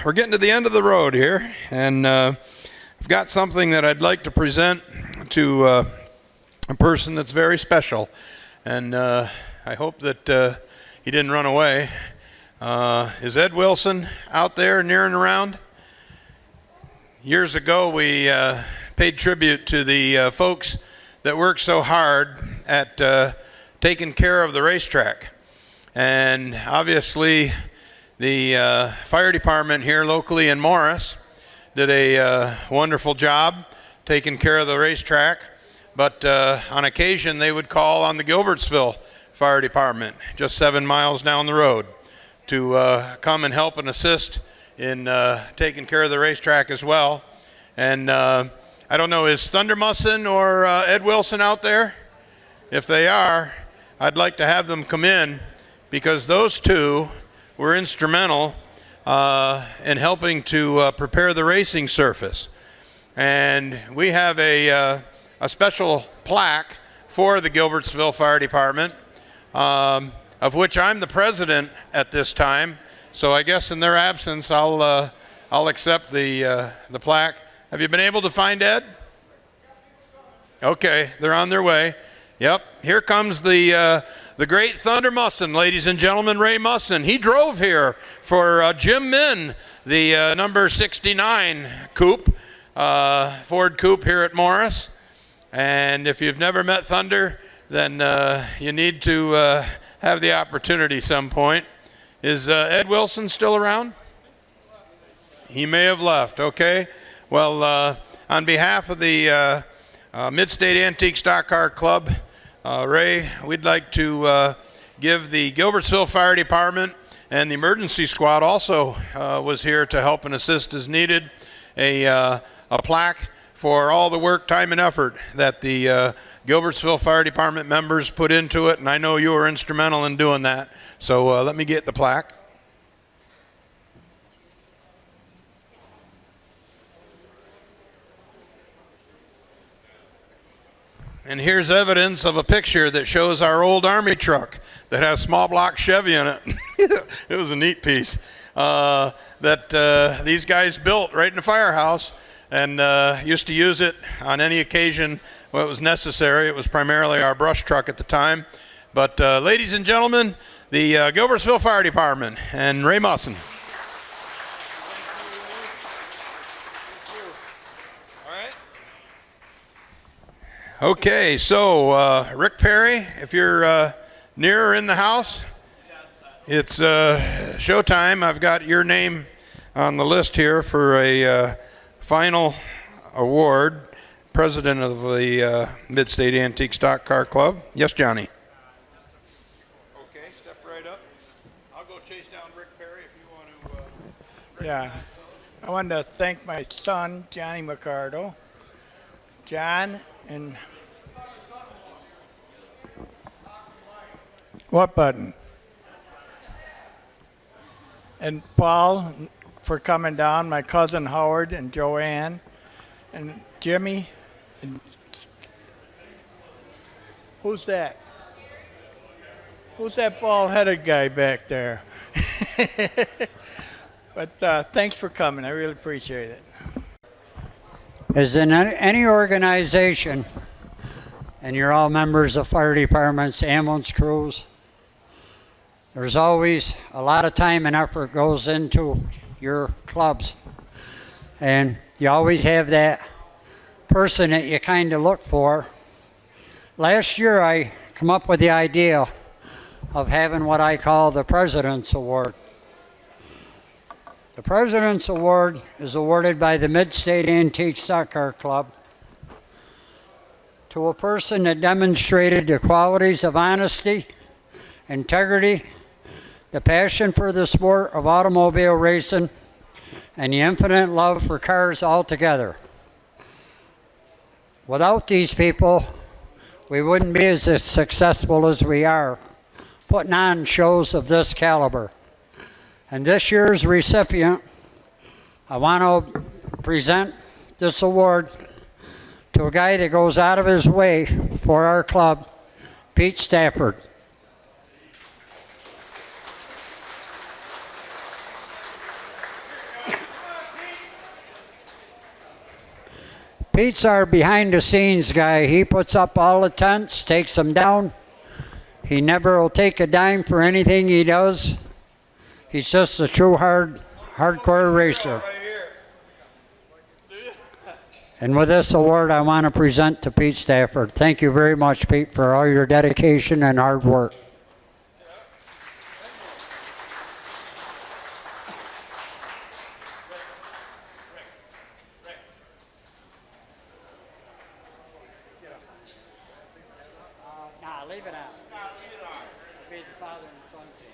we're getting to the end of the road here, and I've got something that I'd like to present to a person that's very special, and I hope that he didn't run away. Is Ed Wilson out there near and around? Years ago, we paid tribute to the folks that worked so hard at taking care of the racetrack. And obviously, the fire department here locally in Morris did a wonderful job taking care of the racetrack. But on occasion, they would call on the Gilbertsville Fire Department, just 7 miles down the road, to come and help and assist in taking care of the racetrack as well. And I don't know, is Thunder Musson or Ed Wilson out there? If they are, I'd like to have them come in, because those two were instrumental in helping to prepare the racing surface. And we have a special plaque for the Gilbertsville Fire Department, of which I'm the president at this time. So I guess in their absence, I'll accept the plaque. Have you been able to find Ed? Okay, they're on their way. Yep, here comes the great Thunder Musson, ladies and gentlemen, Ray Musson. He drove here for Jim Min, the number 69 coupe, Ford coupe here at Morris. And if you've never met Thunder, then you need to have the opportunity some point. Is Ed Wilson still around? He may have left, okay. Well, on behalf of the Midstate Antique Stock Car Club, Ray, we'd like to give the Gilbertsville Fire Department, and the emergency squad also was here to help and assist as needed, a plaque for all the work, time, and effort that the Gilbertsville Fire Department members put into it, and I know you were instrumental in doing that. So let me get the plaque. And here's evidence of a picture that shows our old Army truck that has small block Chevy in it. It was a neat piece that these guys built right in the firehouse, and used to use it on any occasion when it was necessary. It was primarily our brush truck at the time. But ladies and gentlemen, the Gilbertsville Fire Department and Ray Musson. Okay, so Rick Perry, if you're near or in the house, it's showtime. I've got your name on the list here for a final award, president of the Midstate Antique Stock Car Club. Yes, Johnny. Okay, step right up. I'll go chase down Rick Perry if you want to. Yeah, I wanted to thank my son, Johnny McCardo, John, and what button? And Paul for coming down, my cousin Howard and Joanne, and Jimmy, and who's that? Who's that bald-headed guy back there? But thanks for coming. I really appreciate it. As in any organization, and you're all members of fire departments, ambulance crews, there's always a lot of time and effort goes into your clubs. And you always have that person that you kind of look for. Last year I come up with the idea of having what I call the President's Award. The President's Award is awarded by the Midstate Antique Stock Car Club to a person that demonstrated the qualities of honesty, integrity, the passion for the sport of automobile racing, and the infinite love for cars altogether. Without these people, we wouldn't be as successful as we are, putting on shows of this caliber. And this year's recipient, I want to present this award to a guy that goes out of his way for our club, Pete Stafford. Pete's our behind-the-scenes guy. He puts up all the tents, takes them down. He never will take a dime for anything he does. He's just a true hardcore racer. And with this award, I want to present to Pete Stafford. Thank you very much, Pete, for all your dedication and hard work. Nah, leave it out. Be the father and son team.